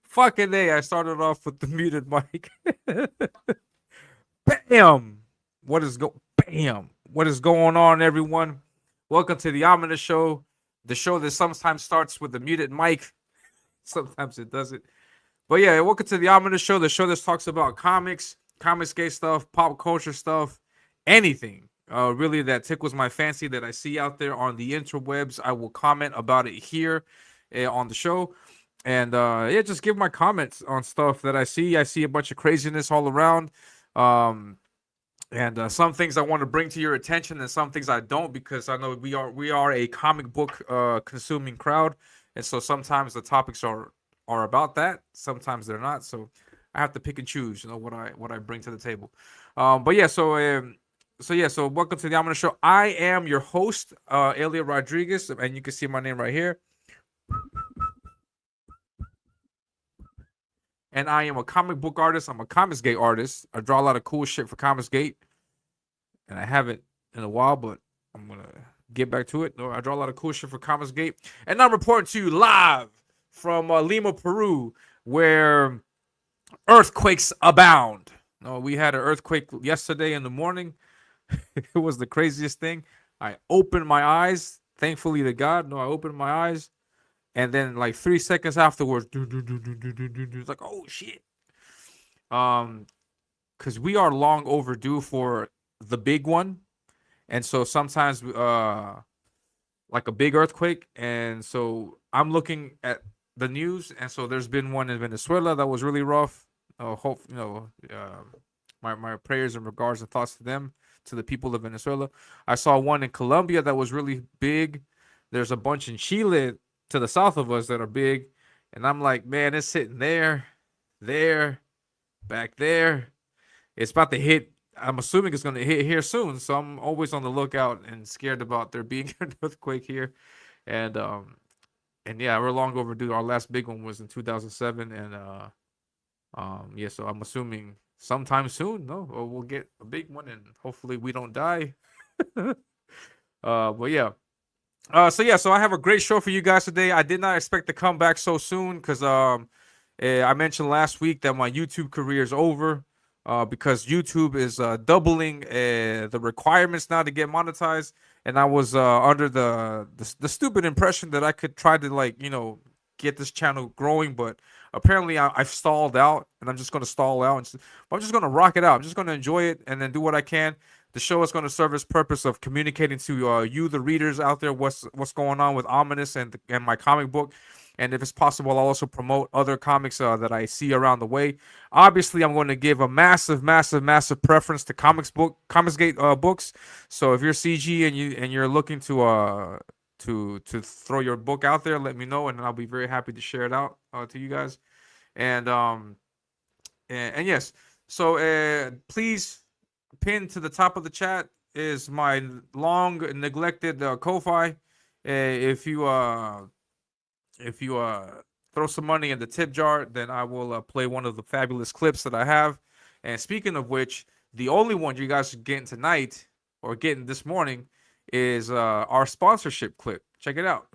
Fucking A, I started off with the muted mic. Bam! Bam! What is going on, everyone? Welcome to the Ominus Show, the show that sometimes starts with the muted mic, sometimes it doesn't. But yeah, welcome to the Ominous Show, the show that talks about comics gay stuff, pop culture stuff, anything. Really that tickles my fancy that I see out there on the interwebs. I will comment about it here on the show. And yeah, just give my comments on stuff that I see. I see a bunch of craziness all around. Um, and some things I want to bring to your attention, and some things I don't, because I know we are a comic book consuming crowd, and so sometimes the topics are about that, sometimes they're not. So I have to pick and choose, what I bring to the table. But yeah, so welcome to the Ominous Show. I am your host, Elliot Rodriguez, and you can see my name right here. And I am a comic book artist. I'm a Comics Gate artist. I draw a lot of cool shit for Comics Gate, and I haven't in a while, but I'm gonna get back to it. No, I draw a lot of cool shit for Comics Gate, and I'm reporting to you live from Lima, Peru, where earthquakes abound. No, we had an earthquake yesterday in the morning. It was the craziest thing. I opened my eyes, thankfully to God. No, I opened my eyes, and then like 3 seconds afterwards, it's like, oh shit. Because we are long overdue for the big one, and so sometimes like a big earthquake, and so I'm looking at the news, and so there's been one in Venezuela that was really rough. Hope my prayers and regards and thoughts to them, to the people of Venezuela. I saw one in Colombia that was really big. There's a bunch in Chile to the south of us that are big, and I'm like, man, it's sitting there, back there. It's about to hit. I'm assuming it's going to hit here soon, so I'm always on the lookout and scared about there being an earthquake here. And yeah, we're long overdue. Our last big one was in 2007, and yeah, so I'm assuming sometime soon, no, or we'll get a big one, and hopefully we don't die. But yeah. So I have a great show for you guys today. I did not expect to come back so soon because I mentioned last week that my YouTube career is over. Because YouTube is doubling the requirements now to get monetized, and I was under the stupid impression that I could try to get this channel growing, but apparently I've stalled out, and I'm just going to stall out, and I'm just going to rock it out. I'm just going to enjoy it and then do what I can. The show is going to serve its purpose of communicating to you, the readers out there, what's going on with Ominus and my comic book. And if it's possible, I'll also promote other comics that I see around the way. Obviously, I'm going to give a massive preference to Comicsgate books. So if you're CG and you're looking to throw your book out there, let me know, and I'll be very happy to share it out to you guys. And yes, so please pin to the top of the chat is my long neglected Ko-fi. If you throw some money in the tip jar, then I will play one of the fabulous clips that I have. And speaking of which, the only one you guys are getting tonight or getting this morning is our sponsorship clip. Check it out.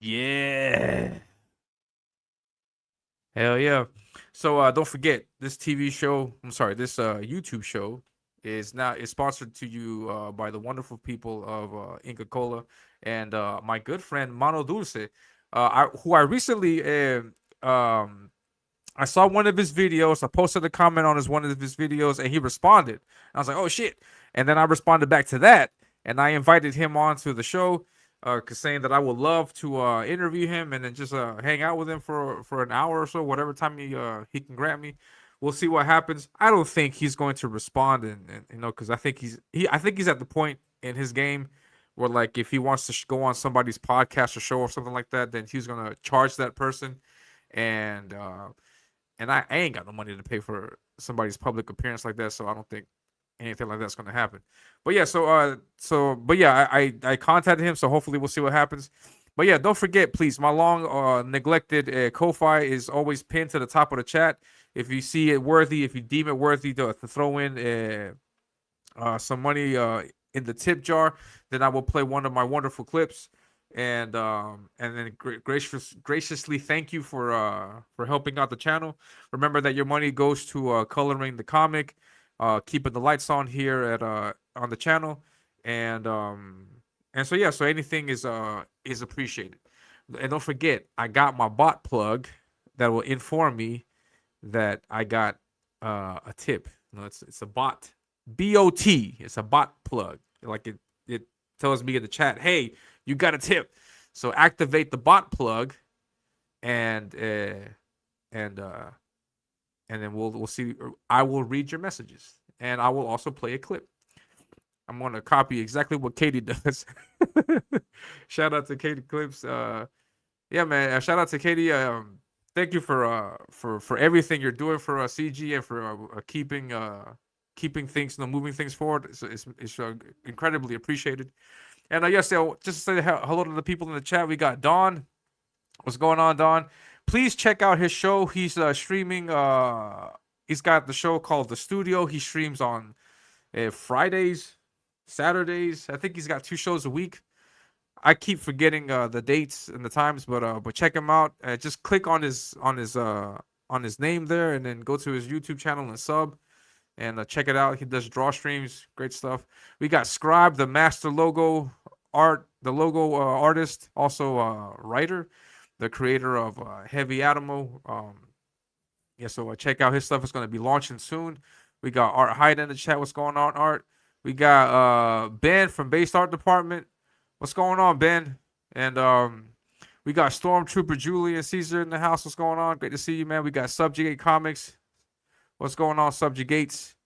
Yeah. Hell yeah. So don't forget, this YouTube show is sponsored to you by the wonderful people of Inca Cola and my good friend Mano Dulce, who I recently I saw one of his videos. I posted a comment on one of his videos, and he responded. I was like, oh shit. And then I responded back to that, and I invited him on to the show, saying that I would love to interview him and then just hang out with him for an hour or so, whatever time he can grant me. We'll see what happens. I don't think he's going to respond, and because I think he's at the point in his game where, like, if he wants to go on somebody's podcast or show or something like that, then he's gonna charge that person, and I ain't got no money to pay for somebody's public appearance like that, so I don't think anything like that's gonna happen. But yeah, I contacted him, so hopefully we'll see what happens. But yeah, don't forget, please. My long neglected Ko-fi is always pinned to the top of the chat. If you see it worthy, if you deem it worthy to throw in some money in the tip jar, then I will play one of my wonderful clips, and then graciously thank you for helping out the channel. Remember that your money goes to coloring the comic, keeping the lights on here at on the channel, and so yeah, so anything is appreciated. And don't forget, I got my bot plug that will inform me that I got a tip. No, it's a bot. BOT. It's a bot plug. Like it tells me in the chat, hey, you got a tip. So activate the bot plug, and and uh and then we'll see. I will read your messages, and I will also play a clip. I'm gonna copy exactly what Katie does. Shout out to Katie Clips. Yeah, man. Shout out to Katie. Thank you for everything you're doing for CG and for keeping things, moving things forward. It's incredibly appreciated. And yes, just to say hello to the people in the chat. We got Don. What's going on, Don? Please check out his show. He's streaming. He's got the show called The Studio. He streams on Fridays, Saturdays. I think he's got 2 shows a week. I keep forgetting the dates and the times, but check him out. Just click on his name there, and then go to his YouTube channel and sub, and check it out. He does draw streams, great stuff. We got Scribe, the master logo artist, also writer, the creator of Heavy Atomo. Yeah, so check out his stuff. It's going to be launching soon. We got Art Hyde in the chat. What's going on, Art? We got Ben from Base Art Department. What's going on, Ben? And we got Stormtrooper Julian Caesar in the house. What's going on? Great to see you, man. We got Subjugate Comics. What's going on, Subjugates?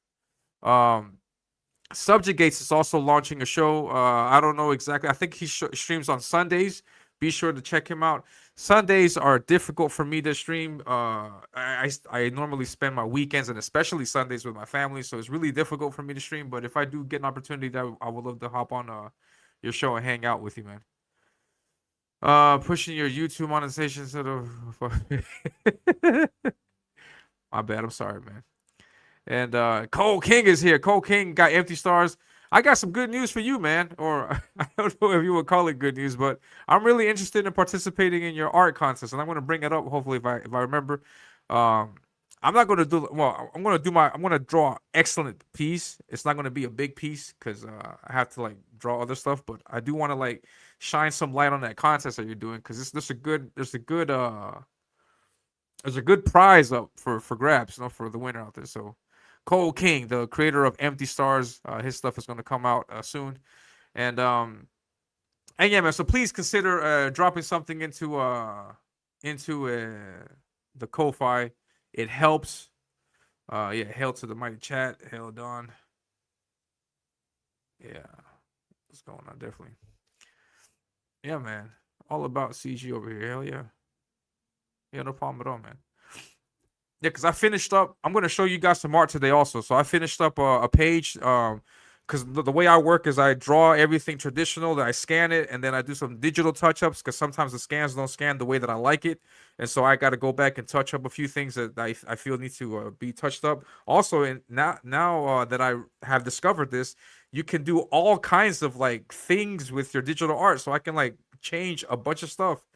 Subjugates is also launching a show. I don't know exactly. I think he streams on Sundays. Be sure to check him out. Sundays are difficult for me to stream. I normally spend my weekends and especially Sundays with my family, so it's really difficult for me to stream. But if I do get an opportunity, that I would love to hop on your show and hang out with you, man. Pushing your YouTube monetization to the my bad, I'm sorry, man. And Cole King is here. Cole King got empty stars. I got some good news for you, man. Or I don't know if you would call it good news, but I'm really interested in participating in your art contest, and I'm gonna bring it up hopefully if I remember. I'm not gonna do well. I'm gonna draw excellent piece. It's not gonna be a big piece because I have to like draw other stuff, but I do want to like shine some light on that contest that you're doing because there's a good prize up for grabs, for the winner out there. So Cole King, the creator of Empty Stars, his stuff is gonna come out soon, and yeah, man. So please consider dropping something into the Ko-fi. It helps. Yeah, hail to the mighty chat. Hail Don. Yeah. What's going on? Definitely. Yeah, man. All about CG over here. Hell yeah. Yeah, no problem at all, man. Yeah, because I finished up. I'm going to show you guys some art today also. So I finished up a page. Because the way I work is I draw everything traditional, then I scan it, and then I do some digital touch-ups because sometimes the scans don't scan the way that I like it. And so I got to go back and touch up a few things that I feel need to be touched up. Also, now that I have discovered this, you can do all kinds of like things with your digital art. So I can like change a bunch of stuff.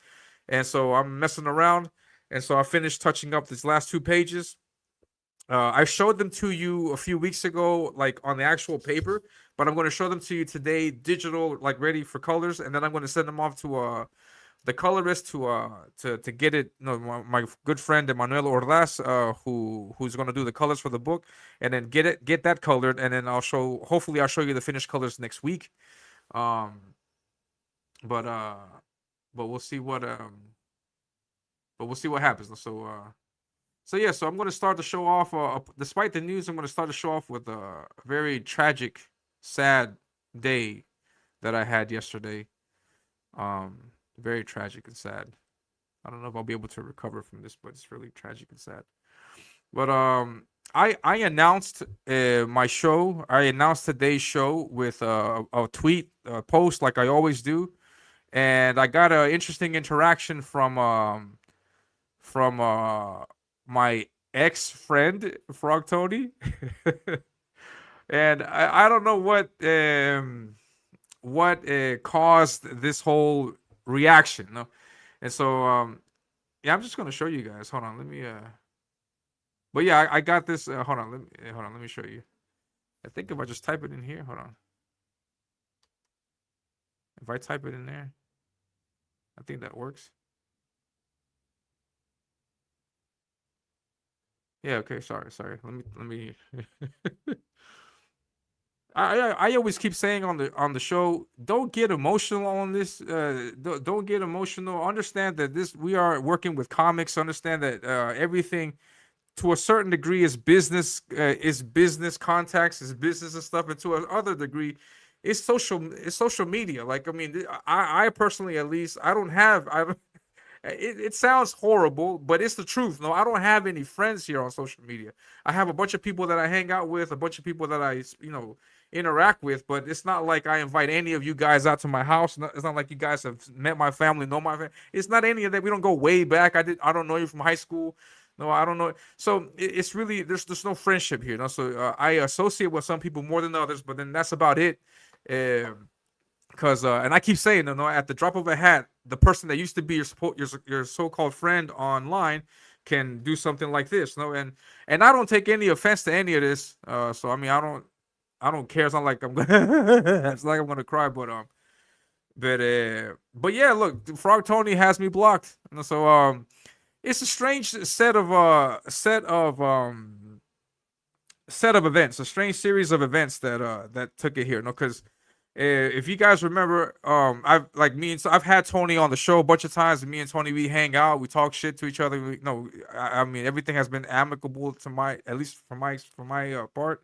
And so I'm messing around. And so I finished touching up these last 2 pages. I showed them to you a few weeks ago, like on the actual paper, but I'm going to show them to you today, digital, like ready for colors, and then I'm going to send them off to the colorist to get it. My good friend Emmanuel Ordaz, who's going to do the colors for the book, and then get that colored, and then hopefully I'll show you the finished colors next week. But we'll see what happens. So yeah, so I'm going to start the show off. Despite the news, I'm going to start the show off with a very tragic, sad day that I had yesterday. Very tragic and sad. I don't know if I'll be able to recover from this, but it's really tragic and sad. But I announced my show. I announced today's show with a tweet, a post, like I always do. and I got an interesting interaction from my ex friend Frog Tony, and I don't know what caused this whole reaction. No, and so yeah, I'm just gonna show you guys. Hold on, let me but yeah, I got this. Hold on, let me show you. I think if I just type it in here, hold on. If I type it in there, I think that works. Yeah, okay, sorry. Let me I always keep saying on the show, don't get emotional on this. Don't get emotional. Understand that this we are working with comics. Understand that everything to a certain degree is business contacts, is business and stuff, and to another degree, it's social media. Like I mean, I personally at least I don't it sounds horrible, but it's the truth. No, I don't have any friends here on social media. I have a bunch of people that I hang out with, a bunch of people that I, interact with, but it's not like I invite any of you guys out to my house. It's not like you guys have met my family, know my family. It's not any of that. We don't go way back. I don't know you from high school. No, I don't know. So it's really there's no friendship here. No, so I associate with some people more than others, but then that's about it. Because and I keep saying, at the drop of a hat, the person that used to be your so-called friend online can do something like this. No, and I don't take any offense to any of this. So I mean, I don't care. It's not like I'm gonna it's like I'm gonna cry, but yeah, look, Frog Tony has me blocked. So it's a strange set of events, a strange series of events that took it here. No, because if you guys remember, I've had Tony on the show a bunch of times. And me and Tony, we hang out, we talk shit to each other. I mean, everything has been amicable to at least for my part.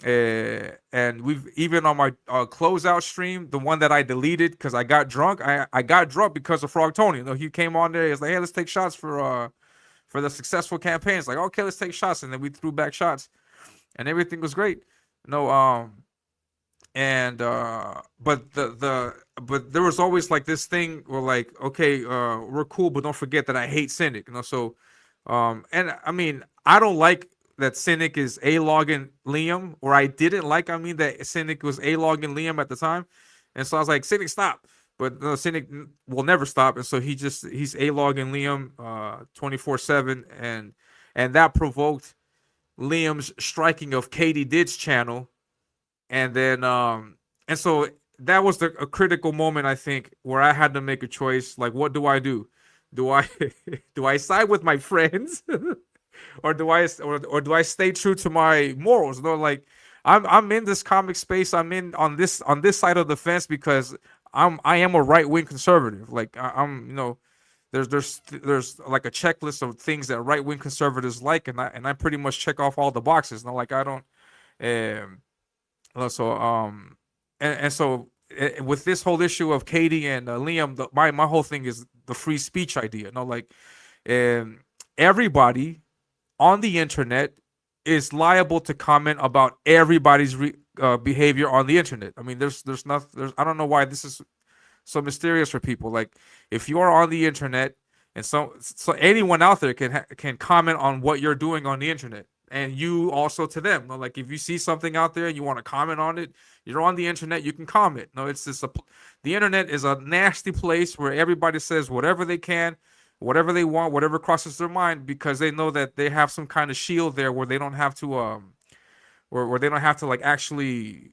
And we've even on my closeout stream, the one that I deleted because I got drunk. I got drunk because of Frog Tony. He came on there. He's like, "Hey, let's take shots for the successful campaign." It's like, okay, let's take shots, and then we threw back shots, and everything was great. And but there was always like this thing where like, okay, we're cool, but don't forget that I hate Cynic. So and I mean, I don't like that Cynic is A-logging Liam, or I didn't like, I mean, that Cynic was A-logging Liam at the time. And so I was like, Cynic, stop. But no, Cynic will never stop. And so he's A-logging Liam 24/7. And that provoked Liam's striking of Katie Did's channel. And then and so that was a critical moment, I think, where I had to make a choice. Like, what do I do? Do I do I side with my friends? Or do I stay true to my morals? Like I'm in this comic space. I'm in on this side of the fence because I am a right wing conservative. Like I'm there's like a checklist of things that right wing conservatives like, and I pretty much check off all the boxes. Like I don't so and so with this whole issue of Katie and Liam, my whole thing is the free speech idea. Like everybody on the internet is liable to comment about everybody's behavior on the internet. I mean, there's nothing. I don't know why this is so mysterious for people. Like, if you are on the internet, and so anyone out there can comment on what you're doing on the internet, and you also to them. Like, if you see something out there and you want to comment on it, you're on the internet, you can comment. It's just the internet is a nasty place where everybody says whatever they can, whatever they want, whatever crosses their mind, because they know that they have some kind of shield there where they don't have to where they don't have to like actually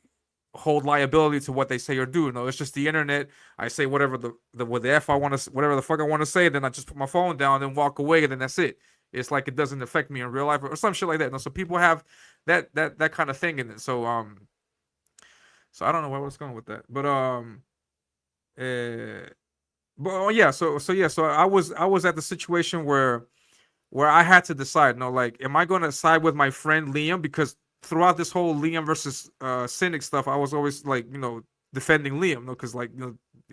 hold liability to what they say or do. It's just the internet. I say whatever the f I want to, whatever the fuck I want to say, then I just put my phone down and walk away, and then that's it. It's like it doesn't affect me in real life or some shit like that. So people have that kind of thing in it. So so I don't know where I was going with that, but yeah, so I was at the situation where I had to decide, like, am I going to side with my friend Liam? Because throughout this whole Liam versus Cynic stuff, I was always like, defending Liam, because like,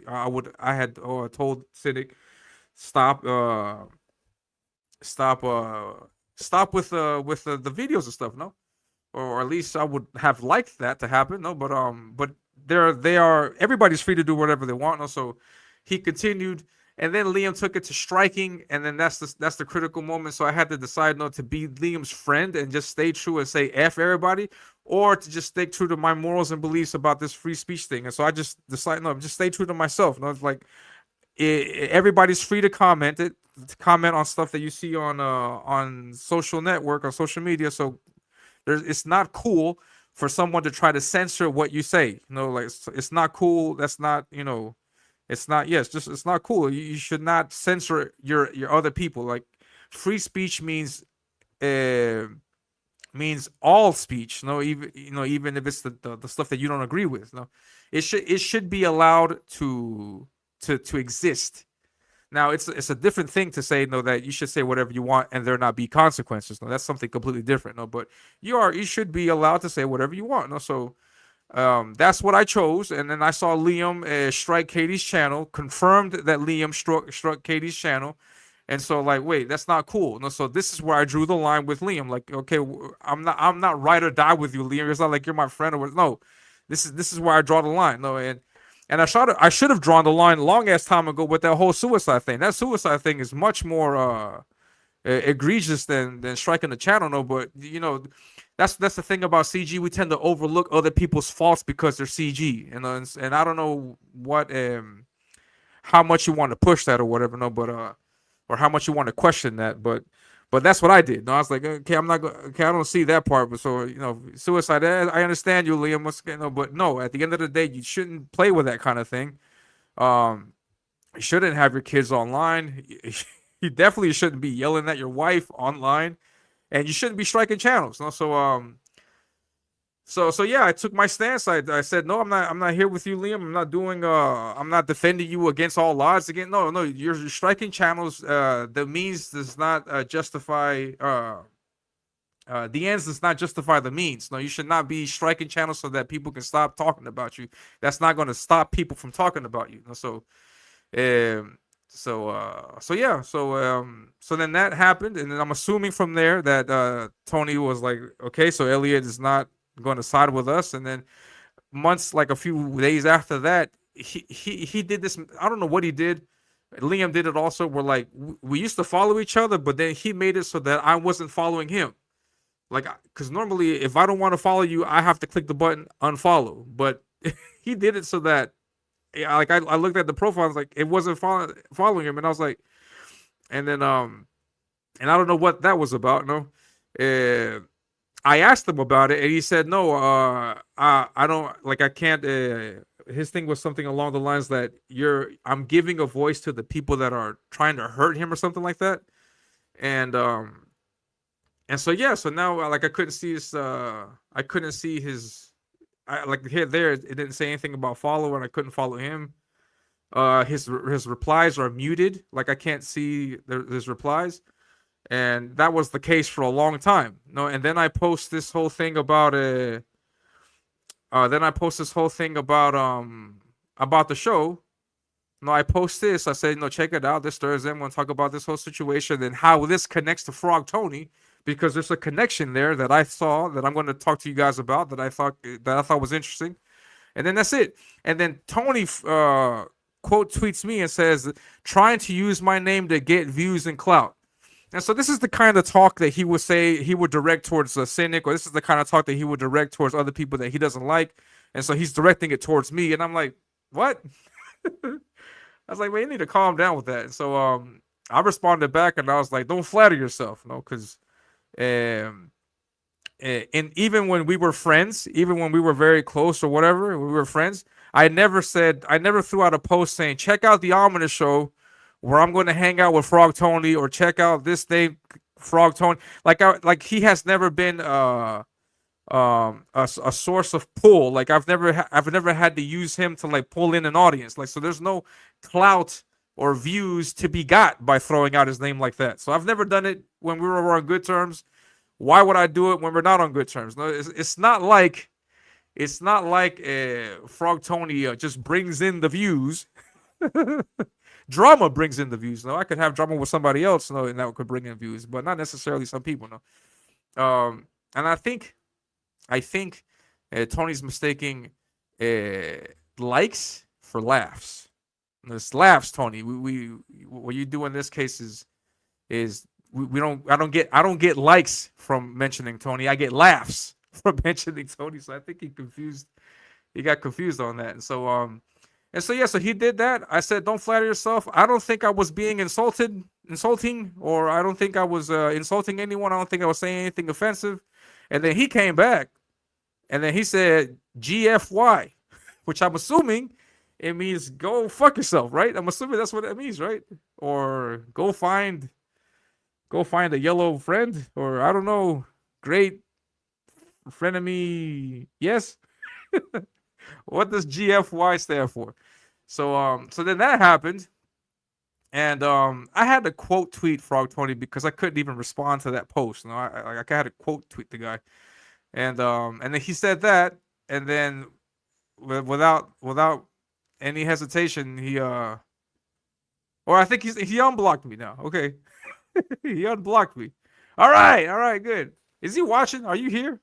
I had told Cynic stop with the videos and stuff, or at least I would have liked that to happen, but they are everybody's free to do whatever they want, so he continued, and then Liam took it to striking, and then that's the critical moment. So I had to decide, no, to be Liam's friend and just stay true and say F everybody, or to just stay true to my morals and beliefs about this free speech thing. And so I just decided, no, just stay true to myself. No, it's like everybody's free to comment it, to comment on stuff that you see on social network or social media. So it's not cool for someone to try to censor what you say. Like it's not cool. That's not, it's not. Yes, just it's not cool. You should not censor your other people. Like free speech uh, means all speech. Even if it's the stuff that you don't agree with. No, it should be allowed to exist. Now it's a different thing to say, no, that you should say whatever you want and there not be consequences. No, that's something completely different. No, but you should be allowed to say whatever you want. No, so that's what I chose. And then I saw Liam strike Katie's channel, confirmed that Liam struck Katie's channel. And so, like, wait, that's not cool. No, so this is where I drew the line with Liam. Like, okay, I'm not ride or die with you, Liam. It's not like you're my friend or what. No, this is where I draw the line. No, and I should have drawn the line long ass time ago with that whole suicide thing. That suicide thing is much more egregious than striking the channel. No, but that's the thing about CG. We tend to overlook other people's faults because they're CG. And I don't know what how much you want to push that or whatever. No, but or how much you want to question that. But that's what I did. No, I was like, okay, I'm not going. Okay, I don't see that part. But so suicide. I understand you, Liam. But no, at the end of the day, you shouldn't play with that kind of thing. You shouldn't have your kids online. You definitely shouldn't be yelling at your wife online, and you shouldn't be striking channels. No, so yeah, I took my stance. I said, no, I'm not here with you, Liam. I'm not defending you against all odds. Again, no, you're striking channels. The means does not justify the ends does not justify the means. No, you should not be striking channels so that people can stop talking about you. That's not going to stop people from talking about you. So then that happened, and then I'm assuming from there that Tony was like, okay, so Elliot is not going to side with us. And then months, like a few days after that, he did this. I don't know what he did. Liam did it also. We're like, we used to follow each other, but then he made it so that I wasn't following him. Like, because normally if I don't want to follow you, I have to click the button unfollow. But he did it so that, yeah, like I looked at the profile, I was like, it wasn't following him, and I was like, and then and I don't know what that was about. No, I asked him about it, and he said, no, I don't, like, I can't. His thing was something along the lines that I'm giving a voice to the people that are trying to hurt him or something like that, and so yeah, so now like I couldn't see his. Like here, there, it didn't say anything about follow, and I couldn't follow him. His replies are muted, like I can't see his replies, and that was the case for a long time. No, and then I post this whole thing about about the show. No, I post this. I said, no, check it out. This Thursday, I'm going to talk about this whole situation and how this connects to Frog Tony, because there's a connection there that I saw that I'm going to talk to you guys about that I thought was interesting. And then that's it. And then Tony quote tweets me and says, trying to use my name to get views and clout. And so this is the kind of talk that he would say he would direct towards a cynic, or this is the kind of talk that he would direct towards other people that he doesn't like. And so he's directing it towards me. And I'm like, what? I was like, man, you need to calm down with that. And so I responded back and I was like, don't flatter yourself, because and even when we were friends, even when we were very close or whatever, we were friends, I never threw out a post saying, check out the Ominus show where I'm going to hang out with Frog Tony, or check out this thing, Frog Tony. Like he has never been a source of pull. Like I've never had to use him to like pull in an audience. Like, so there's no clout or views to be got by throwing out his name like that. So I've never done it when we were on good terms. Why would I do it when we're not on good terms? No, it's not like Frog Tony just brings in the views. Drama brings in the views. No, I could have drama with somebody else, no, and that could bring in views, but not necessarily some people. No, and I think Tony's mistaking likes for laughs. It's laughs, Tony. We what you do in this case is we don't I don't get likes from mentioning Tony. I get laughs from mentioning Tony. So I think he got confused on that. And so yeah, so he did that. I said, don't flatter yourself. I don't think I was being insulting, or I don't think I was insulting anyone. I don't think I was saying anything offensive. And then he came back, and then he said GFY, which I'm assuming it means go fuck yourself, right? I'm assuming that's what it means, right? Or go find a yellow friend, or I don't know, great frenemy. Yes. What does GFY stand for? So then that happened, and I had to quote tweet Frog 20 because I couldn't even respond to that post. I had to quote tweet the guy, and then he said that, and then without any hesitation, or I think he unblocked me now. Okay, he unblocked me. All right, good. Is he watching? Are you here?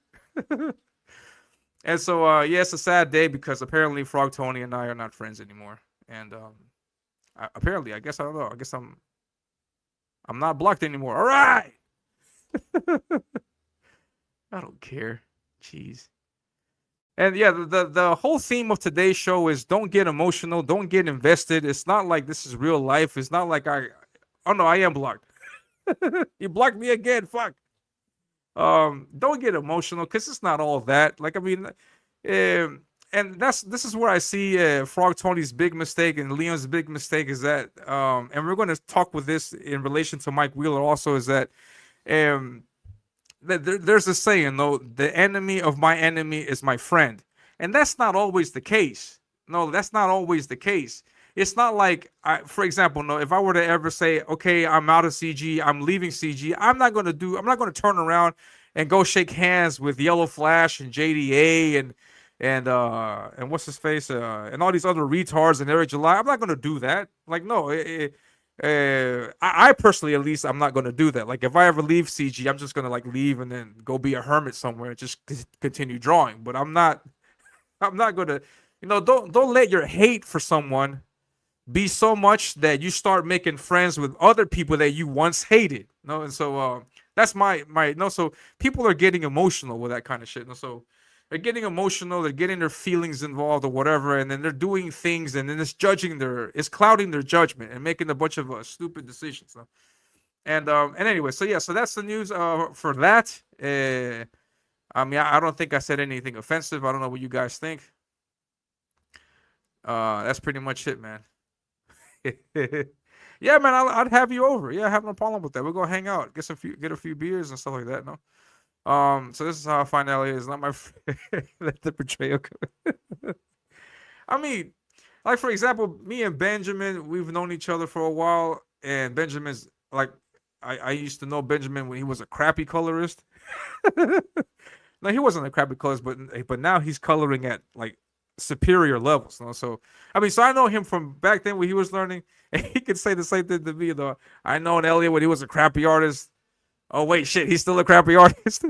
And so, yeah, it's a sad day because apparently Frog Tony and I are not friends anymore. And apparently, I guess I don't know. I guess I'm not blocked anymore. All right. I don't care. Jeez. And yeah, the whole theme of today's show is don't get emotional, don't get invested. It's not like this is real life. It's not like oh no, I am blocked. You blocked me again. Fuck. Don't get emotional because it's not all that. Like, I mean, and this is where I see Frog Tony's big mistake and Leon's big mistake is that, and we're going to talk with this in relation to Mike Wheeler also, is that there's a saying, though, the enemy of my enemy is my friend, and that's not always the case. No, that's not always the case. It's not like, for example, no, if I were to ever say, okay, I'm out of CG, I'm leaving CG, I'm not going to turn around and go shake hands with Yellow Flash and JDA and what's his face, and all these other retards and Eric July. I'm not going to do that. Like, no, I personally, at least, I'm not going to do that. Like, if I ever leave CG, I'm just going to like leave and then go be a hermit somewhere and just continue drawing. But I'm not going to, don't let your hate for someone be so much that you start making friends with other people that you once hated. No, and so that's my no. So people are getting emotional with that kind of shit. And so they're getting emotional, they're getting their feelings involved or whatever, and then they're doing things, and then it's clouding their judgment and making a bunch of stupid decisions. So. And anyway, so yeah, so that's the news for that. I mean, I don't think I said anything offensive. I don't know what you guys think. That's pretty much it, man. Yeah, man, I'd have you over. Yeah, I have no problem with that. We're gonna hang out, get a few beers and stuff like that. No, so this is how I find Elliot. It's not my let the betrayal come. I mean, like for example, me and Benjamin, we've known each other for a while, and Benjamin's like, I used to know Benjamin when he was a crappy colorist. No, he wasn't a crappy colorist, but now he's coloring at like superior levels. You know? So I mean, so I know him from back then when he was learning, and he could say the same thing to me. Though I know Elliot when he was a crappy artist. Oh wait, shit, he's still a crappy artist.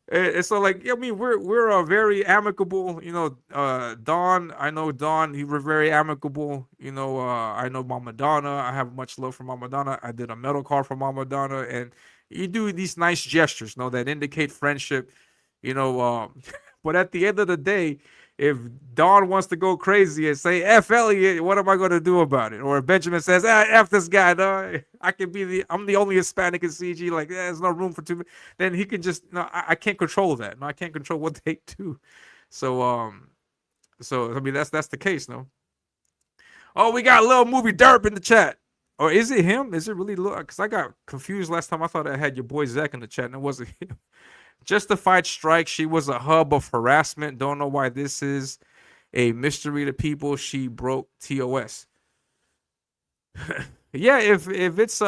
And so like, I mean, we're very amicable. Don, I know Don. He was very amicable. I know Mama Donna. I have much love for Mama Donna. I did a metal card for Mama Donna, and you do these nice gestures, that indicate friendship. But at the end of the day, if Don wants to go crazy and say F Elliot, what am I going to do about it? Or if Benjamin says, F this guy, no, I'm the only Hispanic in CG, like, there's no room for two, then he can just, no, I can't control that. No, I can't control what they do. So I mean, that's the case, no? Oh, we got a little movie derp in the chat. Or is it him? Is it really little? Because I got confused last time. I thought I had your boy Zach in the chat, and it wasn't him. Justified strike. She was a hub of harassment. Don't know why this is a mystery to people. She broke TOS. Yeah, if it's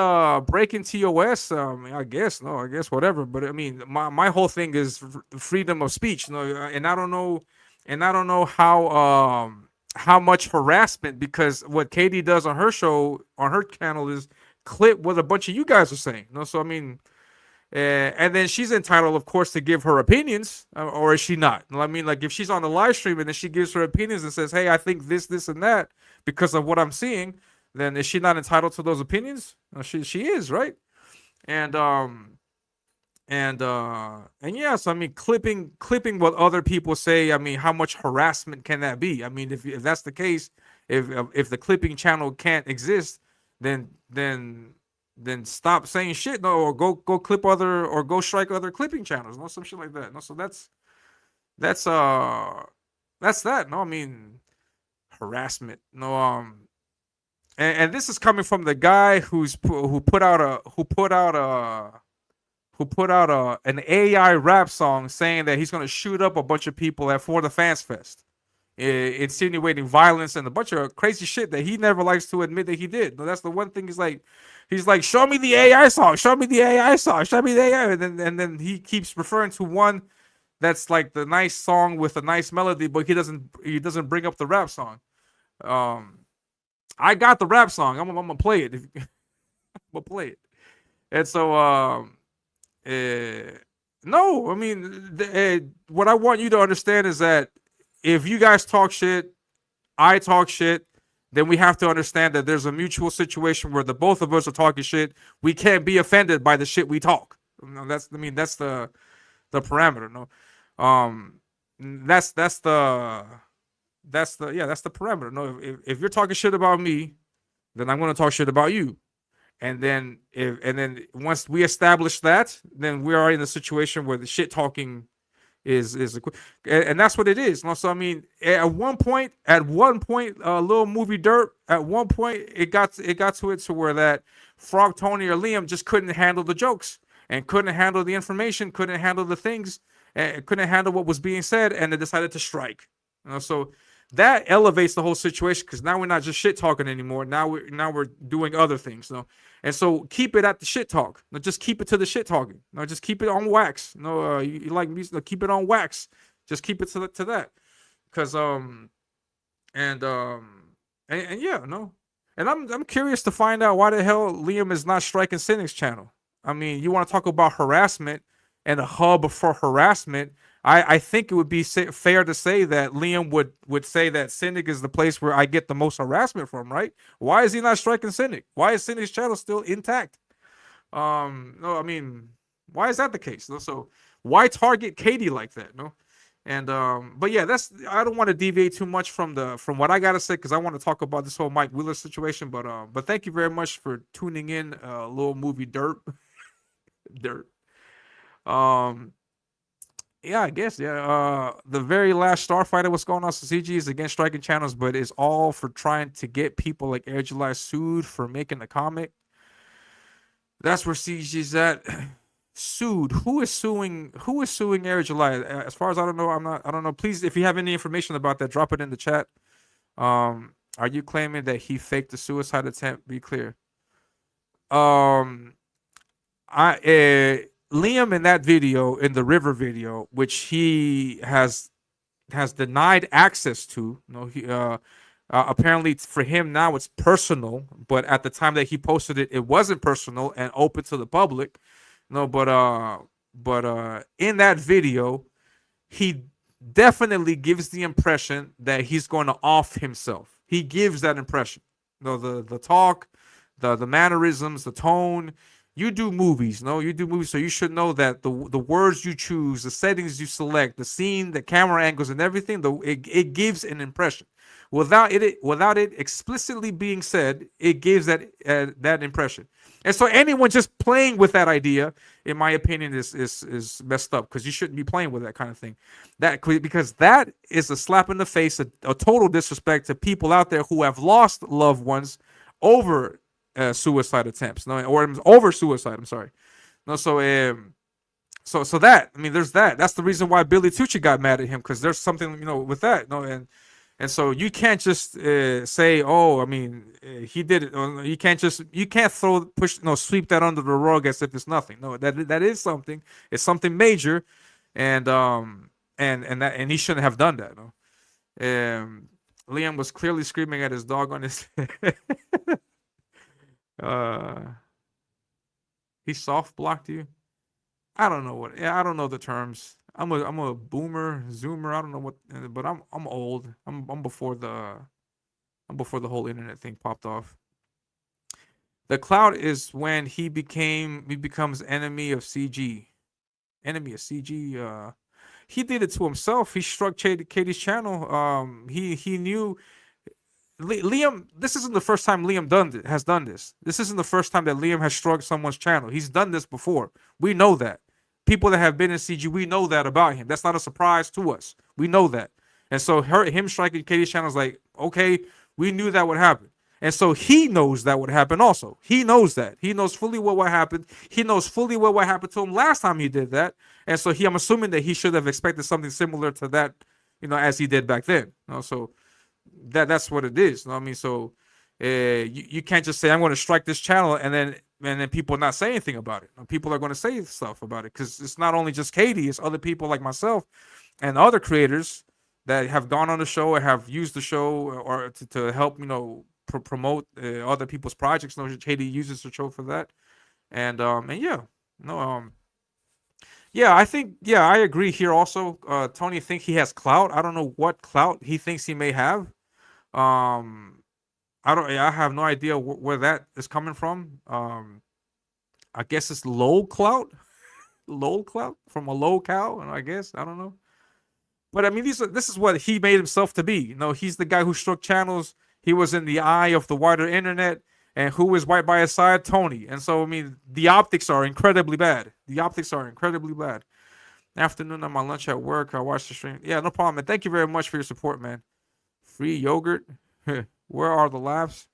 breaking TOS, I guess whatever. But I mean, my whole thing is freedom of speech. And I don't know how much harassment, because what Katie does on her show on her channel is clip what a bunch of you guys are saying. So I mean. And then she's entitled, of course, to give her opinions, or is she not? I mean, like if she's on the live stream and then she gives her opinions and says, "Hey, I think this, and that because of what I'm seeing," then is she not entitled to those opinions? She is, right? And and yes, I mean clipping what other people say. I mean, how much harassment can that be? I mean, if that's the case, if the clipping channel can't exist, then stop saying shit, no, or go clip other, or go strike other clipping channels, no, some shit like that, no. So that's that's that, no. I mean, harassment, no. And this is coming from the guy who put out an AI rap song saying that he's gonna shoot up a bunch of people at For the Fans Fest, insinuating violence and a bunch of crazy shit that he never likes to admit that he did. No, that's the one thing. He's like, show me the AI song, show me the AI song, show me the AI, and then he keeps referring to one that's like the nice song with a nice melody, but he doesn't bring up the rap song. I got the rap song. I'm gonna play it. I'm gonna play it. And so no, I mean, what I want you to understand is that if you guys talk shit, I talk shit, then we have to understand that there's a mutual situation where the both of us are talking shit. We can't be offended by the shit we talk. That's the parameter. No, that's the parameter. No, if you're talking shit about me, then I'm gonna talk shit about you. And then once we establish that, then we are in a situation where the shit talking is and that's what it is. So I mean, at one point, little movie dirt. At one point, it got to it to where that Frog Tony or Liam just couldn't handle the jokes and couldn't handle the information, couldn't handle the things, and couldn't handle what was being said, and they decided to strike. So that elevates the whole situation because now we're not just shit talking anymore. Now we're doing other things. And so keep it at the shit talk. No, just keep it to the shit talking. No, just keep it on wax. No, you like music? No, keep it on wax. Just keep it to that. Because and yeah, no. And I'm curious to find out why the hell Liam is not striking Cynic's channel. I mean, you want to talk about harassment and a hub for harassment. I think it would be fair to say that Liam would say that Cynic is the place where I get the most harassment from, right? Why is he not striking Cynic? Why is Cynic's channel still intact? No, I mean, why is that the case? So why target Katie like that? No, and but yeah, I don't want to deviate too much from what I gotta say because I want to talk about this whole Mike Wheeler situation. But thank you very much for tuning in, little movie dirt. Dirt. Yeah, I guess. Yeah. The very last Starfighter, what's going on? So CG is against striking channels, but it's all for trying to get people like Air July sued for making the comic. That's where CG's at. Sued. Who is suing? Who is suing Air July? As far as I don't know, I don't know. Please, if you have any information about that, drop it in the chat. Are you claiming that he faked the suicide attempt? Be clear. Liam in that video, in the River video, which he has denied access to. He apparently for him now it's personal, but at the time that he posted it, it wasn't personal and open to the public. But in that video, he definitely gives the impression that he's going to off himself. He gives that impression. The talk, the mannerisms, the tone. You do movies, so you should know that the words you choose, the settings you select, the scene, the camera angles, and everything, it gives an impression. Without it explicitly being said, it gives that impression. And so anyone just playing with that idea, in my opinion, is messed up because you shouldn't be playing with that kind of thing. Because that is a slap in the face, a total disrespect to people out there who have lost loved ones over suicide attempts, or over suicide. I'm sorry. So that, I mean, there's that. That's the reason why Billy Tucci got mad at him because there's something with that. And so you can't just say, oh, I mean, he did it. You can't sweep that under the rug as if it's nothing. No, that is something. It's something major, and he shouldn't have done that. No, Liam was clearly screaming at his dog on his. He soft blocked you. I don't know what. Yeah, I don't know the terms. I'm a boomer, zoomer. I don't know what, but I'm old. I'm before the whole internet thing popped off. The cloud is when he becomes enemy of CG. Enemy of CG. He did it to himself. He struck Katie's channel. He knew Liam. This isn't the first time Liam has done this. This isn't the first time that Liam has struck someone's channel. He's done this before. We know that. People that have been in CG, we know that about him. That's not a surprise to us. We know that. And so him striking Katie's channel is like, okay, we knew that would happen. And so he knows that would happen also. He knows that. He knows fully well what happened. He knows fully well what happened to him last time he did that. And so I'm assuming that he should have expected something similar to that, as he did back then. So that's what it is. You know what I mean? So you can't just say, I'm going to strike this channel and then people not say anything about it. People are going to say stuff about it because it's not only just Katie, it's other people like myself and other creators that have gone on the show and have used the show or to help, promote other people's projects. Katie uses the show for that. And yeah, yeah, I agree here also. Tony think he has clout. I don't know what clout he thinks he may have. I have no idea where that is coming from. I guess it's low clout from a low cow, I guess. I don't know. But I mean, this is what he made himself to be. He's the guy who struck channels. He was in the eye of the wider internet. And who is right by his side? Tony. And so, I mean, the optics are incredibly bad. Afternoon on my lunch at work, I watched the stream. Yeah, no problem, man. Thank you very much for your support, man. Free yogurt. Where are the laughs?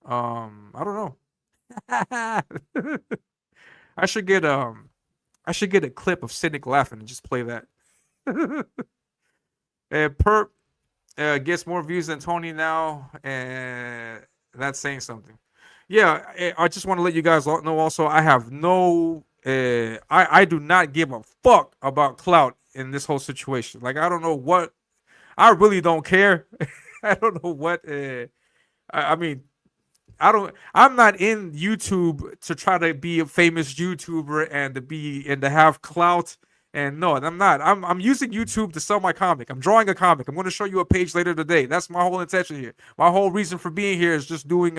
I don't know. I should get a clip of Cynic laughing and just play that. Perp gets more views than Tony now, and that's saying something. Yeah, I just want to let you guys know also, I have no I do not give a fuck about clout in this whole situation. Like, I don't know what, I really don't care. I don't know what I mean, I'm not in YouTube to try to be a famous YouTuber and to have clout. And no, I'm not. I'm using YouTube to sell my comic. I'm drawing a comic. I'm going to show you a page later today. That's my whole intention here. My whole reason for being here is just doing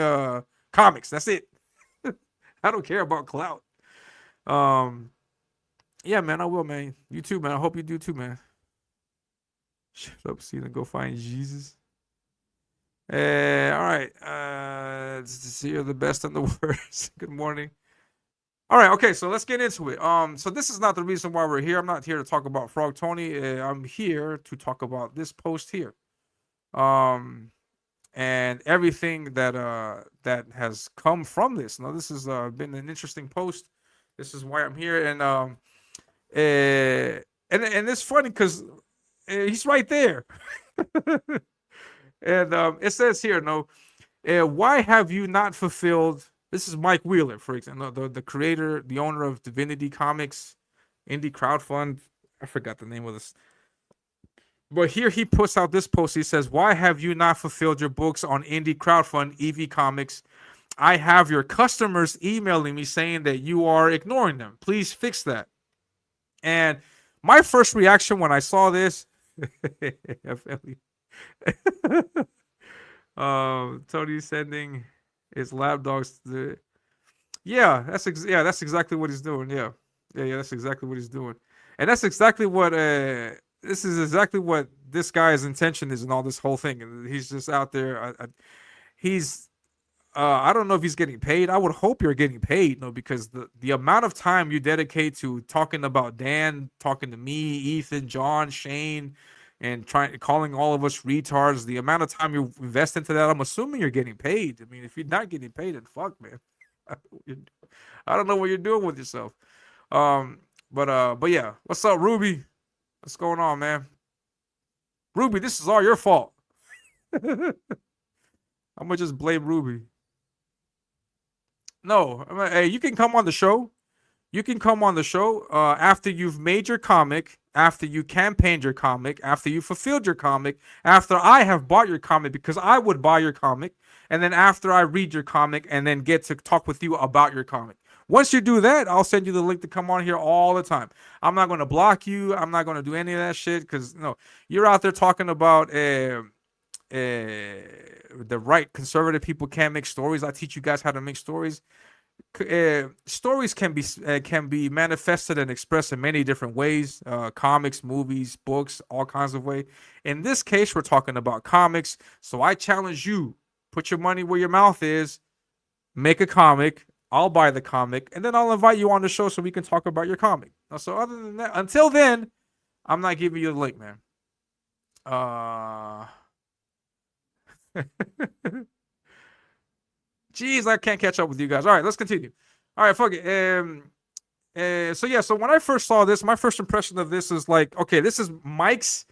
comics. That's it. I don't care about clout. Yeah, man, I will, man. You too, man. I hope you do too, man. Shut up, Cena. Go find Jesus. All right. You're the best and the worst. Good morning. All right, okay, so let's get into it. So this is not the reason why we're here. I'm not here to talk about Frog Tony. I'm here to talk about this post here. And everything that has come from this. Now, this has been an interesting post. This is why I'm here, and it's funny because he's right there. And it says here, why have you not fulfilled? This is Mike Wheeler, for example, the creator, the owner of Divinity Comics, Indie Crowdfund. I forgot the name of this. But here he puts out this post. He says, why have you not fulfilled your books on Indie Crowdfund, EV Comics? I have your customers emailing me saying that you are ignoring them. Please fix that. And my first reaction when I saw this, Tony sending his lab dogs to that's exactly what he's doing. Yeah, that's exactly what he's doing. And that's exactly what this is exactly what this guy's intention is in all this whole thing. And he's just out there. I don't know if he's getting paid. I would hope you're getting paid, because the amount of time you dedicate to talking about Dan, talking to me, Ethan, John, Shane, and calling all of us retards, the amount of time you invest into that, I'm assuming you're getting paid. I mean, if you're not getting paid, then fuck, man. I don't know what you're doing with yourself. But yeah, what's up, Ruby? What's going on, man? Ruby, this is all your fault. I'm gonna just blame Ruby. No, hey, you can come on the show. You can come on the show after you've made your comic, after you campaigned your comic, after you fulfilled your comic, after I have bought your comic, because I would buy your comic, and then after I read your comic and then get to talk with you about your comic. Once you do that, I'll send you the link to come on here all the time. I'm not going to block you. I'm not going to do any of that shit because you're out there talking about the right conservative people can't make stories. I teach you guys how to make stories. Stories can be manifested and expressed in many different ways. Comics, movies, books, all kinds of way. In this case, we're talking about comics. So I challenge you: put your money where your mouth is. Make a comic. I'll buy the comic, and then I'll invite you on the show so we can talk about your comic. So other than that, until then, I'm not giving you the link, man. Jeez, I can't catch up with you guys. All right, let's continue. All right, fuck it. So when I first saw this, my first impression of this is like, okay, this is Mike's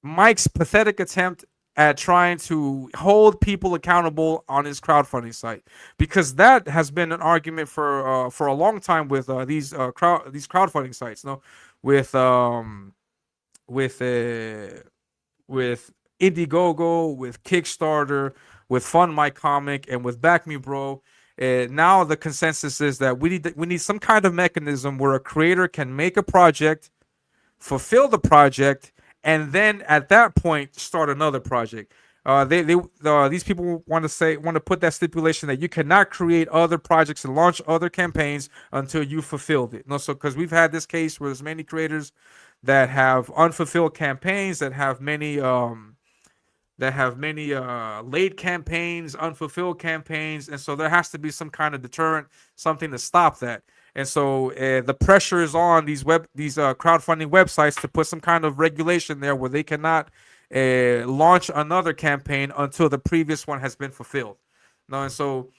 pathetic attempt at trying to hold people accountable on his crowdfunding site, because that has been an argument for a long time with these crowdfunding sites. With Indiegogo, with Kickstarter, with Fund My Comic, and with Back Me Bro. Now the consensus is that we need some kind of mechanism where a creator can make a project, fulfill the project, and then at that point start another project. These people want to put that stipulation that you cannot create other projects and launch other campaigns until you fulfilled it. So because we've had this case where there's many creators that have unfulfilled campaigns, that have many late campaigns, unfulfilled campaigns, and so there has to be some kind of deterrent, something to stop that. And so the pressure is on these crowdfunding websites to put some kind of regulation there where they cannot launch another campaign until the previous one has been fulfilled. And so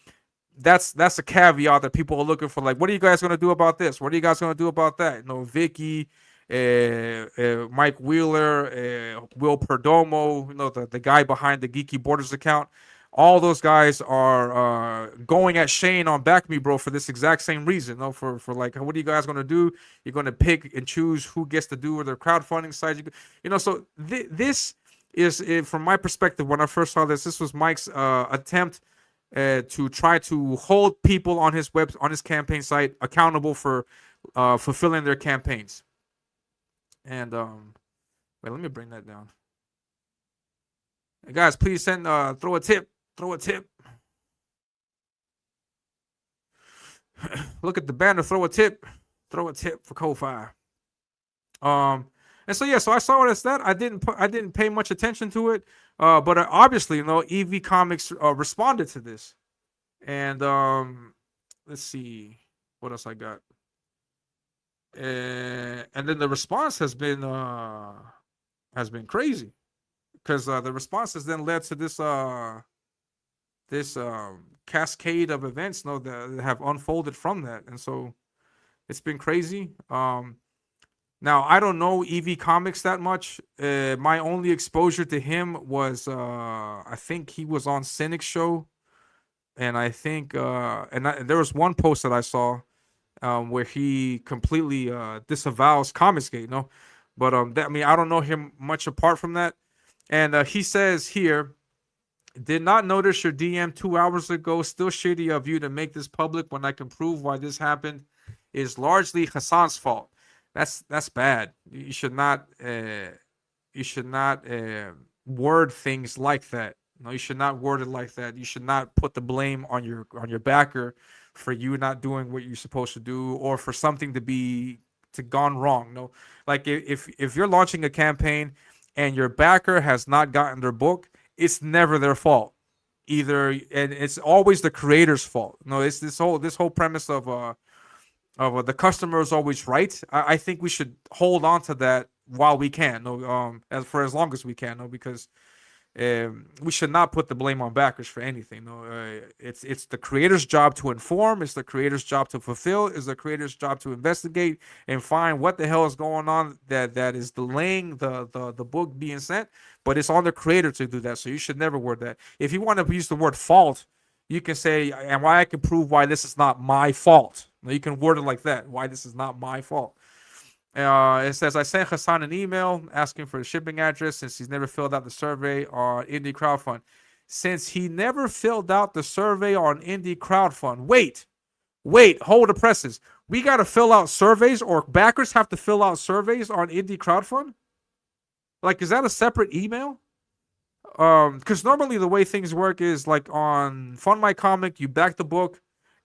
that's a caveat that people are looking for. Like, what are you guys going to do about this? What are you guys going to do about that? Vicky, Mike Wheeler, Will Perdomo, the guy behind the Geeky Borders account. All those guys are going at Shane on Back Me Bro for this exact same reason. For like, what are you guys going to do? You're going to pick and choose who gets to do their crowdfunding sites. So this is, from my perspective, when I first saw this was Mike's attempt to try to hold people on his campaign site accountable for fulfilling their campaigns. And wait, let me bring that down. Hey guys, please send throw a tip. Look at the banner, throw a tip for Ko-Fi. And so I saw it as that. I didn't pay much attention to it. But obviously, EV Comics responded to this. And let's see what else I got. And then the response has been crazy, because the response has then led to this cascade of events that have unfolded from that. And so it's been crazy. Now I don't know EV Comics that much. My only exposure to him was I think he was on Cynic's show, and I think there was one post that I saw where he completely disavows Comicsgate, but I don't know him much apart from that. And he says here, did not notice your DM 2 hours ago. Still shitty of you to make this public when I can prove why this happened is largely Hassan's fault. That's bad. You should not word things like that. No, you should not word it like that. You should not put the blame on your backer for you not doing what you're supposed to do, or for something to gone wrong. No, like if you're launching a campaign and your backer has not gotten their book, it's never their fault either, and it's always the creator's fault. No, it's this whole premise of the customer is always right. I think we should hold on to that while we can. As long as we can. Because we should not put the blame on backers for anything. It's the creator's job to inform. It's the creator's job to fulfill. It's the creator's job to investigate and find what the hell is going on that is delaying the book being sent. But it's on the creator to do that. So you should never word that. If you want to use the word fault, you can say, and why I can prove why this is not my fault. You can word it like that. Why this is not my fault. It says, I sent Hassan an email asking for the shipping address since he's never filled out the survey on Indie Crowdfund. Since he never filled out the survey on Indie Crowdfund. Wait, Wait, hold the presses. We got to fill out surveys, or backers have to fill out surveys on indie crowdfund? Like, is that a separate email? Because normally the way things work is like on Fund My Comic, you back the book,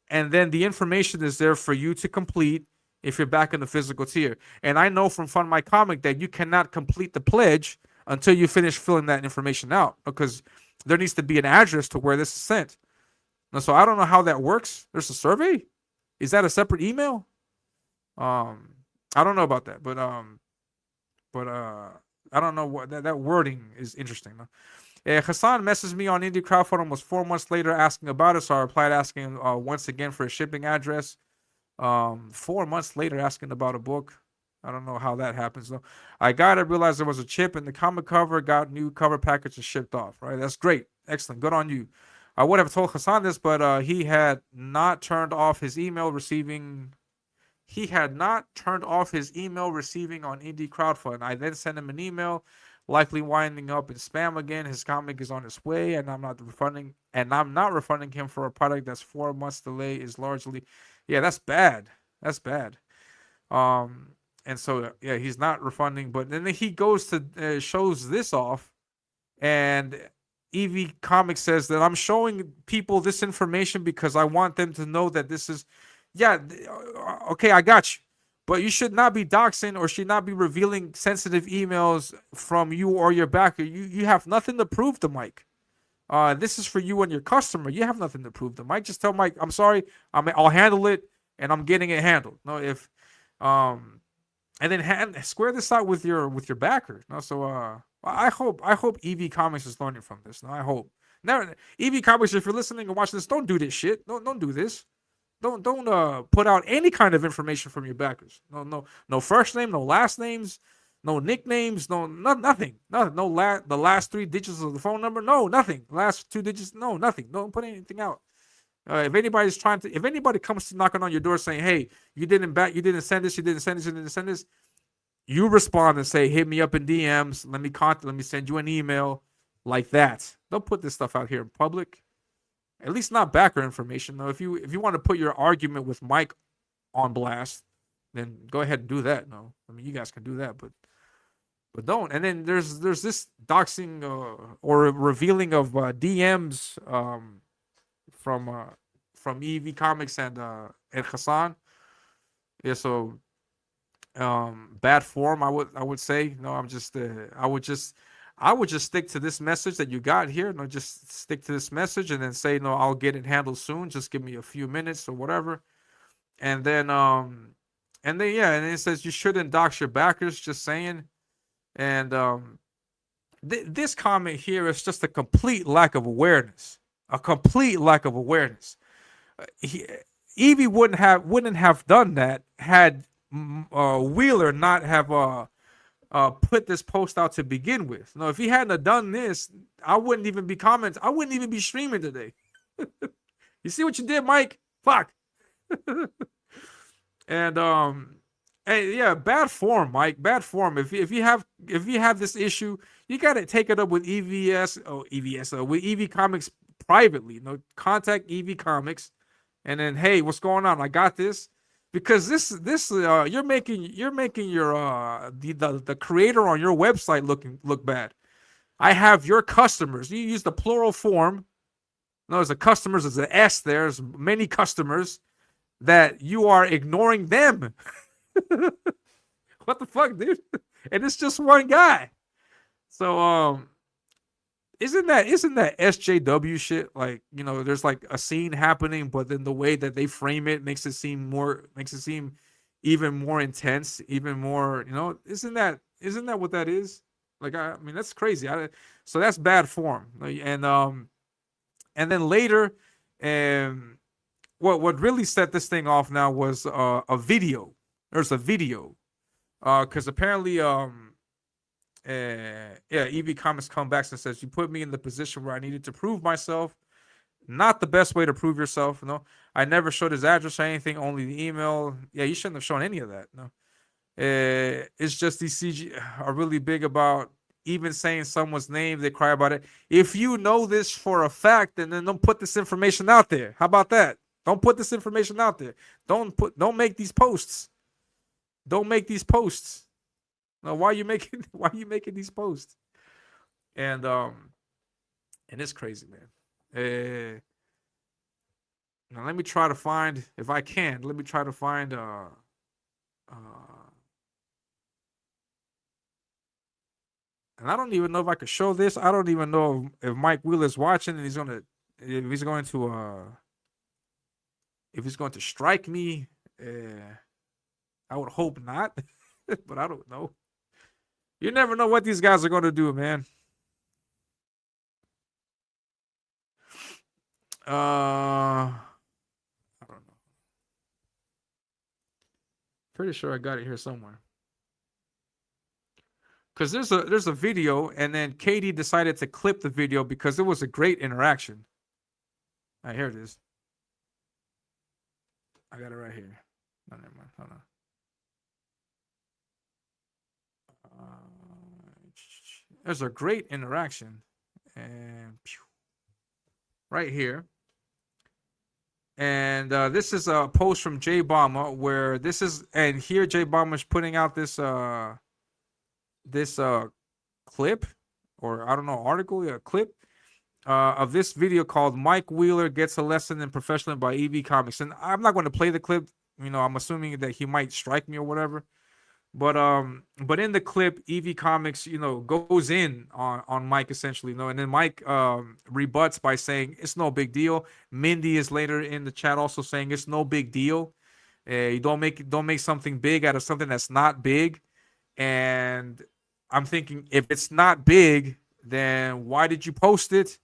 and then the information is there for you to complete if you're back in the physical tier. And I know from Fund My Comic that you cannot complete the pledge until you finish filling that information out, because there needs to be an address to where this is sent. And so I don't know how that works. There's a survey. Is that a separate email? I don't know about that, but I don't know what that wording is interesting. Hassan messaged me on Indie Crowdfund almost 4 months later asking about it, so I replied asking once again for a shipping address. 4 months later asking about a book. I don't know how that happens though. I got it, realized there was a chip in the comic cover, got new cover package and shipped off. Right, that's great, excellent, good on you. I would have told Hassan this, but he had not turned off his email receiving. He had not turned off his email receiving on Indie Crowdfund. I then sent him an email, likely winding up in spam again. His comic is on its way, and I'm not refunding him for a product that's 4 months delay is largely, yeah, that's bad. That's bad. And so yeah, he's not refunding, but then he goes to shows this off, and EV Comics says that I'm showing people this information because I want them to know that this is, yeah, okay, I got you. But you should not be doxing or should not be revealing sensitive emails from you or your backer. You have nothing to prove to Mike. This is for you and your customer. You have nothing to prove to Mike. Just tell Mike, I'm sorry, I'll handle it, and I'm getting it handled. No, if and then square this out with your backer. No, so I hope EV Comics is learning from this. No, I hope. Now, EV Comics, if you're listening and watching this, don't do this shit. Don't do this. Don't put out any kind of information from your backers. No first name, no last names, no nicknames, nothing. The last 3 digits of the phone number, no, nothing. Last 2 digits, no, nothing. Don't put anything out. If anybody comes to knocking on your door saying, "Hey, you didn't send this," you respond and say, "Hit me up in DMs. Let me send you an email," like that. Don't put this stuff out here in public. At least not backer information though. If you want to put your argument with Mike on blast, then go ahead and do that. No, I mean, you guys can do that, but don't. And then there's this doxing or revealing of DMs from EV Comics and Hassan. Yeah, so bad form. I would say. No, I would just stick to this message that you got here. No, just stick to this message and then say, no, I'll get it handled soon. Just give me a few minutes or whatever. And then yeah, and it says you shouldn't dox your backers, just saying. And this comment here is just a complete lack of awareness. A complete lack of awareness. Evie wouldn't have done that had Wheeler not have put this post out to begin with. No, if he hadn't have done this, I wouldn't even be commenting. I wouldn't even be streaming today. You see what you did, Mike? Fuck. And yeah, bad form, Mike. Bad form. If you have this issue, you gotta take it up with with EV Comics privately. Contact EV Comics, and then, hey, what's going on? I got this. Because this you're making your the creator on your website look bad. I have your customers. You use the plural form. No, there's a customers, there's an S there. There's many customers that you are ignoring them. What the fuck, dude? And it's just one guy. So isn't that SJW shit? Like, there's like a scene happening, but then the way that they frame it makes it seem even more intense, even more, isn't that what that is? Like, I mean, that's crazy. So that's bad form. And then later, what really set this thing off now was a video. There's a video, because apparently EV Comics comes back and says, you put me in the position where I needed to prove myself. Not the best way to prove yourself. No, I never showed his address or anything, only the email. Yeah, you shouldn't have shown any of that. No, it's just these CG are really big about even saying someone's name. They cry about it. If you know this for a fact, then don't put this information out there. How about that? Don't put this information out there. Don't make these posts. Don't make these posts. Now, why are you making these posts? And it's crazy, man. Now let me try to find, if I can, let me try to find and I don't even know if I could show this. I don't even know if Mike Wheeler's watching and if he's going to strike me. I would hope not, but I don't know. You never know what these guys are going to do, man. I don't know. Pretty sure I got it here somewhere. Because there's a video, and then Katie decided to clip the video because it was a great interaction. All right, here it is. I got it right here. No, never mind. Hold on. There's a great interaction, and right here. And this is a post from Jay Bama where this is, and here Jay Bama is putting out this clip, or I don't know, article, yeah, clip of this video called "Mike Wheeler Gets a Lesson in Professionalism" by EV Comics. And I'm not going to play the clip. You know, I'm assuming that he might strike me or whatever. But in the clip, EV Comics, you know, goes in on Mike essentially, you know, and then Mike rebuts by saying it's no big deal. Mindy is later in the chat also saying it's no big deal. You don't make something big out of something that's not big. And I'm thinking, if it's not big, then why did you post it?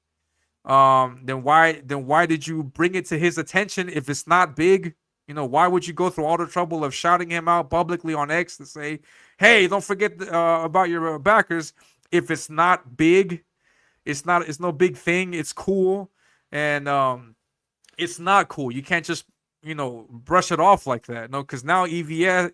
Then why did you bring it to his attention if it's not big? You know, why would you go through all the trouble of shouting him out publicly on X to say, hey, don't forget about your backers? If it's not big, it's no big thing. It's cool. And it's not cool. You can't just, you know, brush it off like that. No, because now EV,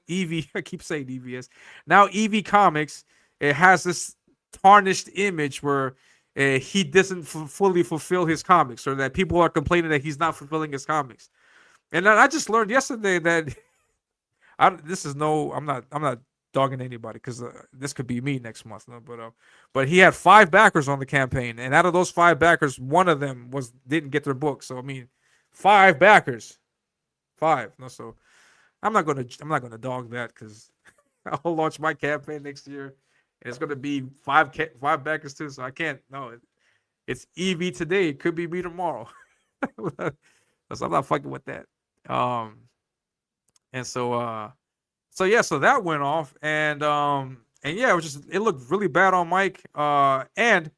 I keep saying EVS. Now EV Comics, it has this tarnished image where he doesn't fully fulfill his comics, or that people are complaining that he's not fulfilling his comics. And then I just learned yesterday that I'm not dogging anybody, because this could be me next month. No, but he had 5 backers on the campaign, and out of those 5 backers, one of them didn't get their book. So I mean, 5 backers, 5. No, so I'm not gonna dog that, because I'll launch my campaign next year, and it's gonna be 5 backers too. So I can't. No, it's EV today. It could be me tomorrow. So I'm not fucking with that. And so that went off, and yeah, it looked really bad on Mike. And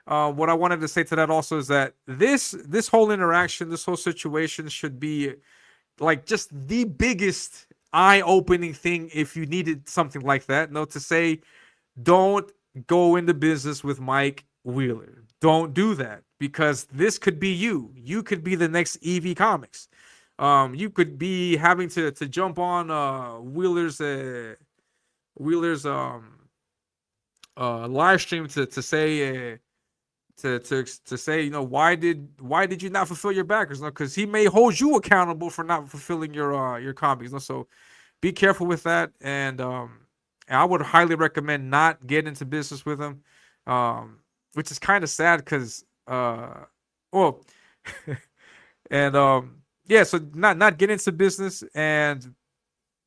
what I wanted to say to that also is that this whole interaction, this whole situation should be like just the biggest eye-opening thing if you needed something like that. No, to say, don't go into business with Mike Wheeler. Don't do that, because this could be you. You could be the next EV Comics. You could be having to jump on Wheeler's live stream to say to say, you know, why did you not fulfill your backers? No, because he may hold you accountable for not fulfilling your comics. No? So be careful with that, and I would highly recommend not getting into business with him, which is kind of sad, because well, and yeah, so not get into business, and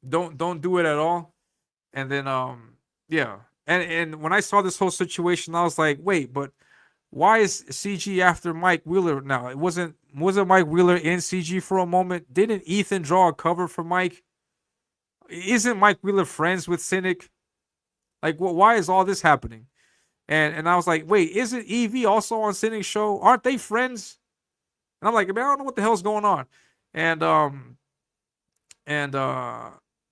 don't do it at all. And then yeah, and when I saw this whole situation, I was like, wait, but why is CG after Mike Wheeler now? It wasn't Mike Wheeler in CG for a moment? Didn't Ethan draw a cover for Mike? Isn't Mike Wheeler friends with Cynic? Like, why is all this happening? And I was like, wait, isn't EV also on Cynic's show? Aren't they friends? And I'm like, man, I don't know what the hell's going on. And yeah,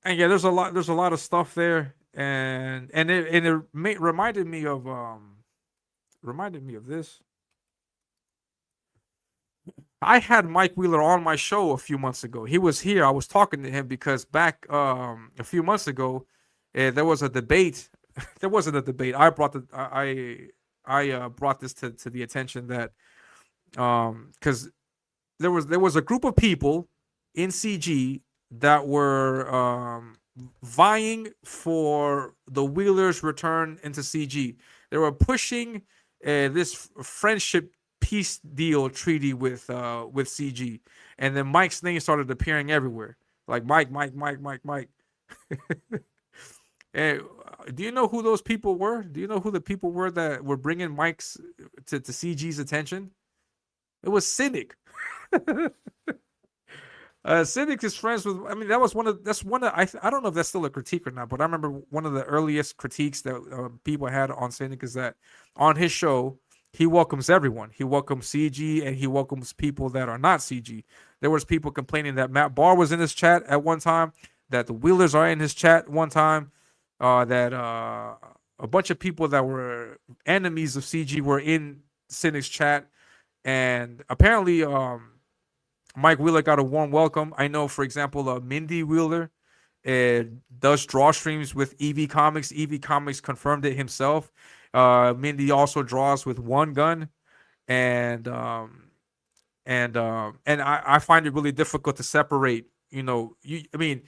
there's a lot of stuff there, and it reminded me of this. I had Mike Wheeler on my show a few months ago. He was here. I was talking to him because back a few months ago, there was a debate. There wasn't a debate. I brought this to the attention that because there was a group of people in CG that were vying for the Wheelers' return into CG. They were pushing this friendship peace deal treaty with CG, and then Mike's name started appearing everywhere, like Mike, Mike, Mike, Mike, Mike. And do you know who those people were? Do you know who the people were that were bringing Mike's to CG's attention? It was Cynic. Cynic is friends with. I mean, that's one of. I don't know if that's still a critique or not, but I remember one of the earliest critiques that people had on Cynic is that on his show he welcomes everyone. He welcomes CG and he welcomes people that are not CG. There was people complaining that Matt Barr was in his chat at one time, that the Wheelers are in his chat one time, that a bunch of people that were enemies of CG were in Cynic's chat, and apparently Mike Wheeler got a warm welcome. I know, for example, Mindy Wheeler does draw streams with EV Comics. EV Comics confirmed it himself. Mindy also draws with One Gun, and I find it really difficult to separate. I mean,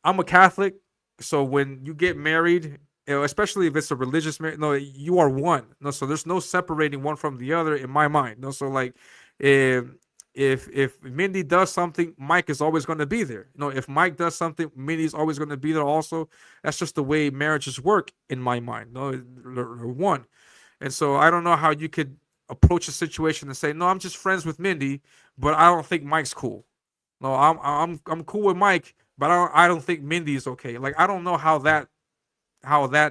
I'm a Catholic, so when you get married, especially if it's a religious marriage, no, you are one. No, so there's no separating one from the other in my mind. No, so like if Mindy does something, Mike is always going to be there. If Mike does something, Mindy's always going to be there also. That's just the way marriages work in my mind. No, they're one. And so I don't know how you could approach a situation and say, no, I'm just friends with Mindy, but I don't think Mike's cool. No, I'm cool with Mike, but I don't think Mindy is okay. Like, I don't know how that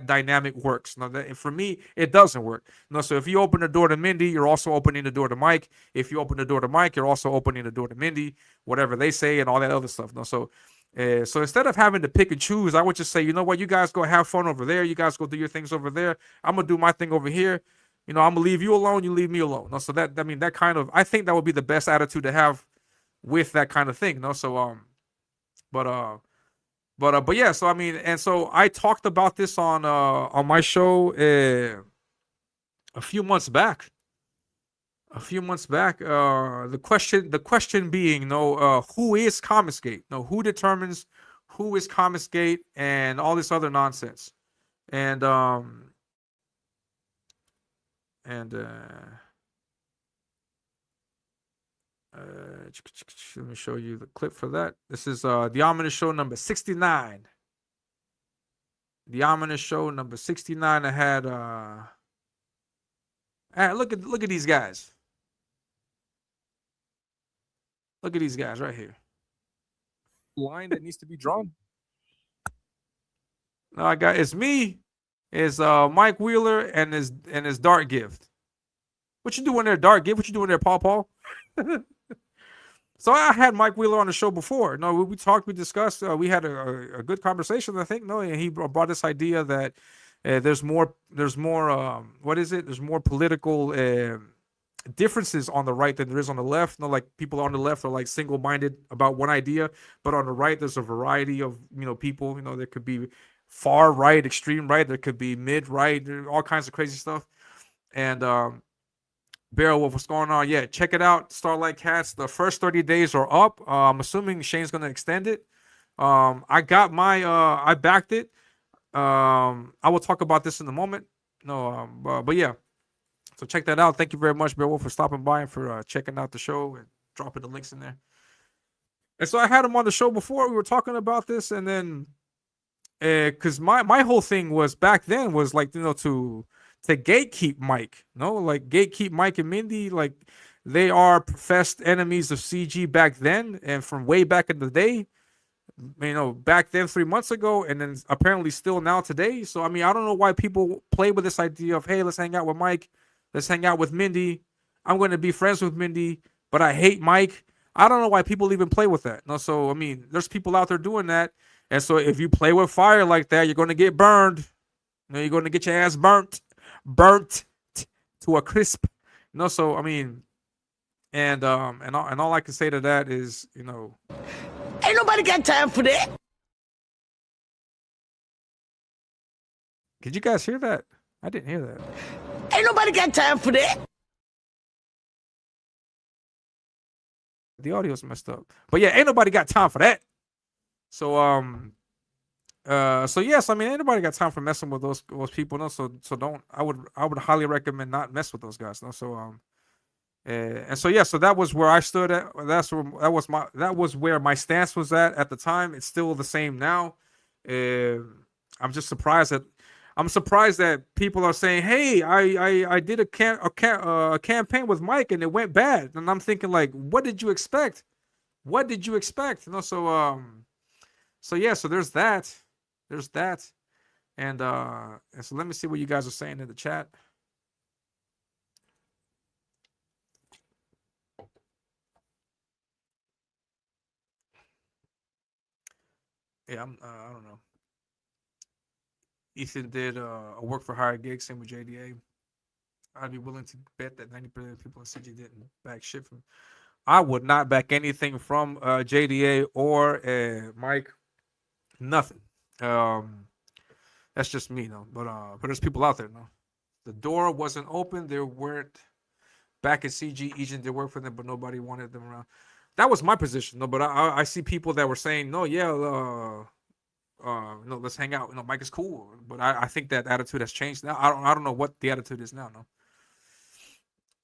dynamic works. No, for me, it doesn't work. No, so if you open the door to Mindy, you're also opening the door to Mike. If you open the door to Mike, you're also opening the door to Mindy, whatever they say and all that other stuff. No, so instead of having to pick and choose, I would just say, you know what, you guys go have fun over there. You guys go do your things over there. I'm gonna do my thing over here. I'm gonna leave you alone. You leave me alone. No, so that kind of, I think that would be the best attitude to have with that kind of thing. No, so but yeah, so I mean, and so I talked about this on my show a few months back. The question being, who is Comicsgate? Who determines who is Comicsgate and all this other nonsense, and let me show you the clip for that. This is the Ominous Show number 69. The Ominous Show number 69. I had look at these guys. Look at these guys right here. Line that needs to be drawn. No, I got, it's me, is Mike Wheeler and his Dart Gift. What you doing there, Dart Gift? What you doing there, Paw? So I had Mike Wheeler on the show before. No, we talked, we discussed, we had a good conversation, I think. No, and he brought this idea that there's more what is it? There's more political differences on the right than there is on the left. No, like people on the left are like single-minded about one idea, but on the right there's a variety of people. There could be far right, extreme right, there could be mid right, all kinds of crazy stuff. And Barrel Wolf, what's going on? Yeah, check it out. Starlight Cats. The first 30 days are up. I'm assuming Shane's gonna extend it. I got my I backed it. I will talk about this in a moment. No, but yeah. So check that out. Thank you very much, Barrel Wolf, for stopping by and for checking out the show and dropping the links in there. And so I had him on the show before. We were talking about this, and then because my whole thing was back then was like to gatekeep Mike, like gatekeep Mike and Mindy, like they are professed enemies of CG back then and from way back in the day, back then 3 months ago, and then apparently still now today. So I mean, I don't know why people play with this idea of, hey, let's hang out with Mike, let's hang out with Mindy. I'm going to be friends with Mindy, but I hate Mike. I don't know why people even play with that. No, so I mean, there's people out there doing that, and so if you play with fire like that, you're going to get burned. You're going to get your ass burnt to a crisp. So I mean, and all I can say to that is, ain't nobody got time for that. Did you guys hear that? I didn't hear that. Ain't nobody got time for that. The audio's messed up. But yeah, ain't nobody got time for that. So so yes, I mean ain't nobody got time for messing with those people, no. So don't I would highly recommend not mess with those guys, no. So and so yeah, so that was where I stood at. That was where my stance was at the time. It's still the same now. Uh, I'm just surprised that people are saying, "Hey, I did a campaign with Mike and it went bad," and I'm thinking like, "What did you expect? What did you expect?" You know, so yeah, so there's that, and so let me see what you guys are saying in the chat. Yeah, I don't know. Ethan did a work for hire gig, same with JDA. I'd be willing to bet that 90% of people in CG didn't back shit from. I would not back anything from JDA or Mike. Nothing. Um, that's just me, though. But there's people out there, no. The door wasn't open. There weren't back at CG. Agent did work for them, but nobody wanted them around. That was my position, no. But I see people that were saying, no, yeah, no, let's hang out. You know, Mike is cool, but I think that attitude has changed now. I don't know what the attitude is now. No,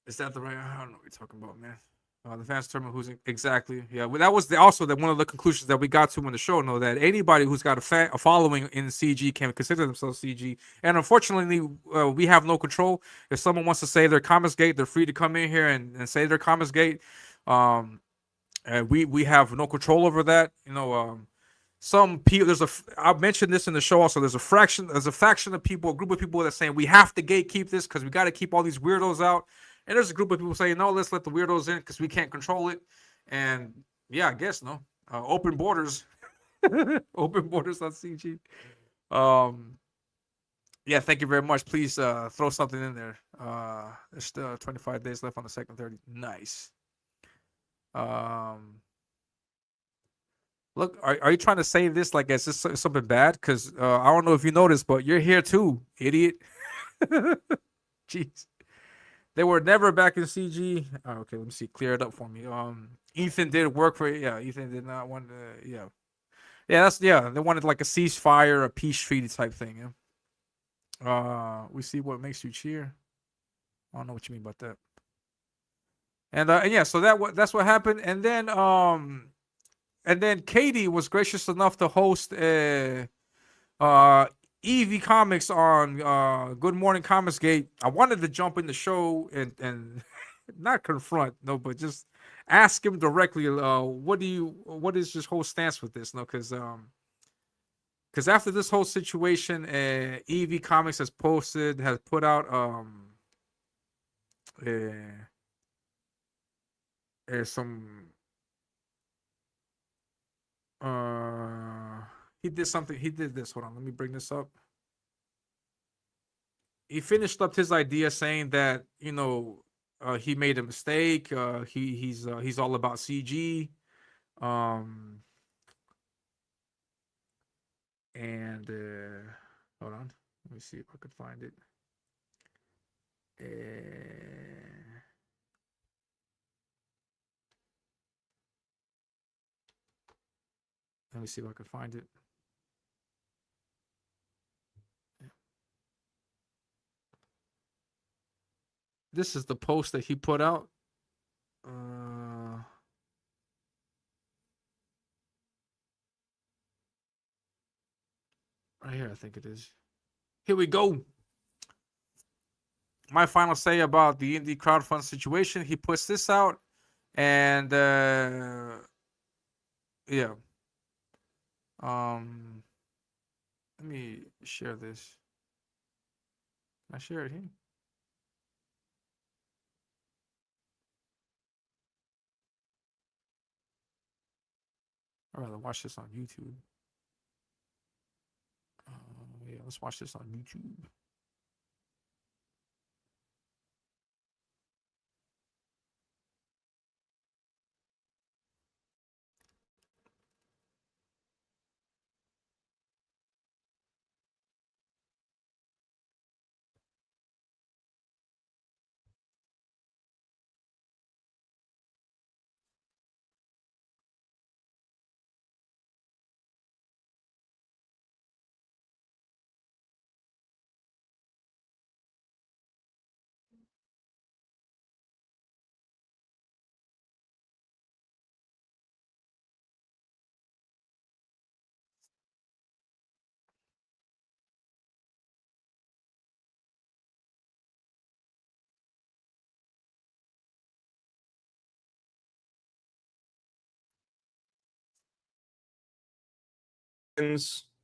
is that the right? I don't know what you're talking about, man. The fans determine who's exactly. Yeah, well, that was also one of the conclusions that we got to in the show. Know that anybody who's got a following in CG can consider themselves CG, and unfortunately, we have no control. If someone wants to say their comments gate, they're free to come in here and say their comments gate. And we have no control over that. You know, some people I mentioned this in the show also. There's a faction of people, a group of people that are saying we have to gatekeep this because we got to keep all these weirdos out, and there's a group of people saying no, let's let the weirdos in because we can't control it. And yeah, I guess no, open borders. Open borders on CG. um yeah, thank you very much. Please throw something in there. There's still 25 days left on the second 30. Nice. um Look, are you trying to say this like as this something bad? Because I don't know if you noticed, but you're here too, idiot. Jeez, they were never back in CG. Oh, okay, let me see. Clear it up for me. Ethan did work for. Yeah, Ethan did not want to. Yeah, yeah, that's yeah. They wanted like a ceasefire, a peace treaty type thing. Yeah. We see what makes you cheer. I don't know what you mean about that. And yeah, so that's what happened, and then Katie was gracious enough to host uh EV Comics on Good Morning Comics Gate. I wanted to jump in the show and not confront, no, but just ask him directly, what is his whole stance with this? No, because after this whole situation, EV Comics has put out uh, some he did something. He did this. Hold on, let me bring this up. He finished up his idea saying that he made a mistake. He's all about CG. Um, and hold on, let me see if I could find it. Uh, let me see if I could find it. This is the post that he put out. Right here, I think it is. Here we go. My final say about the indie crowdfund situation. He puts this out, and yeah. Let me share this. Can I share it here? I'd rather watch this on YouTube. Yeah, let's watch this on YouTube.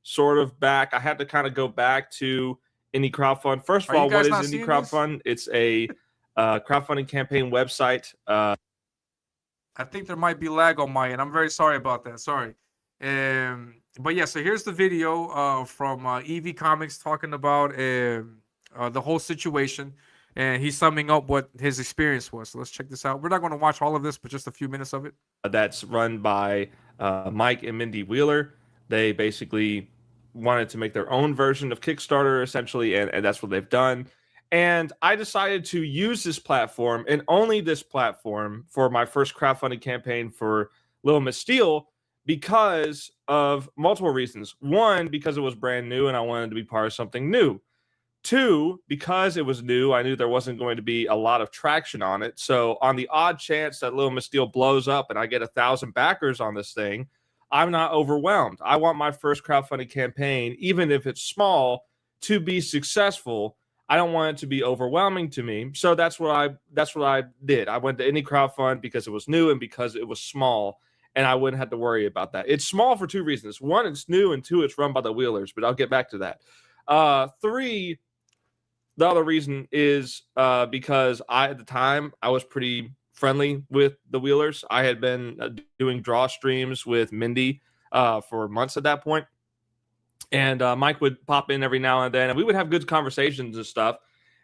sort of back. I had to kind of go back to indie crowdfund. First of all, what is indie crowdfund? It's a crowdfunding campaign website. I think there might be lag on my end. I'm very sorry about that. Sorry. But yeah, so here's the video from EV Comics talking about the whole situation, and he's summing up what his experience was. So let's check this out. We're not going to watch all of this, but just a few minutes of it. That's run by Mike and Mindy Wheeler. They basically wanted to make their own version of Kickstarter, essentially, and that's what they've done. And I decided to use this platform, and only this platform, for my first crowdfunding campaign for Little Miss Steel, because of multiple reasons. One, because it was brand new and I wanted to be part of something new. Two, because it was new, I knew there wasn't going to be a lot of traction on it. So on the odd chance that Little Miss Steel blows up and I get 1,000 backers on this thing, I'm not overwhelmed. I want my first crowdfunding campaign, even if it's small, to be successful. I don't want it to be overwhelming to me. So that's what I did. I went to any crowdfund because it was new and because it was small, and I wouldn't have to worry about that. It's small for two reasons. One, it's new, and two, it's run by the Wheelers, but I'll get back to that. Three, the other reason is because at the time, I was pretty friendly with the Wheelers. I had been doing draw streams with Mindy for months at that point. And Mike would pop in every now and then, and we would have good conversations and stuff.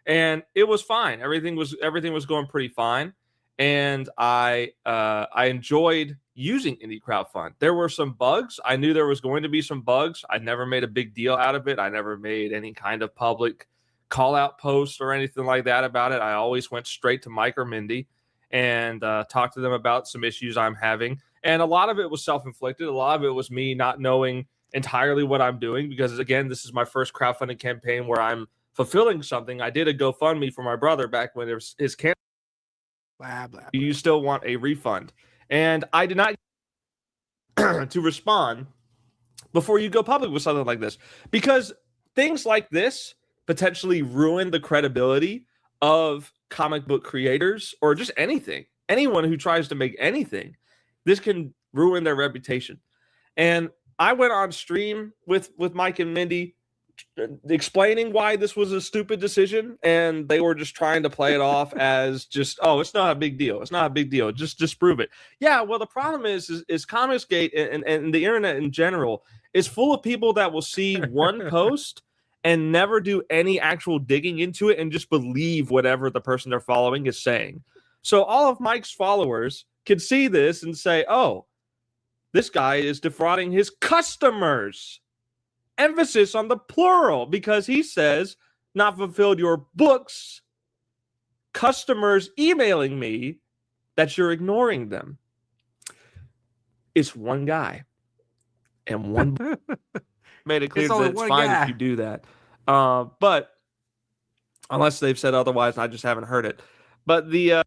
And it was fine. Everything was going pretty fine. And I enjoyed using indie crowdfund. There were some bugs. I knew there was going to be some bugs. I never made a big deal out of it. I never made any kind of public call out post or anything like that about it. I always went straight to Mike or Mindy and talked to them about some issues I'm having. And a lot of it was self-inflicted. A lot of it was me not knowing entirely what I'm doing, because again, this is my first crowdfunding campaign where I'm fulfilling something. I did a GoFundMe for my brother back when his cancer. Blah, blah, blah. You still want a refund, and I did not to respond before you go public with something like this, because things like this potentially ruin the credibility of comic book creators or just anyone who tries to make anything. This can ruin their reputation. And I went on stream with Mike and Mindy explaining why this was a stupid decision, and they were just trying to play it off as just, oh, it's not a big deal. It's not a big deal. Just disprove it. Yeah, well, the problem is Comicsgate and the internet in general is full of people that will see one post and never do any actual digging into it and just believe whatever the person they're following is saying. So all of Mike's followers could see this and say, oh, this guy is defrauding his customers. Emphasis on the plural, because he says, not fulfilled your books. Customers emailing me that you're ignoring them. It's one guy. And one made it clear that it's fine if you do that. But unless they've said otherwise, I just haven't heard it. But the all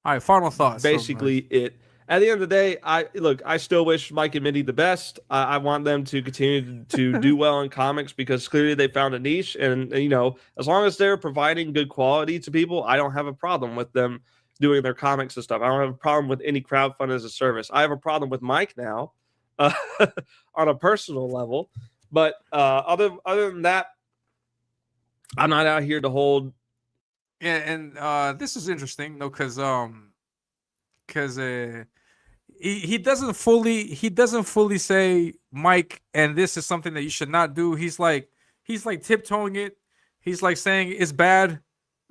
right, final thoughts. Basically, at the end of the day, I still wish Mike and Mindy the best. I want them to continue to do well in comics, because clearly they found a niche, and as long as they're providing good quality to people, I don't have a problem with them doing their comics and stuff. I don't have a problem with any crowdfund as a service. I have a problem with Mike now, on a personal level, but other than that, I'm not out here to hold. Yeah, and this is interesting, though, because he doesn't fully say, Mike, and this is something that you should not do. He's like tiptoeing it. He's like saying it's bad,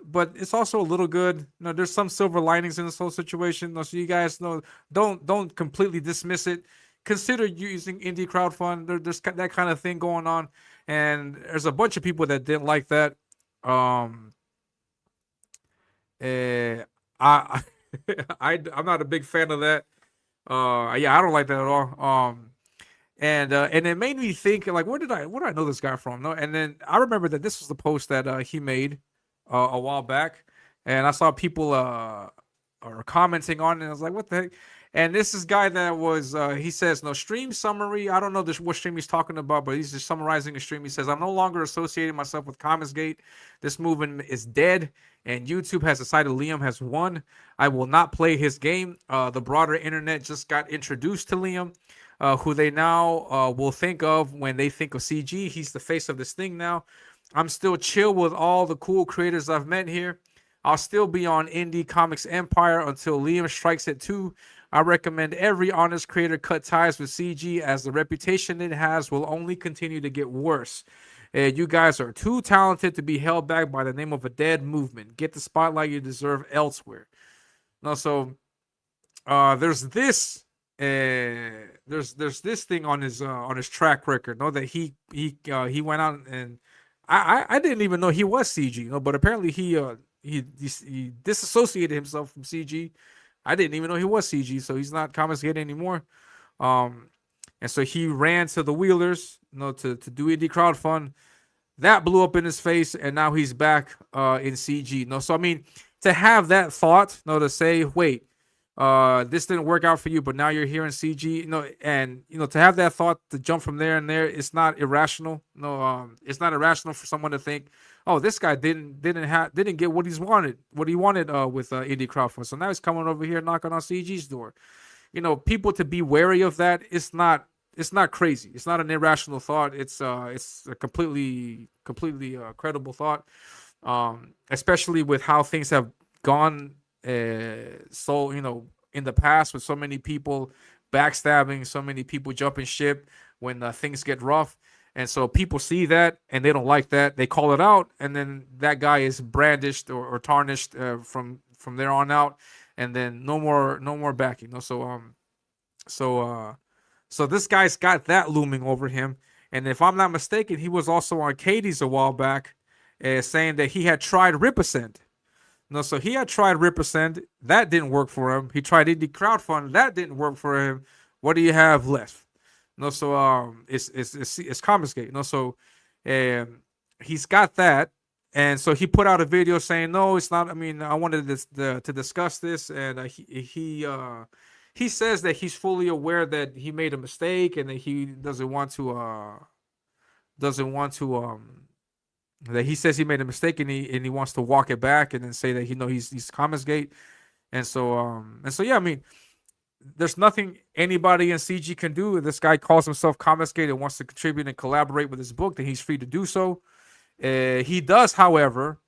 but it's also a little good. There's some silver linings in this whole situation. So you guys know, don't completely dismiss it. Consider using indie crowdfund. There's that kind of thing going on, and there's a bunch of people that didn't like that. I'm not a big fan of that. Yeah, I don't like that at all. And it made me think, like, where did I know this guy from? No, and then I remember that this was the post that he made a while back, and I saw people are commenting on it, and I was like, what the heck? And this is guy that was, he says, no stream summary. I don't know what stream he's talking about, but he's just summarizing a stream. He says, I'm no longer associating myself with Comicsgate. This movement is dead, and YouTube has decided Liam has won. I will not play his game. The broader internet just got introduced to Liam, who they now will think of when they think of CG. He's the face of this thing now. I'm still chill with all the cool creators I've met here. I'll still be on Indie Comics Empire until Liam strikes it too. I recommend every honest creator cut ties with CG, as the reputation it has will only continue to get worse. You guys are too talented to be held back by the name of a dead movement. Get the spotlight you deserve elsewhere. No, so there's this there's this thing on his track record. No, that he went out, and I didn't even know he was CG. But apparently he disassociated himself from CG. I didn't even know he was CG, so he's not Comicsgate anymore. And so he ran to the Wheelers, to do indie crowdfund. That blew up in his face, and now he's back in CG. So I mean, to have that thought, to say, wait, this didn't work out for you, but now you're here in CG, and to have that thought to jump from there and there, it's not irrational. It's not irrational for someone to think, oh, this guy didn't get what he wanted with indie crowdfund, so now he's coming over here knocking on CG's door. People to be wary of that. It's not crazy. It's not an irrational thought. It's a completely credible thought, especially with how things have gone. So in the past, with so many people backstabbing, so many people jumping ship when things get rough, and so people see that and they don't like that. They call it out, and then that guy is brandished or tarnished from there on out, and then no more backing. So this guy's got that looming over him, and if I'm not mistaken, he was also on Katie's a while back, saying that he had tried Ripascent. So he had tried Ripascent. That didn't work for him. He tried indie crowdfund. That didn't work for him. What do you have left? So it's Comicsgate. So he's got that, and so he put out a video saying, no, it's not. I mean, I wanted to discuss this, and he says that he's fully aware that he made a mistake, and that he doesn't want to that he says he made a mistake, and he wants to walk it back, and then say that he's Comicsgate, and so yeah, I mean, there's nothing anybody in CG can do. If this guy calls himself Comicsgate and wants to contribute and collaborate with his book, then he's free to do so. He does, however,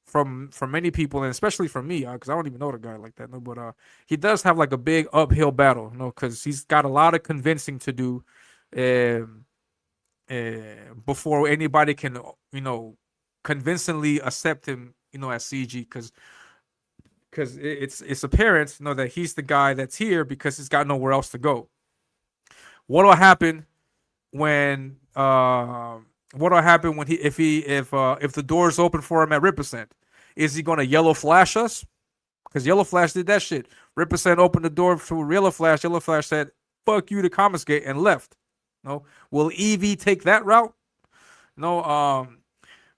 from many people, and especially from me, because I don't even know the guy like that, but he does have like a big uphill battle, because he's got a lot of convincing to do before anybody can convincingly accept him as CG, because it's apparent that he's the guy that's here because he's got nowhere else to go. What'll happen when if the doors open for him at Ripascent? Is he gonna Yellow Flash us? Because Yellow Flash did that shit. Ripascent opened the door for Yellow Flash. Yellow Flash said, "Fuck you" to Comicsgate and left. No, will Evie take that route? No.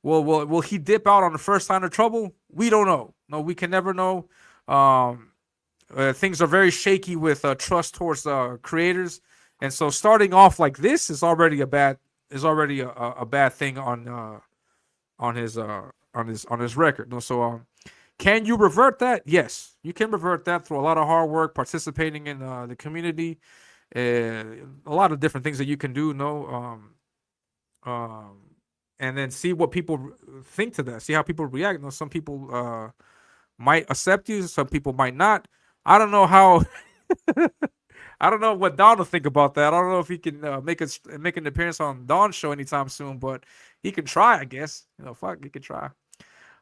Will he dip out on the first sign of trouble? We don't know. No, we can never know. Things are very shaky with trust towards creators, and so starting off like this is already a bad thing on his record. So can you revert that? Yes, you can revert that through a lot of hard work, participating in the community, a lot of different things that you can do. And then see what people think to that. See how people react. Some people might accept you. Some people might not. I don't know how. I don't know what Don will think about that. I don't know if he can make an appearance on Don's show anytime soon, but he can try, I guess. Fuck, he can try.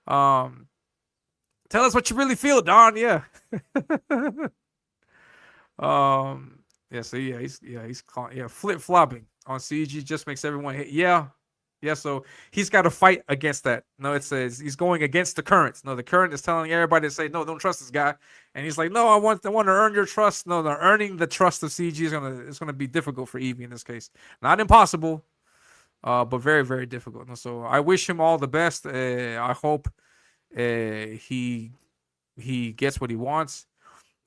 Tell us what you really feel, Don. Yeah. Yeah. So he's flip flopping on CG just makes everyone hate. Yeah. So he's got to fight against that. It says he's going against the current. The current is telling everybody to say, no, don't trust this guy. And he's like, no, I want to earn your trust. No, earning the trust of CG is gonna be difficult for Evie in this case. Not impossible, but very, very difficult. So I wish him all the best. I hope he gets what he wants.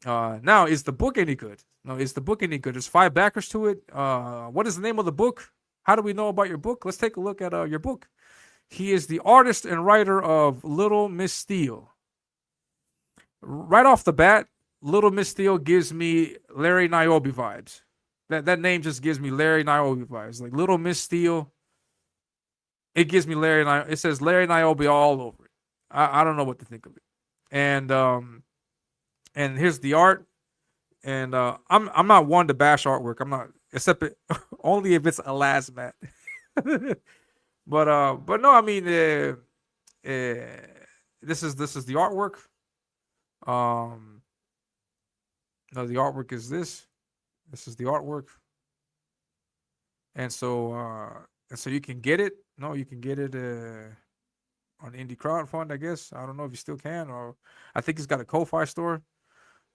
Now, is the book any good? No, is the book any good? There's 5 backers to it. What is the name of the book? How do we know about your book? Let's take a look at your book. He is the artist and writer of Little Miss Steele. Right off the bat, Little Miss Steele gives me Larry Niobe vibes. That name just gives me Larry Niobe vibes. Like Little Miss Steele, it gives me Larry Niobe. It says Larry Niobe all over it. I don't know what to think of it. And here's the art. And I'm not one to bash artwork. I'm not, except only if it's a last mat. but no, I mean, this is the artwork. No, the artwork is this. This is the artwork. And so you can get it. No, you can get it on Indie Crowdfund, I guess. I don't know if you still can, or I think he's got a Ko-Fi store.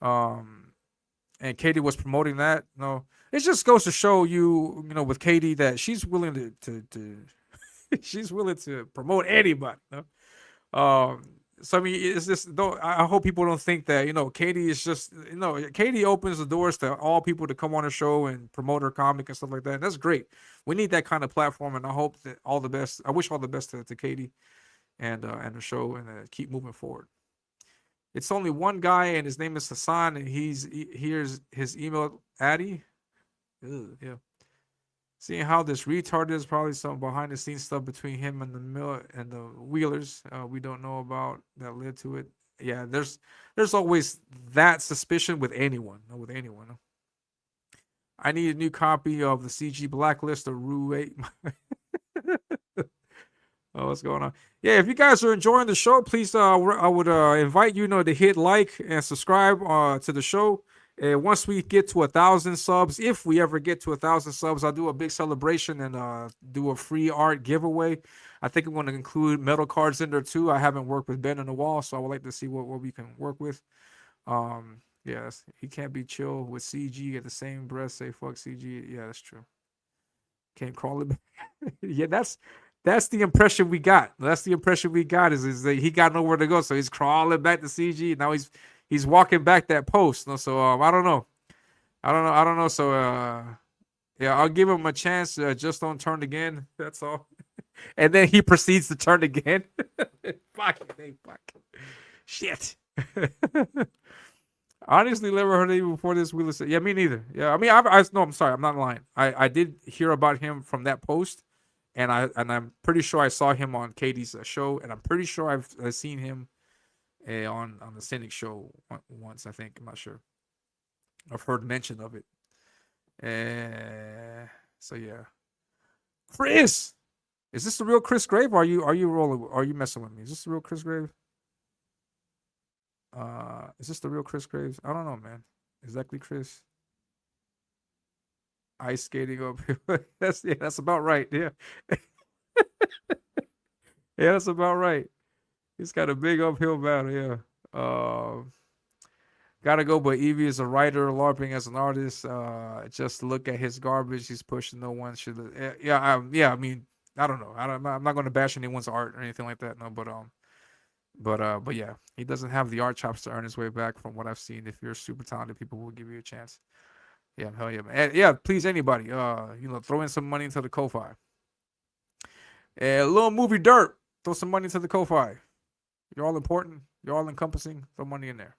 And Katie was promoting that. No, it just goes to show you, with Katie that she's willing to she's willing to promote anybody. So I mean, it's just, don't. I hope people don't think that Katie is just Katie opens the doors to all people to come on her show and promote her comic and stuff like that. And that's great. We need that kind of platform, and I hope that all the best. I wish all the best to Katie and the show, and keep moving forward. It's only one guy, and his name is Hassan, and here's his email, Addy. Yeah. Seeing how this retard is, probably some behind the scenes stuff between him and the Wheelers we don't know about that led to it. Yeah, there's always that suspicion with anyone. I need a new copy of the CG Blacklist of Rue 8. Oh, what's going on? Yeah, if you guys are enjoying the show, please, I would invite you to hit like and subscribe to the show. And once we get to 1,000 subs, if we ever get to 1,000 subs, I'll do a big celebration and do a free art giveaway. I think I'm going to include metal cards in there too. I haven't worked with Ben on the wall, so I would like to see what we can work with. Yes, he can't be chill with CG at the same breath. Say fuck CG. Yeah, that's true. Can't crawl it. Yeah, that's the impression we got. That's the impression we got is that he got nowhere to go, so he's crawling back to CG. Now he's walking back that post. So I don't know. So yeah, I'll give him a chance. Just don't turn again. That's all. And then he proceeds to turn again. Fuck. Shit. Honestly, never heard of him before this. Wheeler said, yeah, me neither. Yeah, I mean, no, I'm sorry, I'm not lying. I did hear about him from that post. And I'm pretty sure I saw him on Katie's show, and I'm pretty sure I've seen him on the Cynic show once. I think, I'm not sure. I've heard mention of it. So yeah, Chris, is this the real Chris Grave? Or are you rolling? Are you messing with me? Is this the real Chris Grave? Is this the real Chris Graves? I don't know, man. Exactly, Chris. Ice skating up here. That's about right. Yeah. Yeah, that's about right. He's got a big uphill battle. Yeah. Gotta go, but Evie is a writer, LARPing as an artist. Just look at his garbage. He's pushing. No one should. Yeah. I mean, I don't know. I'm not going to bash anyone's art or anything like that. No, but yeah, he doesn't have the art chops to earn his way back. From what I've seen, if you're super talented, people will give you a chance. Yeah, hell yeah, man. Yeah, please, anybody, throw in some money into the Ko-Fi. A little movie dirt, throw some money into the Ko-Fi. You're all important. You're all encompassing. Throw money in there.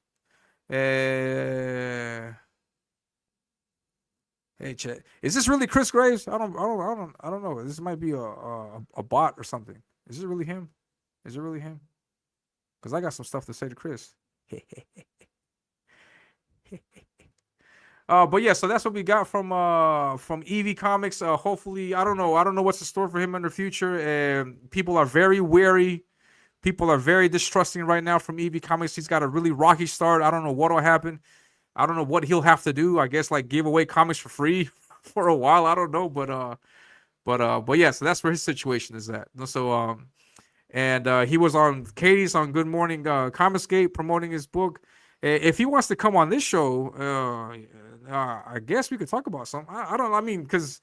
Hey, chat. Is this really Chris Graves? I don't know. This might be a bot or something. Is it really him? Because I got some stuff to say to Chris. But yeah, so that's what we got from Evie Comics. Hopefully, I don't know what's in store for him in the future. People are very wary. People are very distrusting right now from Evie Comics. He's got a really rocky start. I don't know what'll happen. I don't know what he'll have to do. I guess like give away comics for free for a while. I don't know, but yeah. So that's where his situation is at. So and he was on Katie's on Good Morning Comicsgate promoting his book. If he wants to come on this show, I guess we could talk about something. I don't know. I mean, because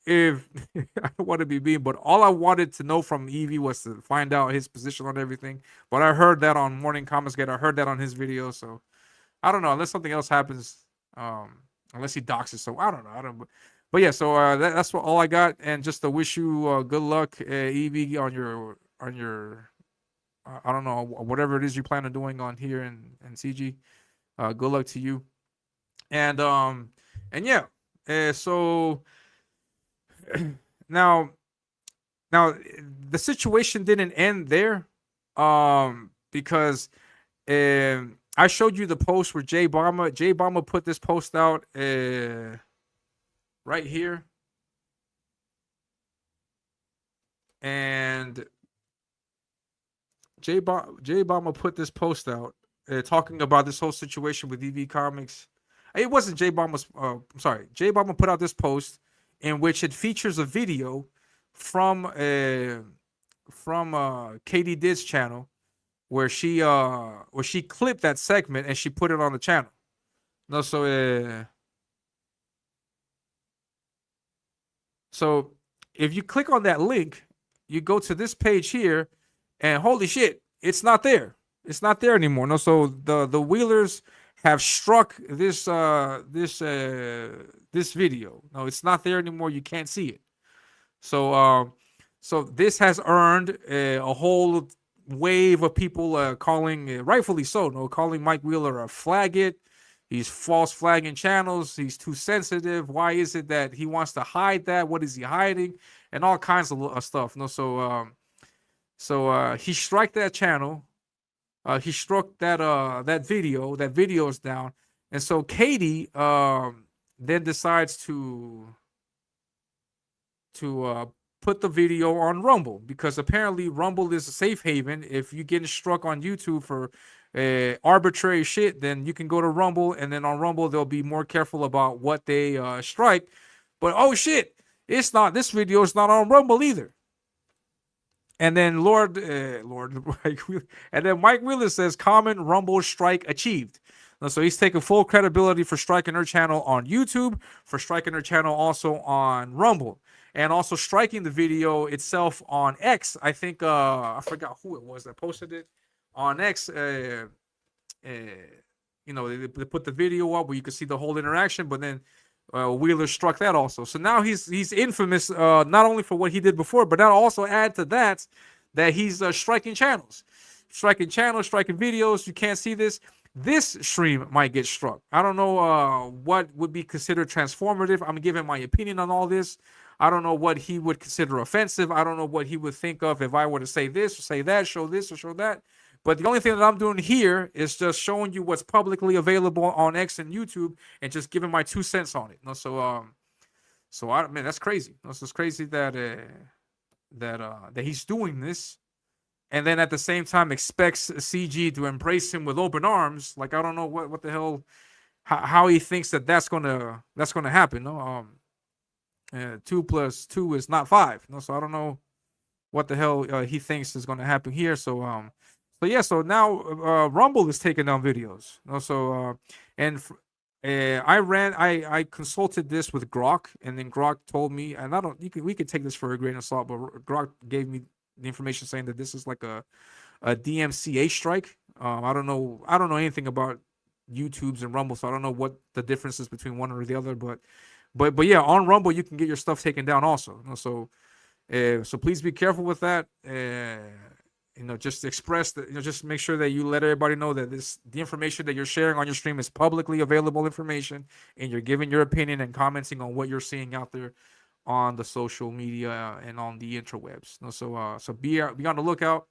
if I don't want to be mean, but all I wanted to know from Evie was to find out his position on everything. But I heard that on Morning Comicsgate. I heard that on his video. So I don't know, unless something else happens. Unless he doxes, so I don't know. I don't. But yeah, so that's what all I got, and just to wish you good luck, Evie, on your I don't know, whatever it is you plan on doing on here in CG. Good luck to you, and yeah, so now the situation didn't end there, because I showed you the post where Jay Bama put this post out right here, and Jay Bama put this post out talking about this whole situation with EV Comics. It wasn't Jay Bama's. I'm sorry. Jay Bama put out this post in which it features a video from Katie Did's channel where she clipped that segment and she put it on the channel. No, so if you click on that link, you go to this page here, and holy shit, it's not there. It's not there anymore. No, so the Wheelers have struck this this video. No, it's not there anymore. You can't see it. So so this has earned a whole wave of people calling, rightfully so, no, calling Mike Wheeler a faggot. He's false flagging channels. He's too sensitive. Why is it that he wants to hide that? What is he hiding? And all kinds of stuff. No, so he struck that channel. He struck that video. That video is down. And so Katie then decides to put the video on Rumble, because apparently Rumble is a safe haven. If you're getting struck on YouTube for arbitrary shit, then you can go to Rumble, and then on Rumble they'll be more careful about what they strike. But oh shit, it's not. This video is not on Rumble either. And then and then Mike Wheeler says, "Common Rumble strike achieved." So he's taking full credibility for striking her channel on YouTube, for striking her channel also on Rumble, and also striking the video itself on X. I think I forgot who it was that posted it on X. You know, they put the video up where you can see the whole interaction, but then Wheeler struck that also. So now he's infamous, not only for what he did before, but now also add to that he's striking channels, striking videos. You can't see this. This stream might get struck. I don't know what would be considered transformative. I'm giving my opinion on all this. I don't know what he would consider offensive. I don't know what he would think of if I were to say this or say that, show this or show that. But the only thing that I'm doing here is just showing you what's publicly available on X and YouTube, and just giving my 2 cents on it. No, so man, that's crazy. No, so it's crazy that that he's doing this, and then at the same time expects CG to embrace him with open arms. Like, I don't know what the hell, how he thinks that's gonna happen. No, 2 + 2 is not 5. No, so I don't know what the hell he thinks is gonna happen here. So yeah, so now Rumble is taking down videos. Also, and I consulted this with Grok, and then Grok told me, and we could take this for a grain of salt, but Grok gave me the information saying that this is like a DMCA strike. I don't know anything about YouTubes and Rumble, so I don't know what the difference is between one or the other, but yeah, on Rumble you can get your stuff taken down also. So please be careful with that. Just express that. Just make sure that you let everybody know that the information that you're sharing on your stream is publicly available information, and you're giving your opinion and commenting on what you're seeing out there on the social media and on the interwebs. So be on the lookout.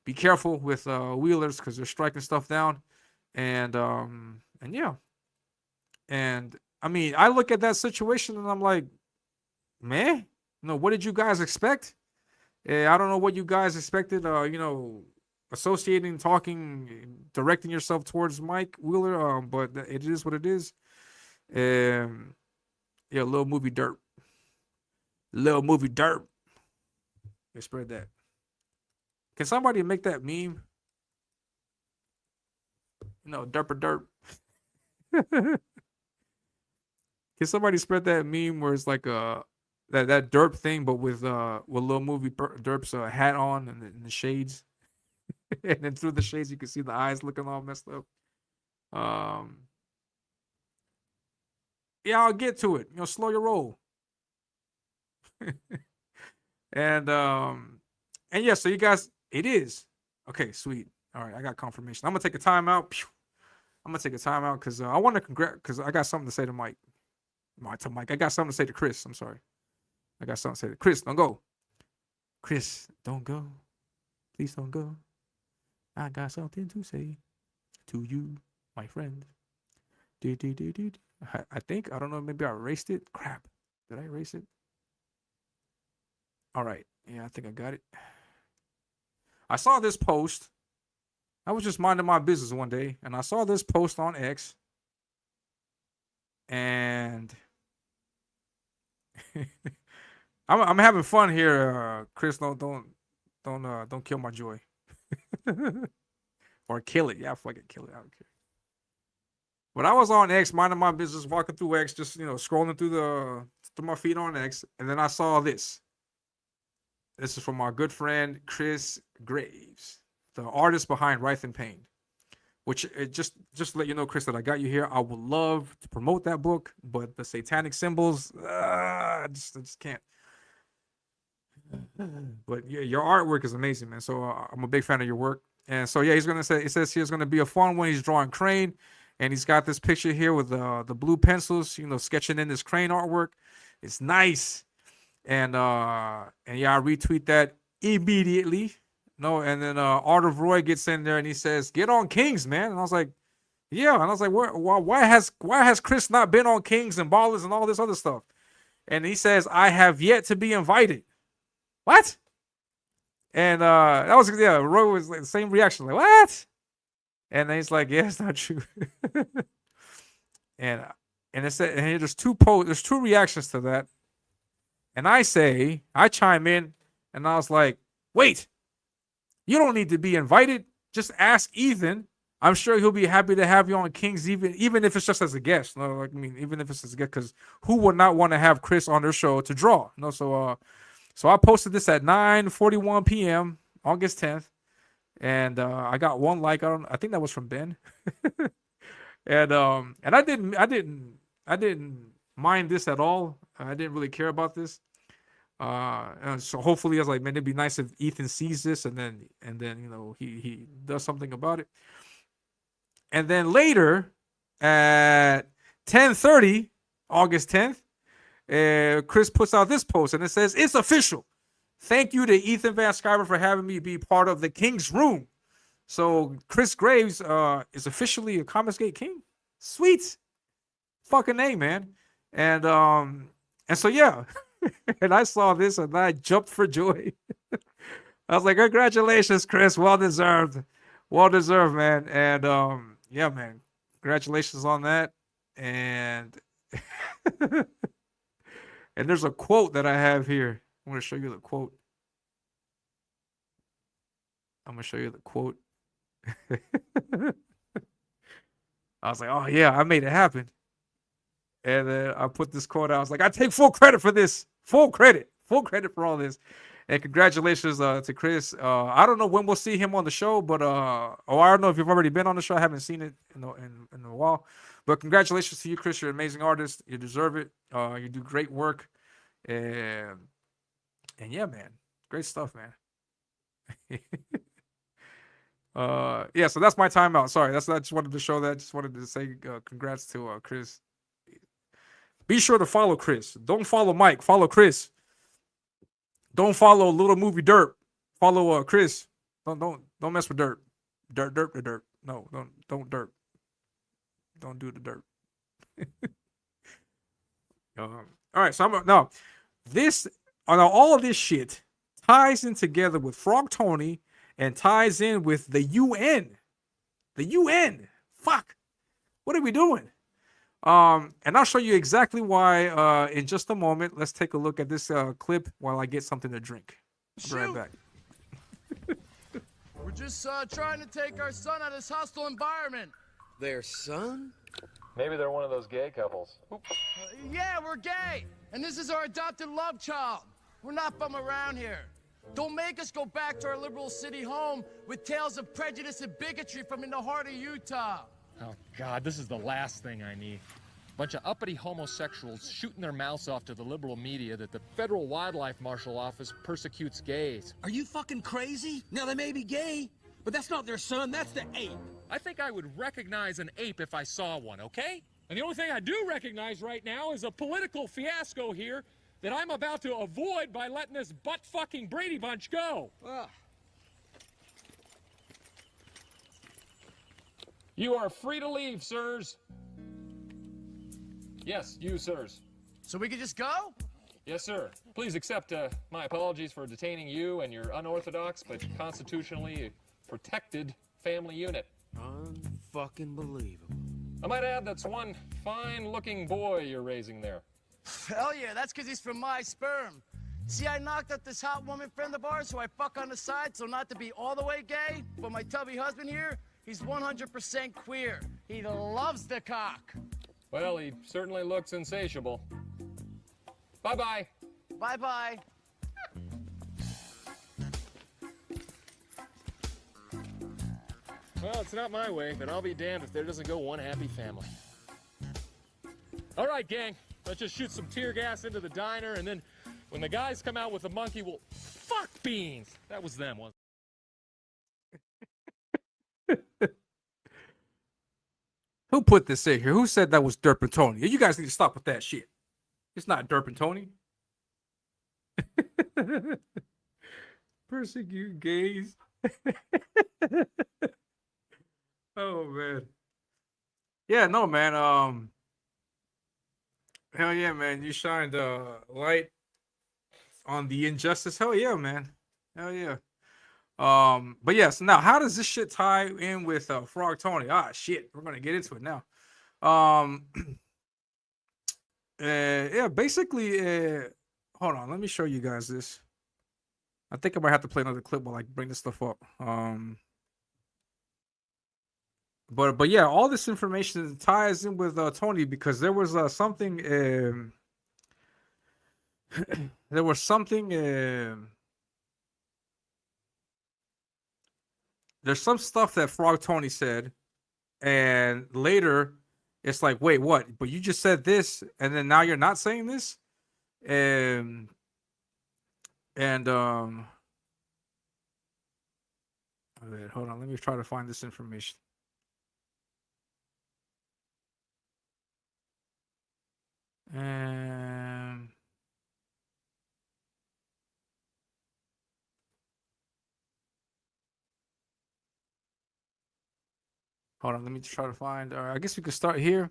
Be careful with Wheelers, because they're striking stuff down, and yeah, and I mean, I look at that situation and I'm like, man, what did you guys expect? I don't know what you guys expected. Associating, talking, directing yourself towards Mike Wheeler. But it is what it is. Yeah, little movie derp. They spread that. Can somebody make that meme? Derp. Can somebody spread that meme where it's like that derp thing, but with little movie derp's hat on and the shades, and then through the shades you can see the eyes looking all messed up. Um, yeah, I'll get to it. Slow your roll. And yeah, so you guys, it is okay. Sweet. All right, I got confirmation. I'm gonna take a timeout. I'm gonna take a timeout because I want to because I got something to say to Mike. To Mike, I got something to say to Chris. I'm sorry. I got something to say to Chris. Don't go. Chris, don't go. Please don't go. I got something to say to you, my friend. I think, I don't know, maybe I erased it. Crap. Did I erase it? All right. Yeah, I think I got it. I saw this post. I was just minding my business one day, and I saw this post on X. And I'm having fun here, Chris. Don't kill my joy. Or kill it. Yeah, fucking kill it. I don't care. But I was on X, minding my business, walking through X, just scrolling through my feed on X, and then I saw this. This is from our good friend Chris Graves, the artist behind Writhe in Pain. Which just to let you know, Chris, that I got you here. I would love to promote that book, but the satanic symbols, I just can't. But yeah, your artwork is amazing, man. So I'm a big fan of your work. And so yeah, it says here's gonna be a fun one. He's drawing Crane, and he's got this picture here with the blue pencils, sketching in this Crane artwork. It's nice. And yeah, I retweet that immediately. No, and then Art of Roy gets in there and he says, "Get on Kings, man." And I was like, "Yeah." And I was like, why has Chris not been on Kings and Ballers and all this other stuff?" And he says, "I have yet to be invited." What? And that was, yeah, Roy was like the same reaction, like, what? And then he's like, yeah, it's not true. and it said, and there's two reactions to that. And I chime in, and I was like, wait, you don't need to be invited. Just ask Ethan. I'm sure he'll be happy to have you on Kings, even if it's just as a guest. No, like, I mean, even if it's as a guest, because who would not want to have Chris on their show to draw? No, so I posted this at 9:41 p.m. August 10th, and I got one like. I think that was from Ben, and I didn't mind this at all. I didn't really care about this. And so hopefully I was like, man, it'd be nice if Ethan sees this and then he does something about it. And then later at 10:30, August 10th, Chris puts out this post and it says, "It's official. Thank you to Ethan Van Sciver for having me be part of the King's Room." So Chris Graves is officially a Comics Gate King. Sweet. Fucking A, man. And so yeah. And I saw this and I jumped for joy. I was like, congratulations, Chris. Well deserved. Well deserved, man. And yeah, man. Congratulations on that. And and there's a quote that I have here. I'm going to show you the quote. I was like, oh yeah, I made it happen. And then I put this quote out. I was like, I take full credit for this. Full credit for all this. And congratulations to Chris. I don't know when we'll see him on the show, but I don't know if you've already been on the show. I haven't seen it in a while. But congratulations to you, Chris. You're an amazing artist. You deserve it. You do great work. And yeah, man. Great stuff, man. Yeah, so that's my timeout. Sorry, I just wanted to show that. Just wanted to say congrats to Chris. Be sure to follow Chris. Don't follow Mike. Follow Chris. Don't follow Little Movie Dirt. Follow Chris. Don't mess with Dirt. Dirt. No, don't Dirt. Don't do the dirt. All right, so all of this shit ties in together with Frog Tony and ties in with the UN. The UN. Fuck. What are we doing? And I'll show you exactly why in just a moment. Let's take a look at this clip while I get something to drink. I'll be right back. We're just trying to take our son out of this hostile environment. Their son? Maybe they're one of those gay couples. Yeah, we're gay. And this is our adopted love child. We're not from around here. Don't make us go back to our liberal city home with tales of prejudice and bigotry from in the heart of Utah. Oh, God, this is the last thing I need. Bunch of uppity homosexuals shooting their mouths off to the liberal media that the Federal Wildlife Marshal Office persecutes gays. Are you fucking crazy? Now, they may be gay, but that's not their son, that's the ape. I think I would recognize an ape if I saw one, okay? And the only thing I do recognize right now is a political fiasco here that I'm about to avoid by letting this butt-fucking Brady Bunch go. Ugh. You are free to leave, sirs. Yes, you, sirs. So we can just go? Yes, sir. Please accept my apologies for detaining you and your unorthodox but constitutionally protected family unit. Unfucking believable. I might add that's one fine-looking boy you're raising there. Hell yeah, that's because he's from my sperm. See, I knocked up this hot woman friend of ours who I fuck on the side, so not to be all the way gay, but my tubby husband here, he's 100% queer. He loves the cock. Well, he certainly looks insatiable. Bye-bye. Bye-bye. Well, it's not my way, but I'll be damned if there doesn't go one happy family. All right, gang. Let's just shoot some tear gas into the diner, and then when the guys come out with the monkey, we'll... Fuck beans! That was them, wasn't it? Who put this in here? Who said that was Derp and Tony? You guys need to stop with that shit. It's not Derp and Tony. Persecute gays. Oh man. Yeah, no man. Hell yeah, man. You shined light on the injustice. Hell yeah, man. Hell yeah. But yes, now how does this shit tie in with Frog Tony? Ah shit, we're gonna get into it now. Yeah, basically hold on, let me show you guys this. I think I might have to play another clip while I bring this stuff up. But yeah, all this information ties in with Tony because there was something there was something there's some stuff that Frog Tony said, and later it's like, wait, what? But you just said this, and then now you're not saying this, and wait, hold on, let me try to find this information. Hold on, let me try to find. I guess we could start here.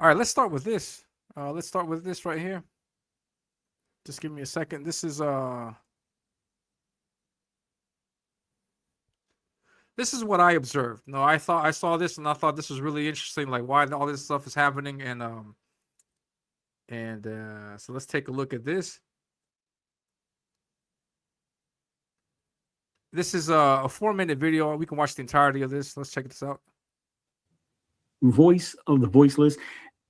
All right, let's start with this. Let's start with this right here. Just give me a second. This is what I observed. No, I saw this and I thought this was really interesting, like why all this stuff is happening, and so let's take a look at this. This is a 4-minute video. We can watch the entirety of this. Let's check this out. Voice of the voiceless.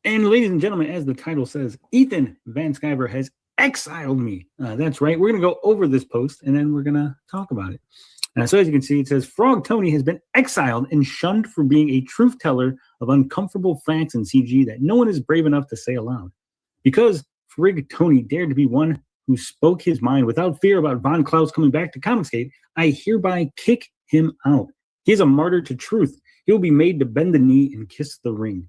And ladies and gentlemen, as the title says, Ethan Van Sciver has exiled me. That's right. We're going to go over this post and then we're going to talk about it. So as you can see, it says Frog Tony has been exiled and shunned for being a truth teller of uncomfortable facts in CG that no one is brave enough to say aloud. Because Frig Tony dared to be one who spoke his mind without fear about Von Klaus coming back to Comicsgate, I hereby kick him out. He is a martyr to truth. He will be made to bend the knee and kiss the ring.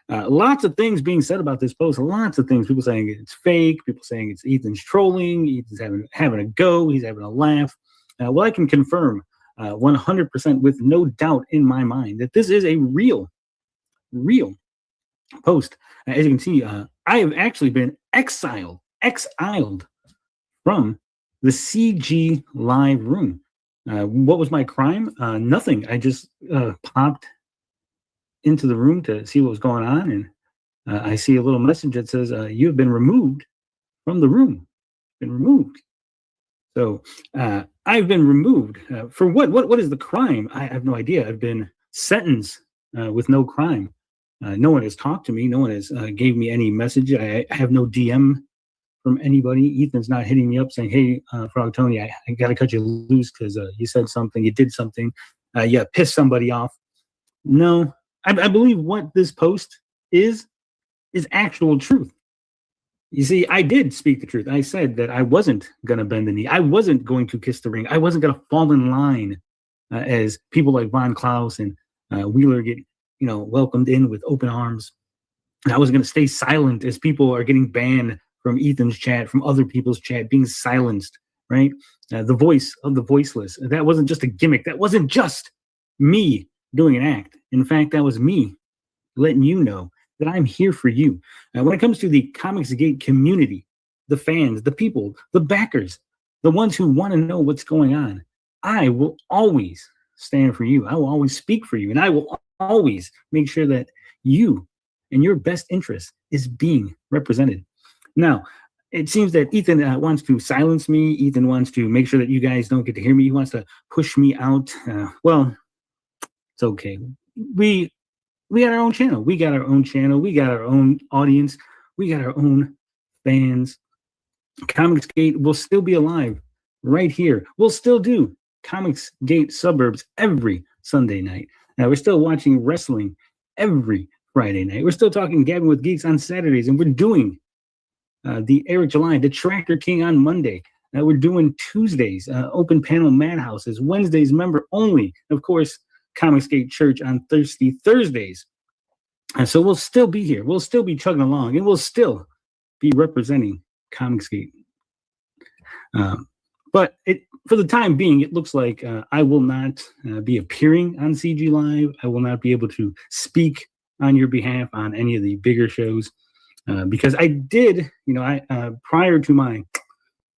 Lots of things being said about this post. Lots of things. People saying it's fake. People saying it's Ethan's trolling. Ethan's having a go. He's having a laugh. Well, I can confirm 100% with no doubt in my mind that this is a real post. As you can see, I have actually been exiled from the CG live room. What was my crime? Nothing. I just popped into the room to see what was going on, and I see a little message that says you have been removed from the room. Been removed. So I've been removed for what? What is the crime? I have no idea. I've been sentenced with no crime. No one has talked to me. No one has gave me any message. I have no DM from anybody. Ethan's not hitting me up saying, "Hey, Frog Tony, I got to cut you loose because you said something, you did something, you pissed somebody off." No, I believe what this post is actual truth. You see, I did speak the truth. I said that I wasn't going to bend the knee. I wasn't going to kiss the ring. I wasn't going to fall in line as people like Von Klaus and Wheeler get, welcomed in with open arms. And I was going to stay silent as people are getting banned from Ethan's chat, from other people's chat, being silenced, right? The voice of the voiceless. That wasn't just a gimmick. That wasn't just me doing an act. In fact, that was me letting you know that I'm here for you. When it comes to the Comicsgate community, the fans, the people, the backers, the ones who want to know what's going on, I will always stand for you. I will always speak for you. And I will always make sure that you and your best interest is being represented. Now, it seems that Ethan wants to silence me. Ethan wants to make sure that you guys don't get to hear me. He wants to push me out. Well, it's okay. We got our own channel. We got our own channel. We got our own audience. We got our own fans. Comicsgate will still be alive right here. We'll still do Comicsgate Suburbs every Sunday night. Now, we're still watching wrestling every Friday night. We're still talking Gabbing with Geeks on Saturdays, and we're doing the Eric July, the Tractor King on Monday. We're doing Tuesdays, open panel madhouses, Wednesdays member only. Of course, Comicsgate Church on Thursdays. And so we'll still be here. We'll still be chugging along, and we'll still be representing Comicsgate. But for the time being, it looks like I will not be appearing on CG Live. I will not be able to speak on your behalf on any of the bigger shows because I did, prior to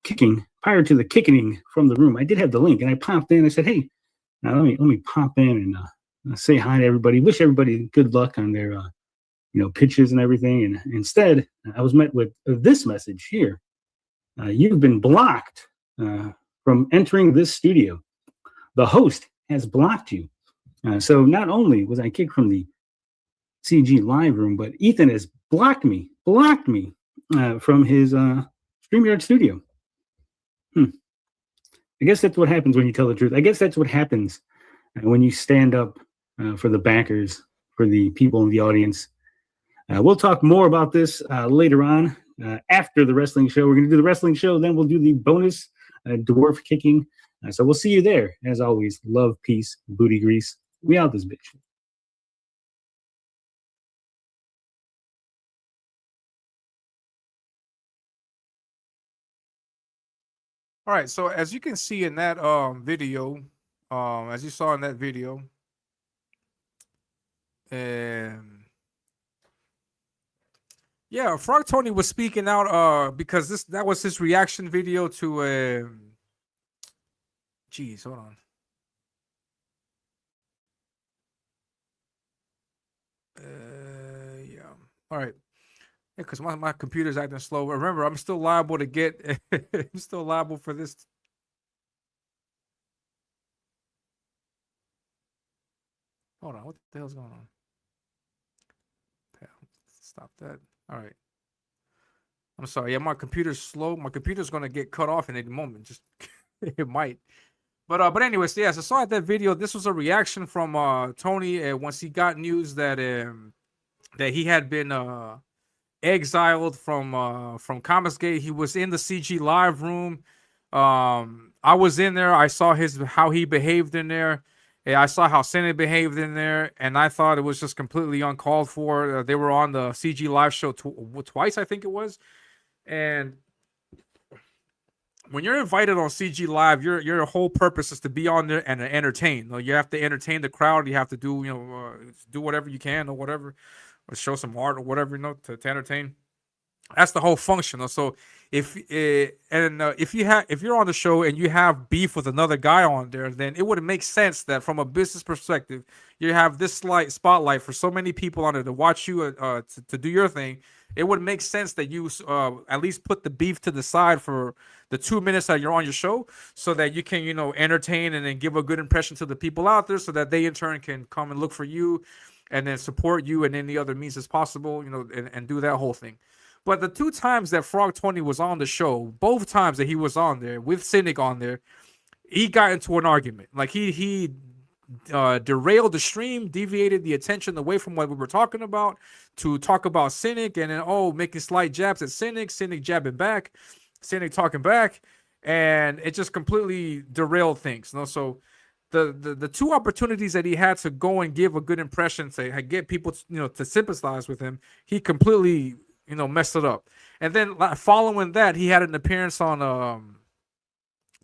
the kicking from the room, I did have the link, and I popped in. I said, "Hey, let me pop in and say hi to everybody. Wish everybody good luck on their pitches and everything." And instead, I was met with this message here: "You've been blocked from entering this studio. The host has blocked you." So not only was I kicked from the CG Live room, but Ethan has blocked me from his StreamYard studio. I guess that's what happens when you tell the truth. I guess that's what happens when you stand up for the backers, for the people in the audience. We'll talk more about this later on after the wrestling show. We're going to do the wrestling show, then we'll do the bonus dwarf kicking. So we'll see you there. As always, love, peace, booty grease. We out this bitch. All right, so as you can see in that video, as you saw in that video, yeah, Frog Tony was speaking out because that was his reaction video to geez, hold on. Yeah. All right. Yeah, because my computer's acting slow. Remember, I'm still liable to get. I'm still liable for this. Hold on, what the hell's going on? Stop that. All right. I'm sorry. Yeah, my computer's slow. My computer's gonna get cut off in any moment. Just it might. But anyways, yeah. So I saw that video. This was a reaction from Tony once he got news that he had been exiled from Comicsgate. He was in the CG Live room. I was in there. I saw how he behaved in there. I saw how Senate behaved in there, and I thought it was just completely uncalled for. They were on the CG Live show twice, I think it was. And when you're invited on CG Live, your whole purpose is to be on there and entertain. You have to entertain the crowd. You have to do do whatever you can or whatever. Or show some art or whatever, to entertain. That's the whole function. So if you're on the show and you have beef with another guy on there, then it would make sense that from a business perspective, you have this slight spotlight for so many people on there to watch you to do your thing. It would make sense that you at least put the beef to the side for the 2 minutes that you're on your show, so that you can entertain and then give a good impression to the people out there, so that they in turn can come and look for you and then support you in any other means as possible, and do that whole thing. But the 2 times that Frog 20 was on the show, both times that he was on there with Cynic on there, he got into an argument. Like he derailed the stream, deviated the attention away from what we were talking about to talk about Cynic, and then making slight jabs at Cynic jabbing back, Cynic talking back, and it just completely derailed things. So the 2 opportunities that he had to go and give a good impression, to get people to sympathize with him, he completely messed it up. And then following that, he had an appearance on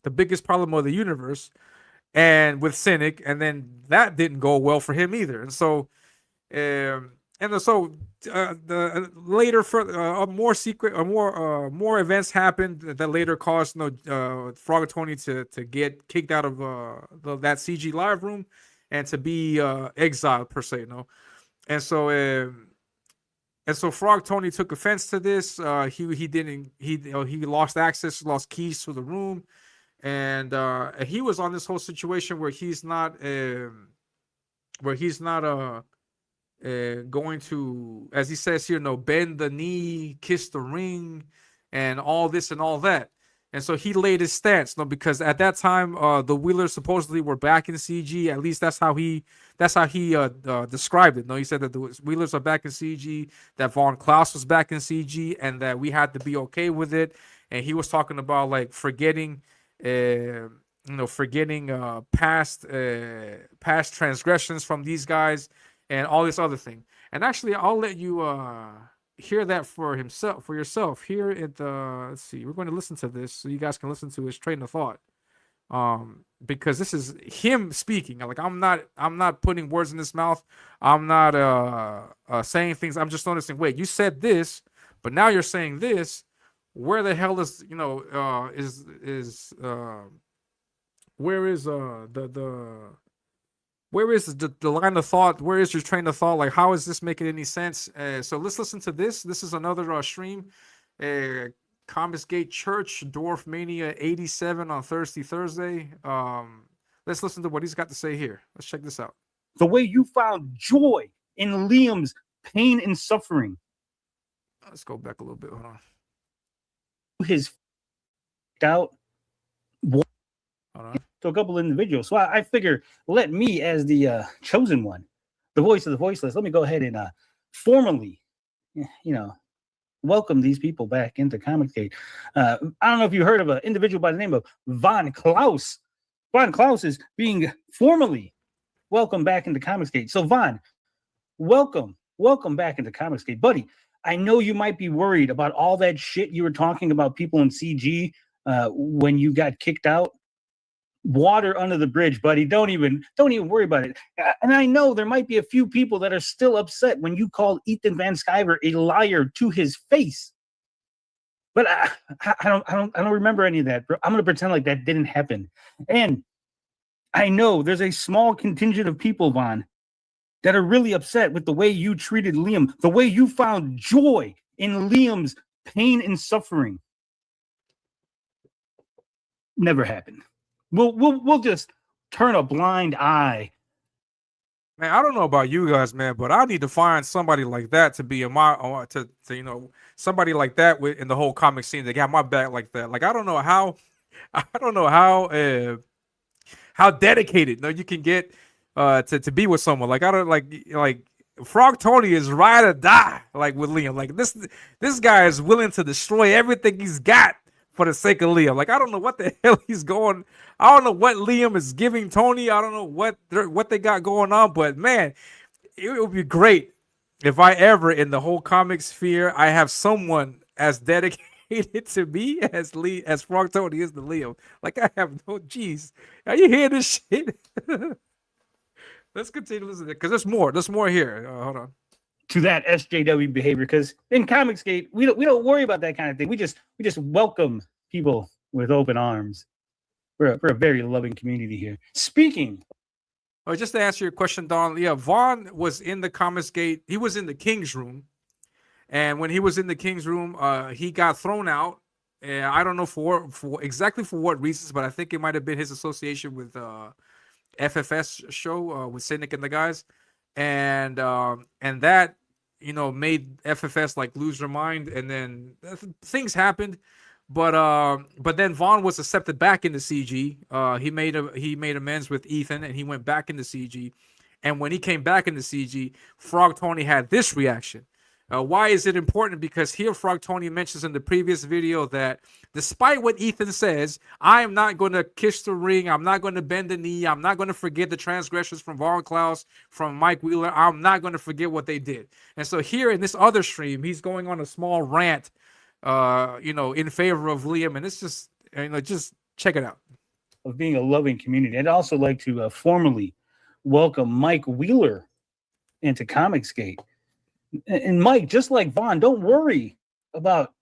The Biggest Problem of the Universe, and with Cynic, and then that didn't go well for him either. And so, the later for more events happened that later caused Frog 20 to get kicked out of that CG live room and to be exiled per se, And so Frog Tony took offense to this. He lost access, lost keys to the room. And he was on this whole situation where he's not going to, as he says here, bend the knee, kiss the ring, and all this and all that. And so he laid his stance, because at that time the Wheelers supposedly were back in CG. At least that's how he described it. He said that the Wheelers are back in CG, that Von Klaus was back in CG, and that we had to be okay with it. And he was talking about like forgetting past transgressions from these guys and all this other thing. And actually, I'll let you hear that for yourself here at the, let's see, we're going to listen to this so you guys can listen to his train of thought, because this is him speaking. Like, I'm not putting words in his mouth. I'm not saying things. I'm just noticing, wait, you said this, but now you're saying this. Where the hell is where is the line of thought? Where is your train of thought? Like, how is this making any sense? So let's listen to this. This is another stream. Comics Gate Church, Dwarf Mania 87 on Thursday. Let's listen to what he's got to say here. Let's check this out. The way you found joy in Liam's pain and suffering. Let's go back a little bit. Hold on. His doubt to a couple individuals. So I figure, let me, as the chosen one, the voice of the voiceless, let me go ahead and formally, welcome these people back into Comicsgate. I don't know if you heard of an individual by the name of Von Klaus. Von Klaus is being formally welcomed back into Comicsgate. So Von, welcome back into Comicsgate, buddy. I know you might be worried about all that shit you were talking about people in CG when you got kicked out. Water under the bridge, buddy. Don't even worry about it. And I know there might be a few people that are still upset when you called Ethan Van Sciver a liar to his face. But I don't remember any of that, bro. I'm gonna pretend like that didn't happen. And I know there's a small contingent of people, Von, that are really upset with the way you treated Liam, the way you found joy in Liam's pain and suffering. Never happened. We'll just turn a blind eye. Man, I don't know about you guys, man, but I need to find somebody like that to be in my somebody like that in the whole comic scene that got my back like that. Like, I don't know how dedicated you can get to be with someone. Like, I don't like Frog Tony is ride or die, like with Liam. Like, this guy is willing to destroy everything he's got for the sake of Liam. Like, I don't know what the hell he's going. I don't know what Liam is giving Tony. I don't know what they got going on. But man, it would be great if I ever in the whole comic sphere I have someone as dedicated to me as Frog Tony is to Liam. Like, I have no. Jeez, are you hearing this shit? Let's continue listening because there's more. There's more here. Hold on. To that SJW behavior, because in Comicsgate we don't worry about that kind of thing. We just welcome people with open arms. We're a very loving community here. Speaking. Oh, just to answer your question, Don. Yeah, Vaughn was in the Comicsgate. He was in the King's room, and when he was in the King's room, he got thrown out. And I don't know for exactly for what reasons, but I think it might have been his association with FFS show with Cynic and the guys, and that made FFS like lose their mind, and then things happened. But then Vaughn was accepted back into CG. He made amends with Ethan, and he went back into CG. And when he came back into CG, Frog Tony had this reaction. Why is it important? Because here Frog Tony mentions in the previous video that despite what Ethan says, I am not going to kiss the ring. I'm not going to bend the knee. I'm not going to forget the transgressions from Vaughn Klaus, from Mike Wheeler. I'm not going to forget what they did. And so here in this other stream, he's going on a small rant, in favor of Liam. And it's just, just check it out. Of being a loving community. I'd also like to formally welcome Mike Wheeler into Comicsgate. And Mike, just like Vaughn, don't worry about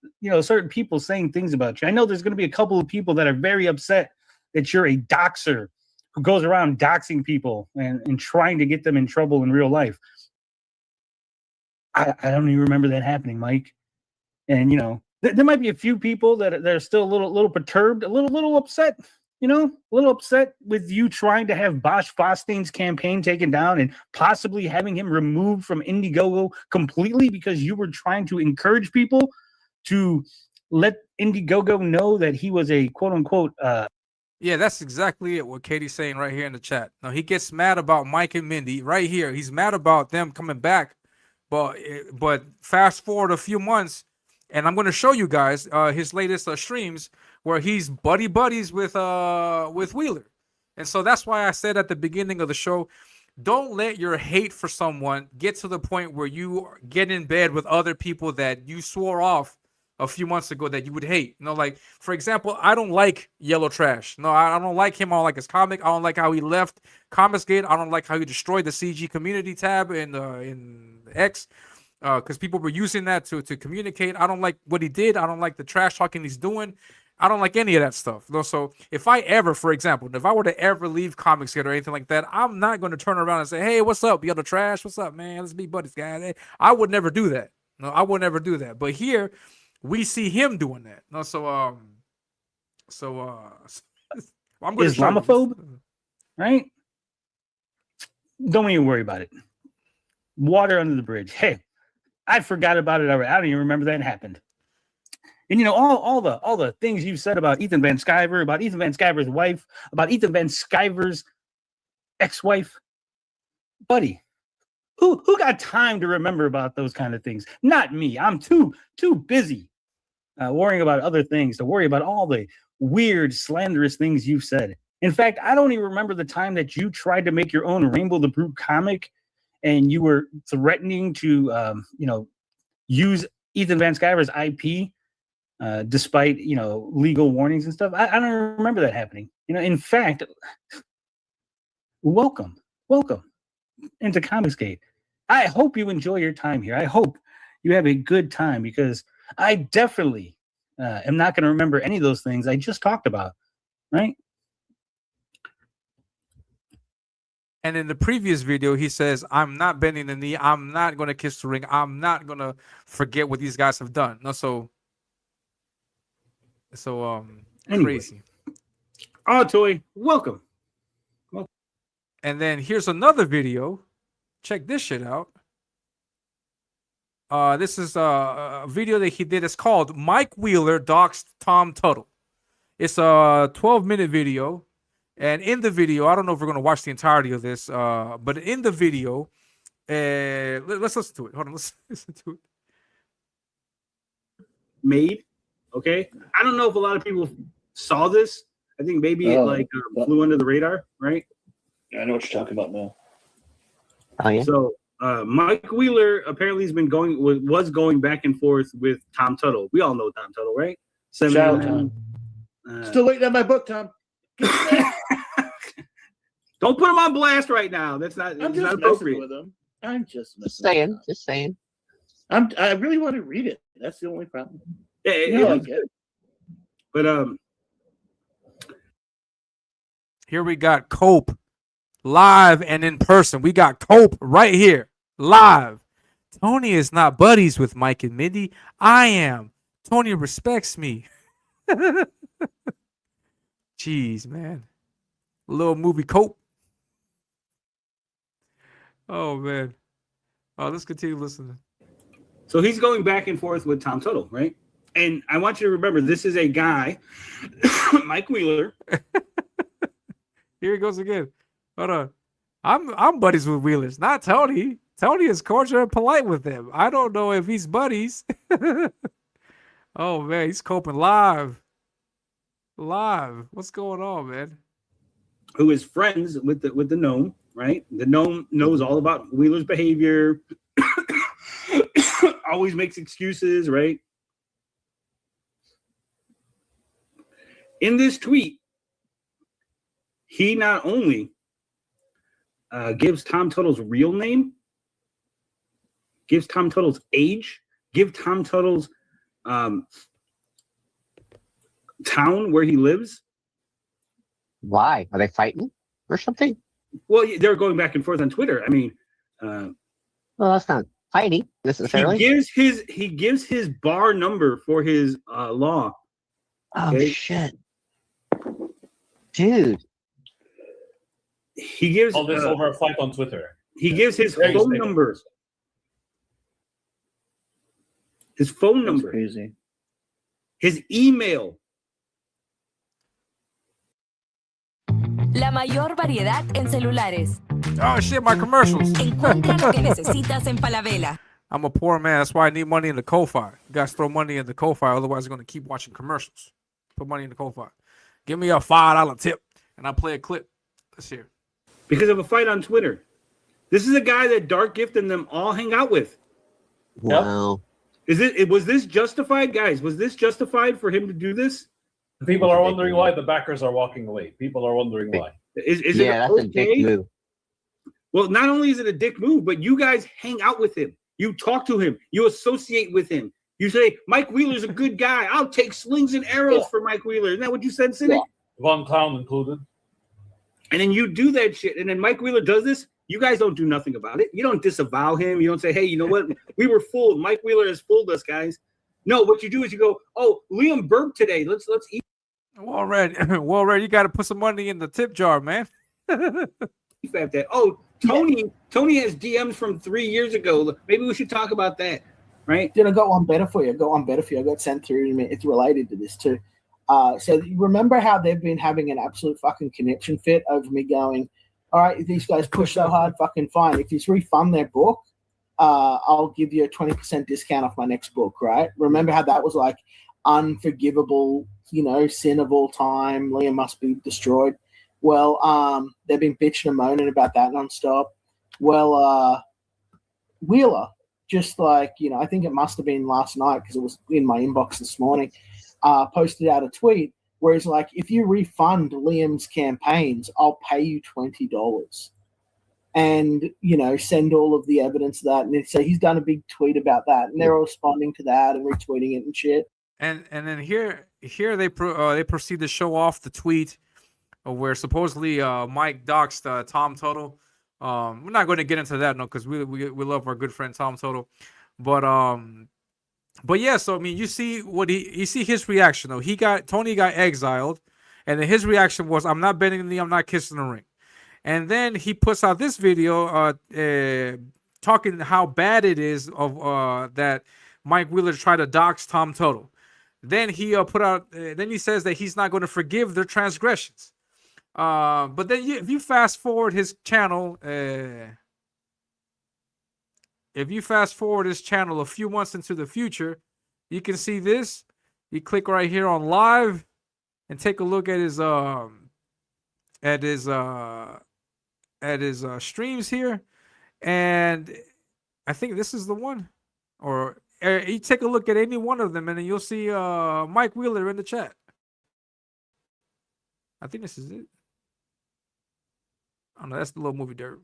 certain people saying things about you. I know there's going to be a couple of people that are very upset that you're a doxer who goes around doxing people and trying to get them in trouble in real life. I don't even remember that happening, Mike. And there might be a few people that are still a little perturbed, a little upset. A little upset with you trying to have Bosch Fostein's campaign taken down and possibly having him removed from Indiegogo completely because you were trying to encourage people to let Indiegogo know that he was a quote unquote. Yeah, that's exactly it. What Katie's saying right here in the chat. Now he gets mad about Mike and Mindy right here. He's mad about them coming back, but fast forward a few months, and I'm going to show you guys his latest streams where he's buddies with Wheeler. And so that's why I said at the beginning of the show, don't let your hate for someone get to the point where you get in bed with other people that you swore off a few months ago that you would hate. Like, for example, I don't like Yellow Trash. No, I don't like him. I don't like his comic. I don't like how he left Comicsgate. I don't like how he destroyed the CG community tab in X. Because people were using that to communicate. I don't like what he did. I don't like the trash talking he's doing. I don't like any of that stuff. So if I ever, for example, if I were to ever leave Comicsgate or anything like that, I'm not going to turn around and say, hey, what's up? You got the trash? What's up, man? Let's be buddies, guys. I would never do that. No, I would never do that. But here we see him doing that. No, I'm going to Islamophobe, right? Don't even worry about it. Water under the bridge. Hey, I forgot about it already. I don't even remember that happened. And all the things you said about Ethan Van Sciver, about Ethan Van Sciver's wife, about Ethan Van Sciver's ex-wife, buddy. Who got time to remember about those kind of things? Not me. I'm too busy worrying about other things to worry about all the weird, slanderous things you've said. In fact, I don't even remember the time that you tried to make your own Rainbow the Brute comic, and you were threatening to, use Ethan Van Sciver's IP. Despite legal warnings and stuff. I don't remember that happening. In fact, welcome into Comicsgate. I hope you enjoy your time here. I hope you have a good time, because I definitely am not going to remember any of those things I just talked about, right? And in the previous video, he says, I'm not bending the knee. I'm not going to kiss the ring. I'm not going to forget what these guys have done. No, so anyway. Crazy. Toy, welcome. And then here's another video. Check this shit out. This is a video that he did. It's called Mike Wheeler Doxed Tom Tuttle. It's a 12-minute video. And in the video, I don't know if we're going to watch the entirety of this, but in the video, let's listen to it. Hold on, let's listen to it. Made. Okay, I don't know if a lot of people saw this. I think maybe it flew under the radar, right? I know what you're talking about now. Oh yeah. So Mike Wheeler apparently has been was going back and forth with Tom Tuttle. We all know Tom Tuttle, right? Shout out, Tom. Still waiting on my book, Tom. Don't put him on blast right now. That's not. I'm just not messing appropriate. with him. I'm just messing. Just saying. I really want to read it. That's the only problem. Yeah, it was good. But here we got Cope live and in person. We got Cope right here live. Tony is not buddies with Mike and Mindy. I am. Tony respects me. Jeez, man. A little movie Cope. Oh man. Oh, let's continue listening. So he's going back and forth with Tom Tuttle, right? And I want you to remember, this is a guy, Mike Wheeler. Here he goes again. Hold on. I'm buddies with Wheelers, not Tony. Tony is cordial and polite with them. I don't know if he's buddies. Oh man, he's coping live. Live. What's going on, man? Who is friends with the gnome, right? The gnome knows all about Wheeler's behavior, always makes excuses, right? In this tweet, he not only gives Tom Tuttle's real name, gives Tom Tuttle's age, gives Tom Tuttle's town where he lives. Why? Are they fighting or something? Well, they're going back and forth on Twitter. I mean, Well, that's not fighting necessarily. he gives his bar number for his law. Oh Okay? shit, dude! He gives All this over a fight on Twitter. he gives his Very phone stable. number. His phone That's number. crazy. His email. La mayor variedad en celulares. Oh shit, my commercials. Encuentra lo que necesitas en Falabella. I'm a poor man. That's why I need money in the Ko-Fi. You guys throw money in the Ko-Fi, otherwise I'm going to keep watching commercials. Put money in the Ko-Fi. Give me a $5 tip, and I'll play a clip. Let's hear. Because of a fight on Twitter. This is a guy that Dark Gift and them all hang out with. Wow. Was this justified, guys? Was this justified for him to do this? People are wondering why the backers are walking away. People are wondering why. Is Yeah, it that's a dick okay? move. Well, not only is it a dick move, but you guys hang out with him. You talk to him. You associate with him. You say, Mike Wheeler's a good guy. I'll take slings and arrows for Mike Wheeler. Isn't that what you said, Cynic? Yeah. Von Clown included. And then you do that shit. And then Mike Wheeler does this. You guys don't do nothing about it. You don't disavow him. You don't say, hey, you know what? We were fooled. Mike Wheeler has fooled us, guys. No, what you do is you go, oh, Liam burped today. Let's eat. Well, Red, you got to put some money in the tip jar, man. That. Oh, Tony has DMs from 3 years ago. Maybe we should talk about that, right? Dude, I got one better for you. I got sent through to me. It's related to this too. So you remember how they've been having an absolute fucking conniption fit over me going, all right, if these guys push so hard, fucking fine. If you refund their book, I'll give you a 20% discount off my next book, right? Remember how that was like unforgivable, sin of all time. Liam must be destroyed. Well, they've been bitching and moaning about that nonstop. Well, Wheeler, just like, I think it must have been last night because it was in my inbox this morning, posted out a tweet where he's like, if you refund Liam's campaigns, I'll pay you $20. And, send all of the evidence of that. And so he's done a big tweet about that. And they're all responding to that and retweeting it and shit. And then here they proceed to show off the tweet where supposedly Mike doxed Tom Tuttle. We're not going to get into that, no, because we love our good friend Tom Tuttle. But yeah, so I mean, you see his reaction though. Tony got exiled, and then his reaction was, "I'm not bending the knee, I'm not kissing the ring." And then he puts out this video talking how bad it is of that Mike Wheeler tried to dox Tom Tuttle. Then he then he says that he's not going to forgive their transgressions. But then if you fast forward his channel, a few months into the future, you can see this. You click right here on live and take a look at his streams here, and I think this is the one. Or you take a look at any one of them, and then you'll see Mike Wheeler in the chat. I think this is it. Oh no, that's the little movie dirt.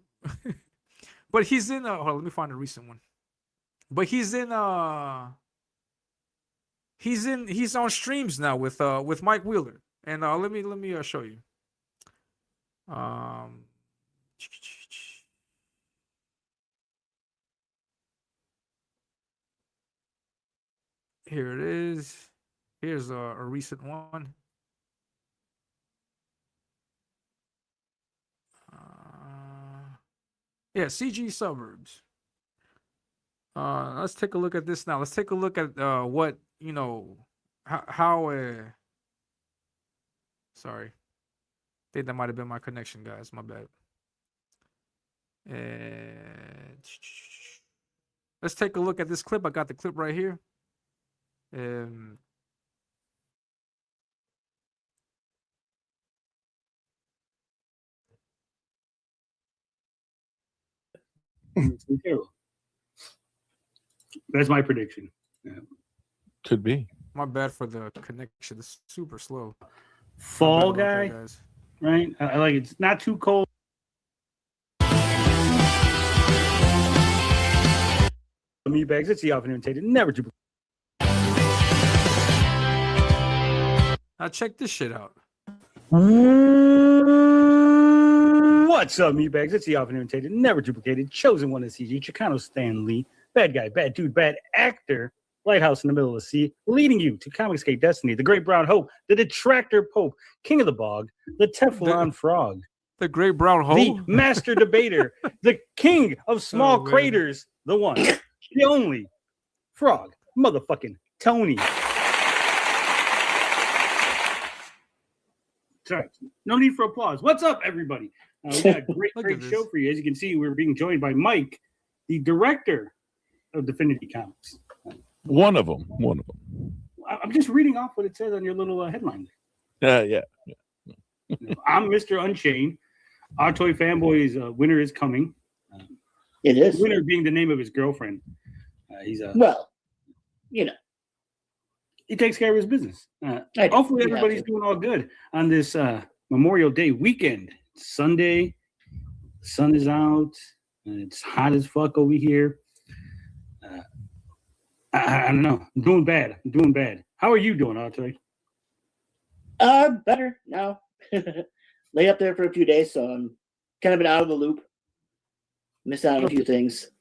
But he's in hold on, let me find a recent one. But he's on streams now with Mike Wheeler. And let me show you. Here it is. Here's a recent one. Yeah, CG Suburbs. Let's take a look at this now. Let's take a look at what how sorry. I think that might have been my connection, guys. My bad. Let's take a look at this clip. I got the clip right here. It's terrible. That's my prediction. Yeah. Could be. My bad for the connection. It's super slow. Fall My bad about Guy, that, guys. right? I like it. It's not too cold. Meat bags. It's the often imitated, never too. Now check this shit out. What's up, meatbags? It's the often imitated, never duplicated, chosen one of CG, Chicano Stan Lee, bad guy, bad dude, bad actor, lighthouse in the middle of the sea, leading you to Comicscape Destiny, the Great Brown Hope, the Detractor Pope, King of the Bog, the Teflon Frog, the Great Brown Hope, the Master Debater, the King of Small Craters, the one, the only, Frog, motherfucking Tony. Sorry, no need for applause. What's up, everybody? We got a great show for you. As you can see, we're being joined by Mike, the director of Definity Comics. One of them. I'm just reading off what it says on your little headline. Yeah. I'm Mr. Unchained. Our Toy Fanboy's winner is coming. It is. Winner being the name of his girlfriend. He's a he takes care of his business. Hopefully everybody's doing all good on this Memorial Day weekend. Sunday, the sun is out, and it's hot as fuck over here. I don't know. I'm doing bad. How are you doing, Artoy? Better now. Lay up there for a few days, so I'm kind of been out of the loop. Missed out on a few things.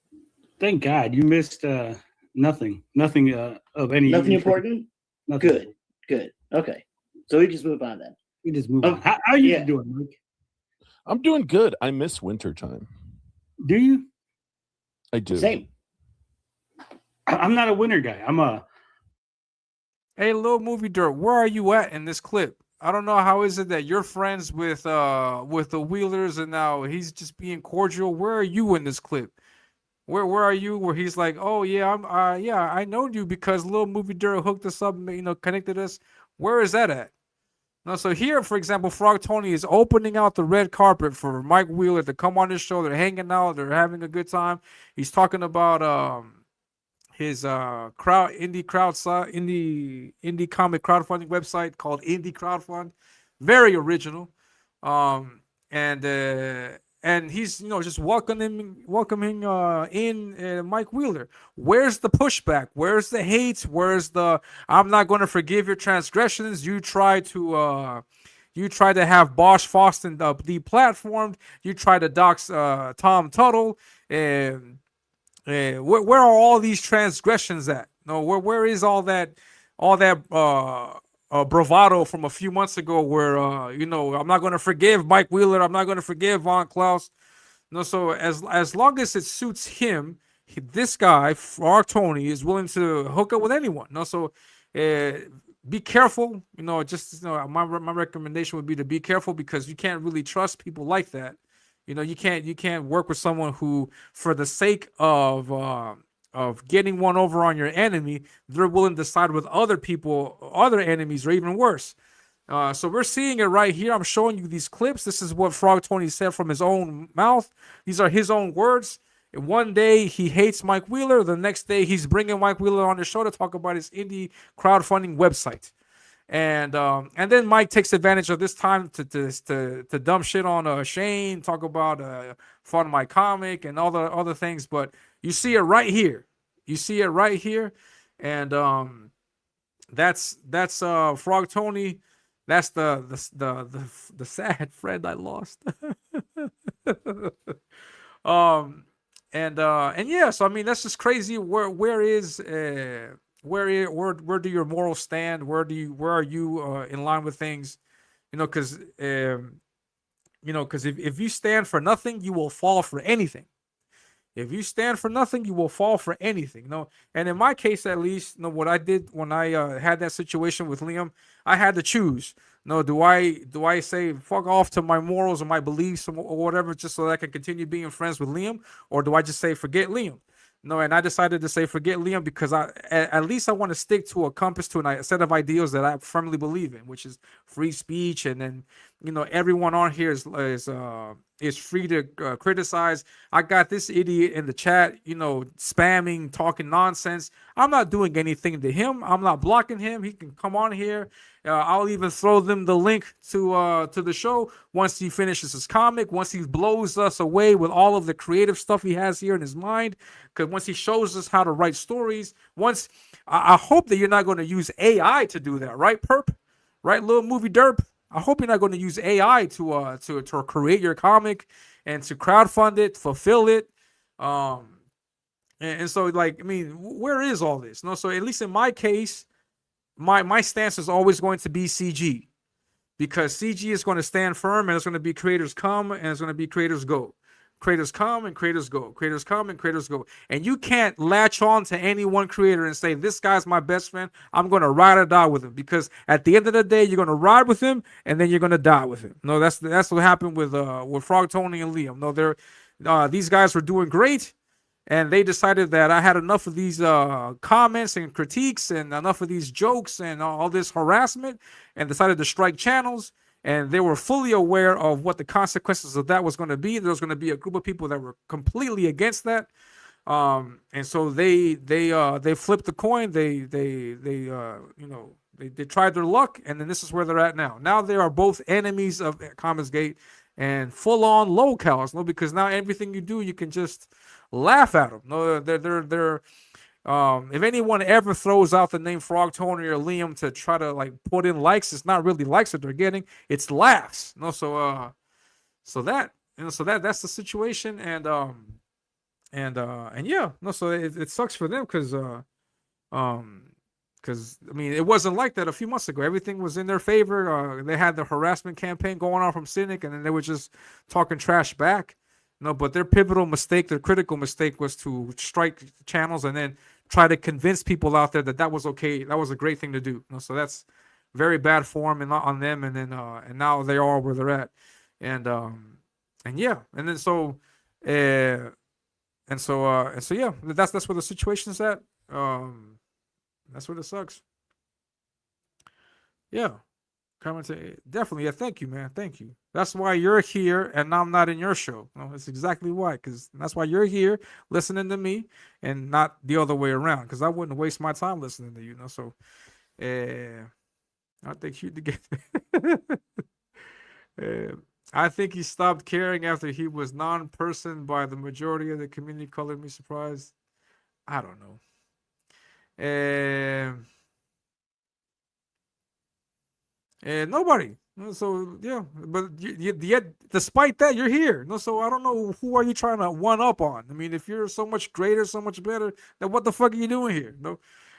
Thank God you missed nothing of any. Nothing important. Nothing. Good. Okay, so we just move on then. We just move on. How are you doing, Mike? I'm doing good. I miss winter time. Do you? I do. Same. I'm not a winter guy. I'm a. Hey, Lil Movie Dirt, where are you at in this clip? I don't know. How is it that you're friends with the Wheelers and now he's just being cordial? Where are you in this clip? Where are you? Where he's like, oh yeah, I know you because Lil Movie Dirt hooked us up, connected us. Where is that at? No, so here, for example, Frog Tony is opening out the red carpet for Mike Wheeler to come on his show. They're hanging out. They're having a good time. He's talking about his indie comic crowdfunding website called Indie Crowdfund. Very original. And he's just welcoming in Mike Wheeler. Where's the pushback? Where's the hate? Where's the I'm not going to forgive your transgressions? You try to have Bosch Foston deplatformed. You try to dox Tom Tuttle. And where are all these transgressions at? No, where is all that bravado from a few months ago where I'm not going to forgive Mike Wheeler, I'm not going to forgive Von Klaus. No, so as long as it suits him, this guy Frog Tony is willing to hook up with anyone. No, so be careful. My recommendation would be to be careful because you can't really trust people like that. You can't work with someone who, for the sake of getting one over on your enemy, they're willing to side with other people, other enemies, or even worse. So we're seeing it right here. I'm showing you these clips. This is what Frog Tony said from his own mouth. These are his own words. And one day he hates Mike Wheeler. The next day he's bringing Mike Wheeler on the show to talk about his indie crowdfunding website. And then Mike takes advantage of this time to dump shit on Shane, talk about Fun My Comic and all the other things. But you see it right here. And that's Frog Tony. That's the sad friend I lost. And yeah, so I mean that's just crazy. Where do your morals stand? Where are you in line with things? Because if you stand for nothing, you will fall for anything. If you stand for nothing, you will fall for anything. No, and in my case, at least, what I did when I had that situation with Liam, I had to choose. No, do I say fuck off to my morals or my beliefs or whatever, just so that I can continue being friends with Liam, or do I just say forget Liam? No, and I decided to say forget Liam because at least I want to stick to a compass, to a set of ideals that I firmly believe in, which is free speech, and then everyone on here is free to criticize. I got this idiot in the chat, spamming, talking nonsense. I'm not doing anything to him. I'm not blocking him. He can come on here. I'll even throw them the link to the show once he finishes his comic, once he blows us away with all of the creative stuff he has here in his mind. Because once he shows us how to write stories, I hope that you're not going to use AI to do that, right, Perp? Right, little movie derp? I hope you're not going to use AI to create your comic and to crowdfund it, fulfill it. And so, where is all this? No, so at least in my case, my stance is always going to be CG, because CG is going to stand firm, and it's going to be creators come and it's going to be creators go. Creators come and creators go. Creators come and creators go. And you can't latch on to any one creator and say, this guy's my best friend, I'm going to ride or die with him. Because at the end of the day, you're going to ride with him and then you're going to die with him. No, that's what happened with Frog Tony and Liam. No, these guys were doing great. And they decided that I had enough of these comments and critiques and enough of these jokes and all this harassment, and decided to strike channels. And they were fully aware of what the consequences of that was going to be. There was going to be a group of people that were completely against that, and so they flipped the coin. They tried their luck, and then this is where they're at now. Now they are both enemies of Comicsgate and full on locals. No, because now everything you do, you can just laugh at them. No, they're if anyone ever throws out the name Frog Tony or Liam to try to put in likes, it's not really likes that they're getting, it's laughs. No, so that's the situation, and yeah, no, so it sucks for them because it wasn't like that a few months ago. Everything was in their favor. They had the harassment campaign going on from Cynic, and then they were just talking trash back. No, but their pivotal mistake, their critical mistake, was to strike channels and then try to convince people out there that was okay. That was a great thing to do. No, so that's very bad form and not on them. And then and now they are where they're at. And yeah, and then so yeah, that's where the situation's at. That's where it sucks. Yeah. Commentate. Definitely. Yeah, thank you, man. Thank you. That's why you're here and I'm not in your show. No, that's exactly why. Because that's why you're here listening to me and not the other way around. Because I wouldn't waste my time listening to you. So I think you to get I think he stopped caring after he was non-person by the majority of the community. Colored me surprised. I don't know. And nobody. So yeah, but yet despite that, you're here. No, so I don't know who are you trying to one up on. I mean, if you're so much greater, so much better, then what the fuck are you doing here? No,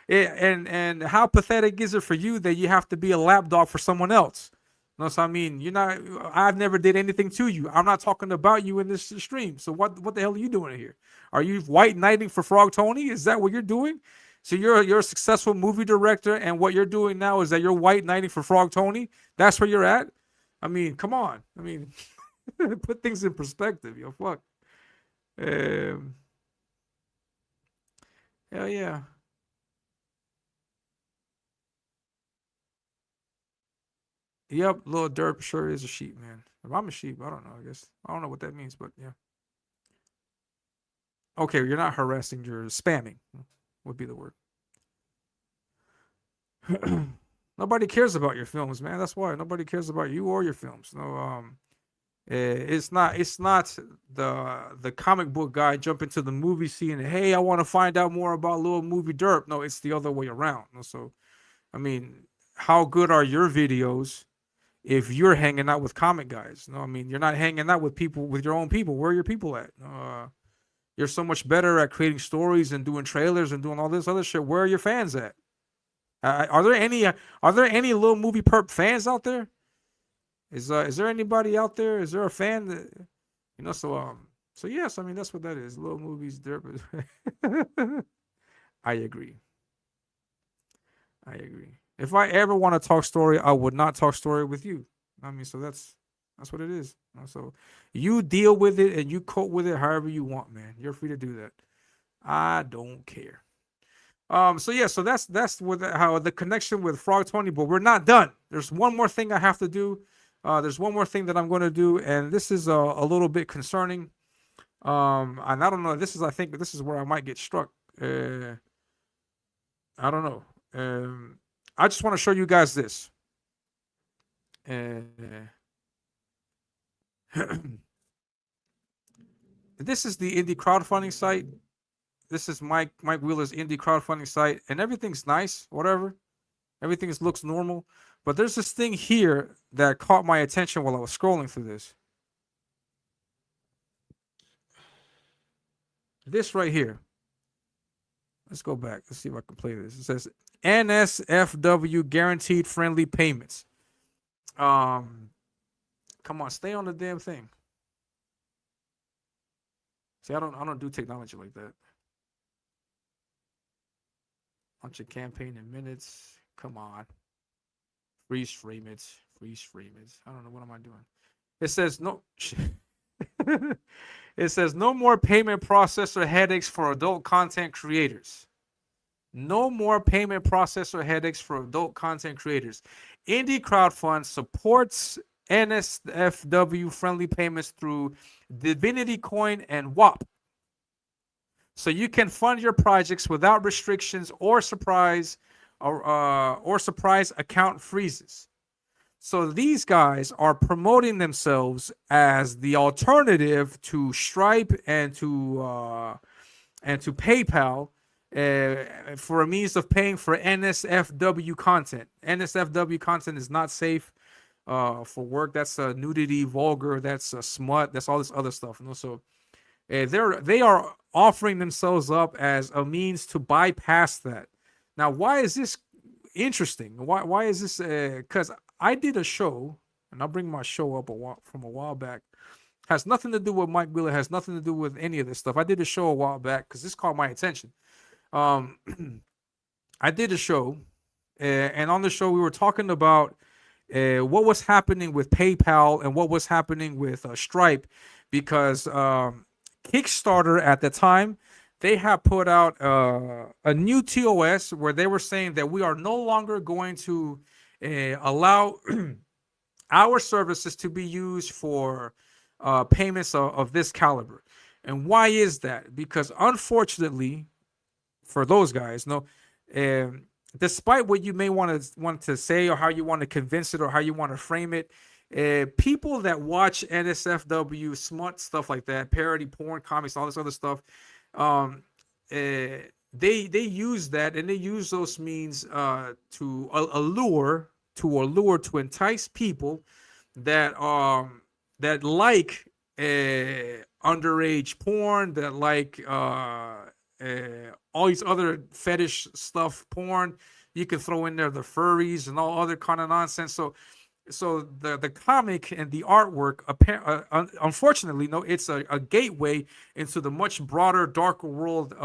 and how pathetic is it for you that you have to be a lapdog for someone else? No, so I mean, you're not. I've never did anything to you. I'm not talking about you in this stream. So what the hell are you doing here? Are you white knighting for Frog Tony? Is that what you're doing? So you're a successful movie director, and what you're doing now is that you're white knighting for Frog Tony. That's where you're at. I mean, come on. I mean, put things in perspective, yo. Fuck. Hell yeah. Yep, little derp sure is a sheep, man. If I'm a sheep, I don't know. I guess I don't know what that means, but yeah. Okay, you're not harassing, you're spamming. Would be the word. Nobody cares about your films, man. That's why nobody cares about you or your films. No, it's not the comic book guy jumping to the movie scene and, hey, I want to find out more about little movie derp. No, it's the other way around. No, so I mean, how good are your videos if you're hanging out with comic guys? No, I mean, you're not hanging out with people, with your own people. Where are your people at? You're so much better at creating stories and doing trailers and doing all this other shit. Where are your fans at? Are there any little movie perp fans out there? Is there anybody out there? Is there a fan that, so So yes, I mean that's what that is. Little movies there, but I agree. I agree. If I ever want to talk story, I would not talk story with you. I mean, so that's what it is. So you deal with it and you cope with it however you want, man. You're free to do that. I don't care. So yeah, so that's with how the connection with Frog 20, but we're not done. There's one more thing I have to do. There's one more thing that I'm going to do, and this is a little bit concerning. And I don't know. I think this is where I might get struck. I don't know. I just want to show you guys this. This is the indie crowdfunding site. This is Mike Wheeler's indie crowdfunding site, and everything's nice, whatever. Everything looks normal, but there's this thing here that caught my attention while I was scrolling through this. This right here. Let's go back. Let's see if I can play this. It says NSFW guaranteed friendly payments. Come on, stay on the damn thing. See, I don't do technology like that. Launch a campaign in minutes. Come on. Freeze frame it. Freeze frame it. I don't know, what am I doing? It says no. It says no more payment processor headaches for adult content creators. No more payment processor headaches for adult content creators. Indie Crowdfund supports NSFW friendly payments through Divinity Coin and WAP. So you can fund your projects without restrictions or surprise account freezes. So these guys are promoting themselves as the alternative to Stripe and to PayPal for a means of paying for NSFW content. NSFW content is not safe for work. That's nudity, vulgar. That's smut. That's all this other stuff. You know? So they are offering themselves up as a means to bypass that. Now, why is this interesting? Why is this? Because I did a show, and I'll bring my show up from a while back. Has nothing to do with Mike Wheeler. Has nothing to do with any of this stuff. I did a show a while back because this caught my attention. I did a show, and on the show we were talking about what was happening with PayPal and what was happening with Stripe, because Kickstarter at the time, they have put out a new TOS where they were saying that we are no longer going to allow our services to be used for payments of this caliber. And why is that? Because unfortunately, for those guys, despite what you may want to say or how you want to convince it or how you want to frame it, people that watch NSFW, smut stuff like that, parody porn, comics, all this other stuff, they use that, and they use those means to allure, to entice people that like underage porn, that like all these other fetish stuff, porn. You can throw in there the furries and all other kind of nonsense. So the comic and the artwork, unfortunately, it's a gateway into the much broader, darker world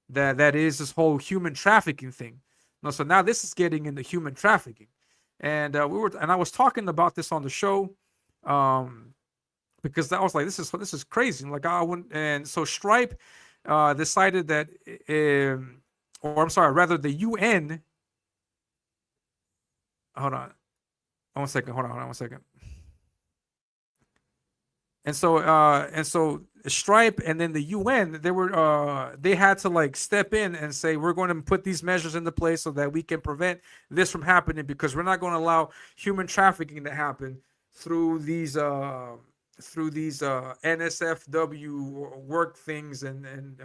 that is this whole human trafficking thing. So now this is getting into human trafficking, and I was talking about this on the show, because I was like, this is crazy. Like I wouldn't, and so Stripe decided that, or I'm sorry, rather the UN. Hold on. One second. Hold on one second. And so Stripe and then the UN, they had to like step in and say, we're going to put these measures into place so that we can prevent this from happening, because we're not going to allow human trafficking to happen through these NSFW work things and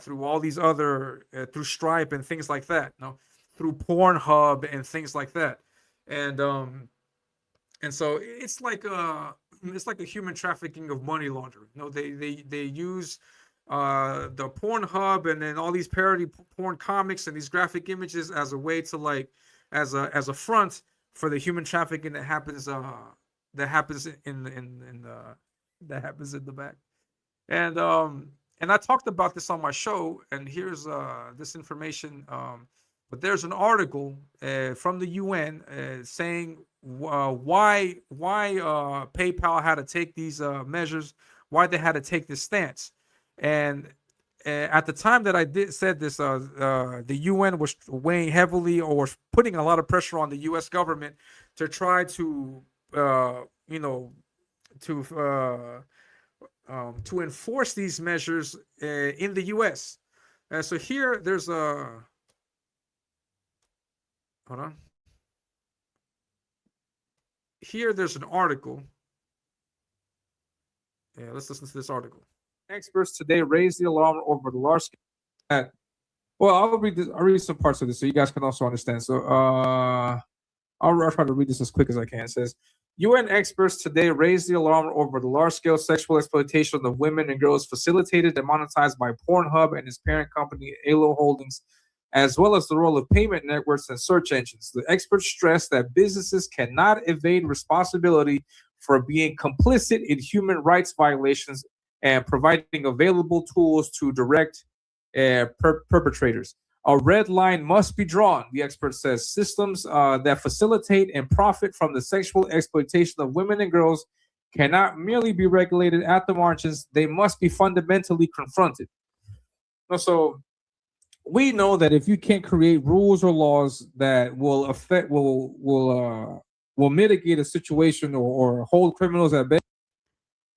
through all these other through Stripe and things like that, through Pornhub and things like that. And so it's like a human trafficking of money laundering. They use the Pornhub and then all these parody porn comics and these graphic images as a way to like as a front for the human trafficking that happens in that happens in the back. And I talked about this on my show, and here's this information. But there's an article from the UN saying why PayPal had to take these measures, why they had to take this stance. And at the time that I said this, the UN was weighing heavily or was putting a lot of pressure on the U.S. government to try to to enforce these measures in the U.S. So here there's a hold on. Here there's an article. Yeah, let's listen to this article. Experts today raised the alarm over the large scale. Well, I'll read this. I'll read some parts of this so you guys can also understand. So, I'll try to read this as quick as I can. It says, UN experts today raised the alarm over the large-scale sexual exploitation of women and girls facilitated and monetized by Pornhub and its parent company, Alo Holdings, as well as the role of payment networks and search engines. The experts stress that businesses cannot evade responsibility for being complicit in human rights violations and providing available tools to direct perpetrators. A red line must be drawn, the expert says. Systems that facilitate and profit from the sexual exploitation of women and girls cannot merely be regulated at the margins. They must be fundamentally confronted. So we know that if you can't create rules or laws that will mitigate a situation or hold criminals at bay.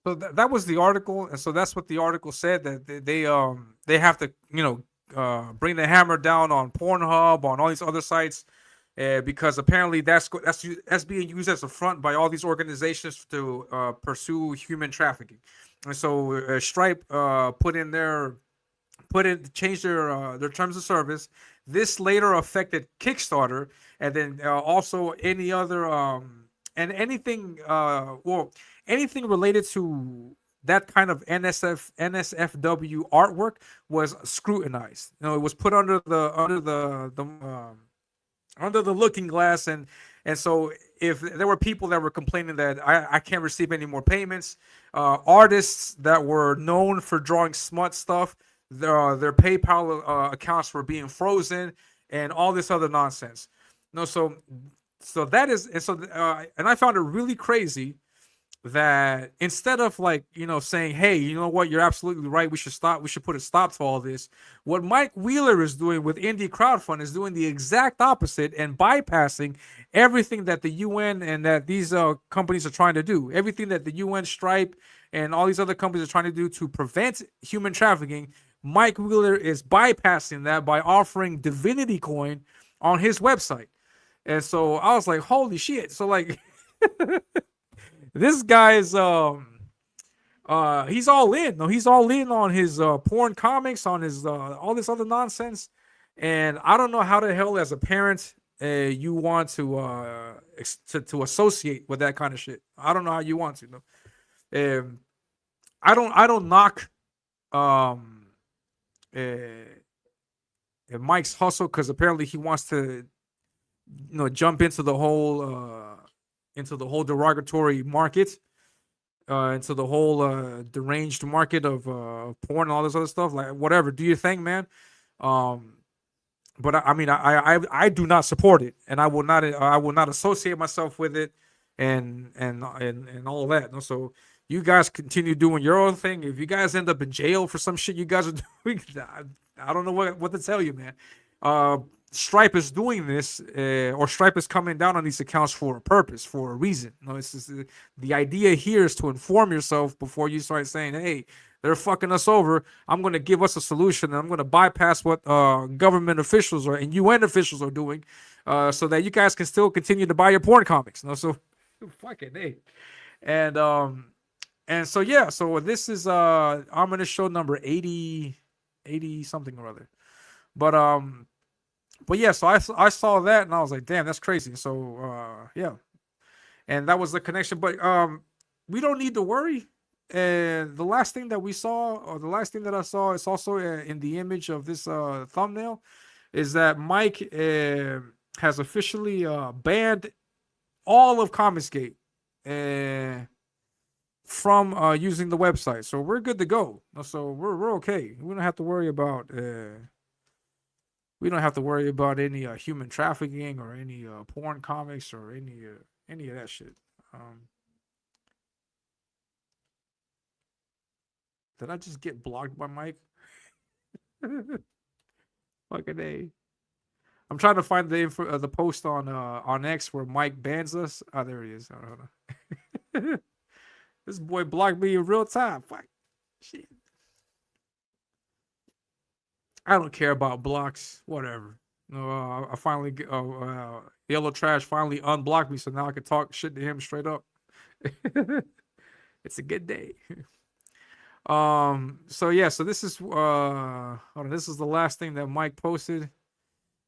So that was the article, and so that's what the article said, that they have to bring the hammer down on Pornhub, on all these other sites, because apparently that's being used as a front by all these organizations to pursue human trafficking. And so Stripe changed their terms of service. This later affected Kickstarter, and then also any other and anything anything related to that kind of NSFW artwork was scrutinized. It was put under the looking glass, and so if there were people that were complaining that I can't receive any more payments, artists that were known for drawing smut stuff, their PayPal accounts were being frozen, and all this other nonsense. So that is, and I found it really crazy that instead of saying, hey, you know what, you're absolutely right, we should put a stop to all this, what Mike Wheeler is doing with Indie Crowdfund is doing the exact opposite and bypassing everything that the UN and that these companies are trying to do, everything that the UN, Stripe, and all these other companies are trying to do to prevent human trafficking. Mike Wheeler is bypassing that by offering Divinity Coin on his website. And so I was like, holy shit. So this guy's he's all in. No, he's all in on his porn comics, on his all this other nonsense. And I don't know how the hell, as a parent, you want to associate with that kind of shit. I don't know how you want to. I don't knock Mike's hustle, because apparently he wants to jump into the whole derogatory market, into the whole deranged market of porn and all this other stuff. Like, whatever, do your thing, man. But I mean, I do not support it, and I will not associate myself with it, and all of that. So you guys continue doing your own thing. If you guys end up in jail for some shit you guys are doing, I don't know what to tell you, man. Stripe is doing this, or Stripe is coming down on these accounts for a purpose, for a reason. It's just, the idea here is to inform yourself before you start saying, hey, they're fucking us over. I'm going to give us a solution, and I'm going to bypass what government officials and UN officials are doing, so that you guys can still continue to buy your porn comics. So fucking hey. And so yeah, so this is Ominus show number 80 something or other. But yeah, so I saw that and I was like, damn, that's crazy. So yeah, and that was the connection. But we don't need to worry. And the last thing that we saw, or the last thing that I saw, is also in the image of this thumbnail, is that Mike has officially banned all of Comicsgate from using the website. So we're good to go. So we're okay. We don't have to worry about any human trafficking or any porn comics or any of that shit. Did I just get blocked by Mike? Fucking A. I'm trying to find the post on X where Mike bans us. Oh, there he is. Hold on. This boy blocked me in real time. Fuck. Shit. I don't care about blocks. Whatever. No, I finally Yellow Trash finally unblocked me, so now I can talk shit to him straight up. It's a good day. So yeah, so this is hold on, this is the last thing that Mike posted.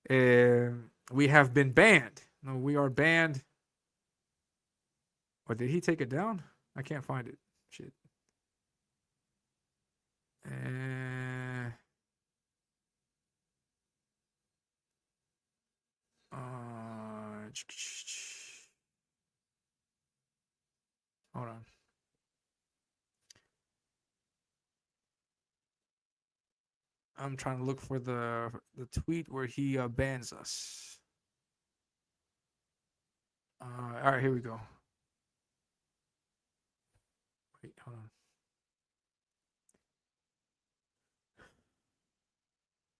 We have been banned. No, we are banned. Or did he take it down? I can't find it. Shit. Hold on. I'm trying to look for the tweet where he bans us. All right, here we go. Wait, hold on.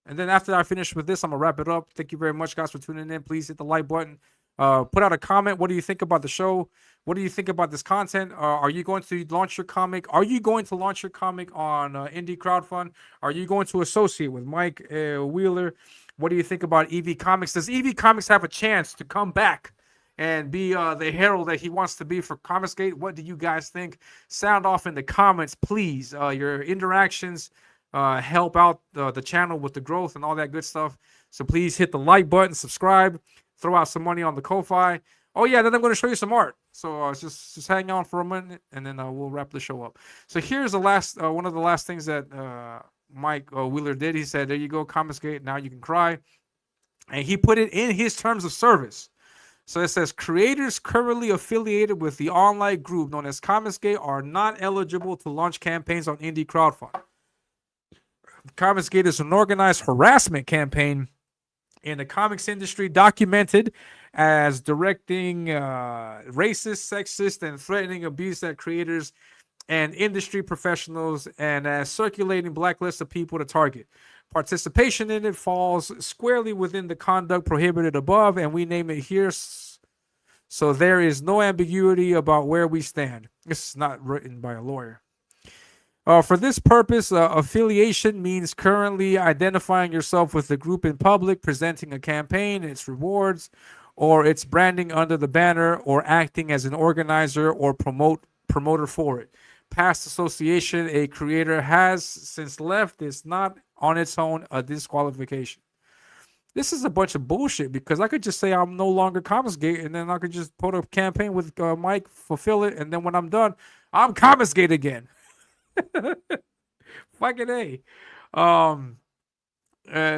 And then after I finish with this, I'm gonna wrap it up. Thank you very much, guys, for tuning in. Please hit the like button. Put out a comment. What do you think about the show? What do you think about this content? Are you going to launch your comic? Are you going to launch your comic on Indie Crowdfund? Are you going to associate with Mike Wheeler? What do you think about EV Comics? Does EV Comics have a chance to come back and be the herald that he wants to be for Comicsgate? What do you guys think? Sound off in the comments, please. Your interactions help out the channel with the growth and all that good stuff. So please hit the like button, subscribe, throw out some money on the Ko-Fi. Oh yeah, then I'm going to show you some art. So just hang on for a minute, and then we'll wrap the show up. So here's the last one of the last things that Mike Wheeler did. He said, "There you go, Comicsgate. Now you can cry," and he put it in his terms of service. So it says, creators currently affiliated with the online group known as Comicsgate are not eligible to launch campaigns on Indie Crowdfund. Comicsgate is an organized harassment campaign in the comics industry, documented as directing racist, sexist, and threatening abuse at creators and industry professionals, and as circulating blacklist of people to target. Participation in it falls squarely within the conduct prohibited above, and we name it here, so there is no ambiguity about where we stand. This is not written by a lawyer. For this purpose, affiliation means currently identifying yourself with the group in public, presenting a campaign, its rewards, or its branding under the banner, or acting as an organizer or promoter for it. Past association a creator has since left is not on its own a disqualification. This is a bunch of bullshit, because I could just say I'm no longer Comicsgate, and then I could just put a campaign with Mike, fulfill it, and then when I'm done, I'm Comicsgate again. Fucking A.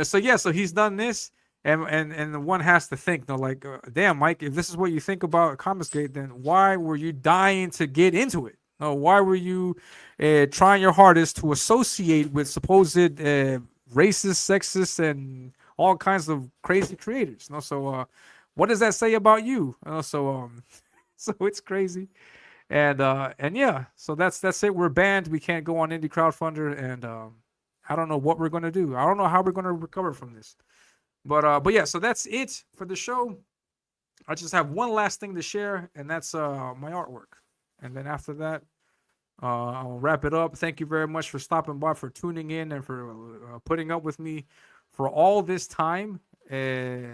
So yeah, so he's done this, and one has to think, like, damn, Mike, if this is what you think about Comicsgate, then why were you dying to get into it? No, why were you trying your hardest to associate with supposed racist, sexist, and all kinds of crazy creators? No, so what does that say about you? So it's crazy. And yeah, so that's it. We're banned. We can't go on Indie Crowdfunder, and I don't know what we're gonna do. I don't know how we're gonna recover from this. But yeah, so that's it for the show. I just have one last thing to share, and that's my artwork. And then after that, I'll wrap it up. Thank you very much for stopping by, for tuning in, and for putting up with me for all this time. It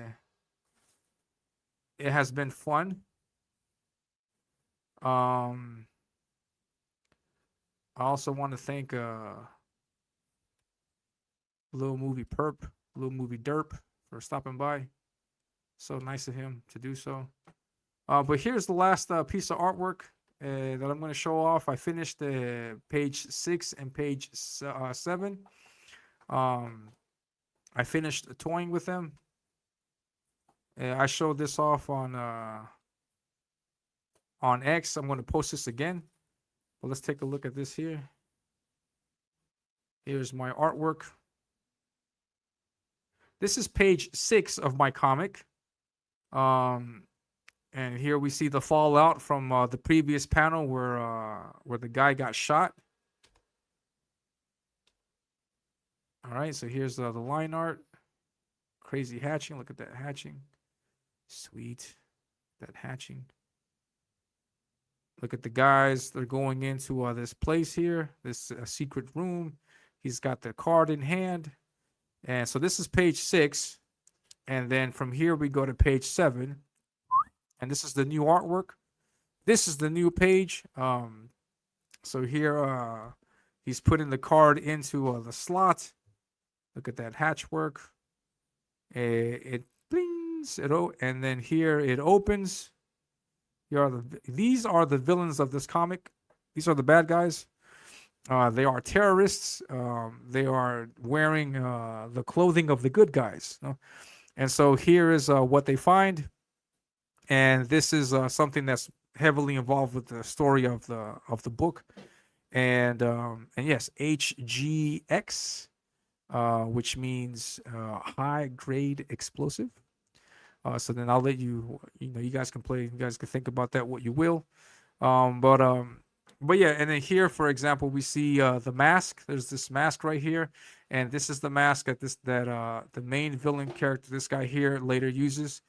has been fun. I also want to thank Little Movie Derp for stopping by. So nice of him to do so. But here's the last piece of artwork that I'm going to show off. I finished page 6 and page 7. I finished toying with them. I showed this off on X. I'm going to post this again. But let's take a look at this here. Here's my artwork. This is page 6 of my comic. And here we see the fallout from the previous panel where the guy got shot. All right, so here's the line art. Crazy hatching. Look at that hatching. Sweet. That hatching. Look at the guys. They're going into this place here, this secret room. He's got the card in hand. And so this is page 6. And then from here we go to page 7. And this is the new artwork. This is the new page. So here he's putting the card into the slot. Look at that hatch work. It blings, and then here it opens. These are the villains of this comic. These are the bad guys. They are terrorists. They are wearing the clothing of the good guys. And so here is what they find. And this is something that's heavily involved with the story of the book. And yes, HGX, which means high grade explosive. So then I'll let you guys can play. You guys can think about that what you will. But yeah, and then here, for example, we see the mask. There's this mask right here, and this is the mask that the main villain character, this guy here, later uses.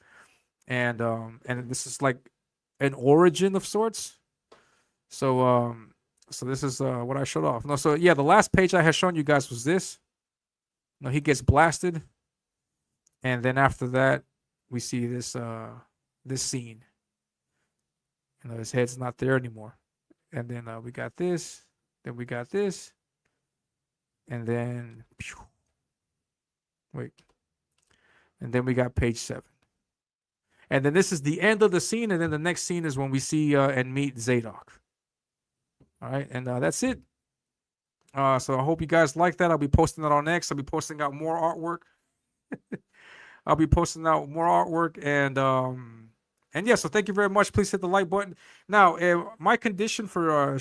And this is like an origin of sorts. So this is what I showed off. No, so yeah, the last page I had shown you guys was this. No, he gets blasted, and then after that, we see this scene. His head's not there anymore, and then we got this. Then we got this, and then and then we got page 7. And then this is the end of the scene, and then the next scene is when we see and meet Zadok. All right, and that's it. So I hope you guys like that. I'll be posting that on X. I'll be posting out more artwork. And yeah, so thank you very much. Please hit the like button. Now, my condition for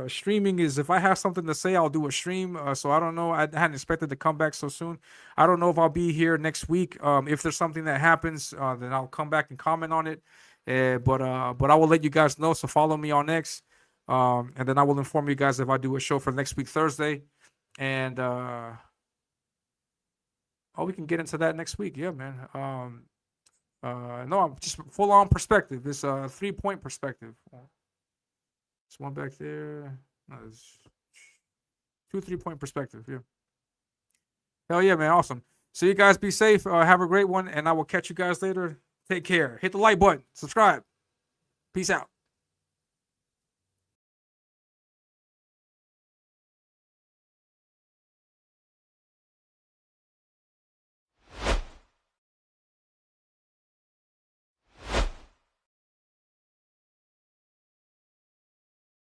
streaming is if I have something to say, I'll do a stream. So I don't know. I hadn't expected to come back so soon. I don't know if I'll be here next week. If there's something that happens, then I'll come back and comment on it. But I will let you guys know. So follow me on X. And then I will inform you guys if I do a show for next week, Thursday. And we can get into that next week. Yeah, man. No, I'm just full on perspective. It's a 3-point perspective. There's one back there. No, there's 2 3-point perspective. Yeah. Hell yeah, man. Awesome. So you guys be safe. Have a great one. And I will catch you guys later. Take care. Hit the like button. Subscribe. Peace out.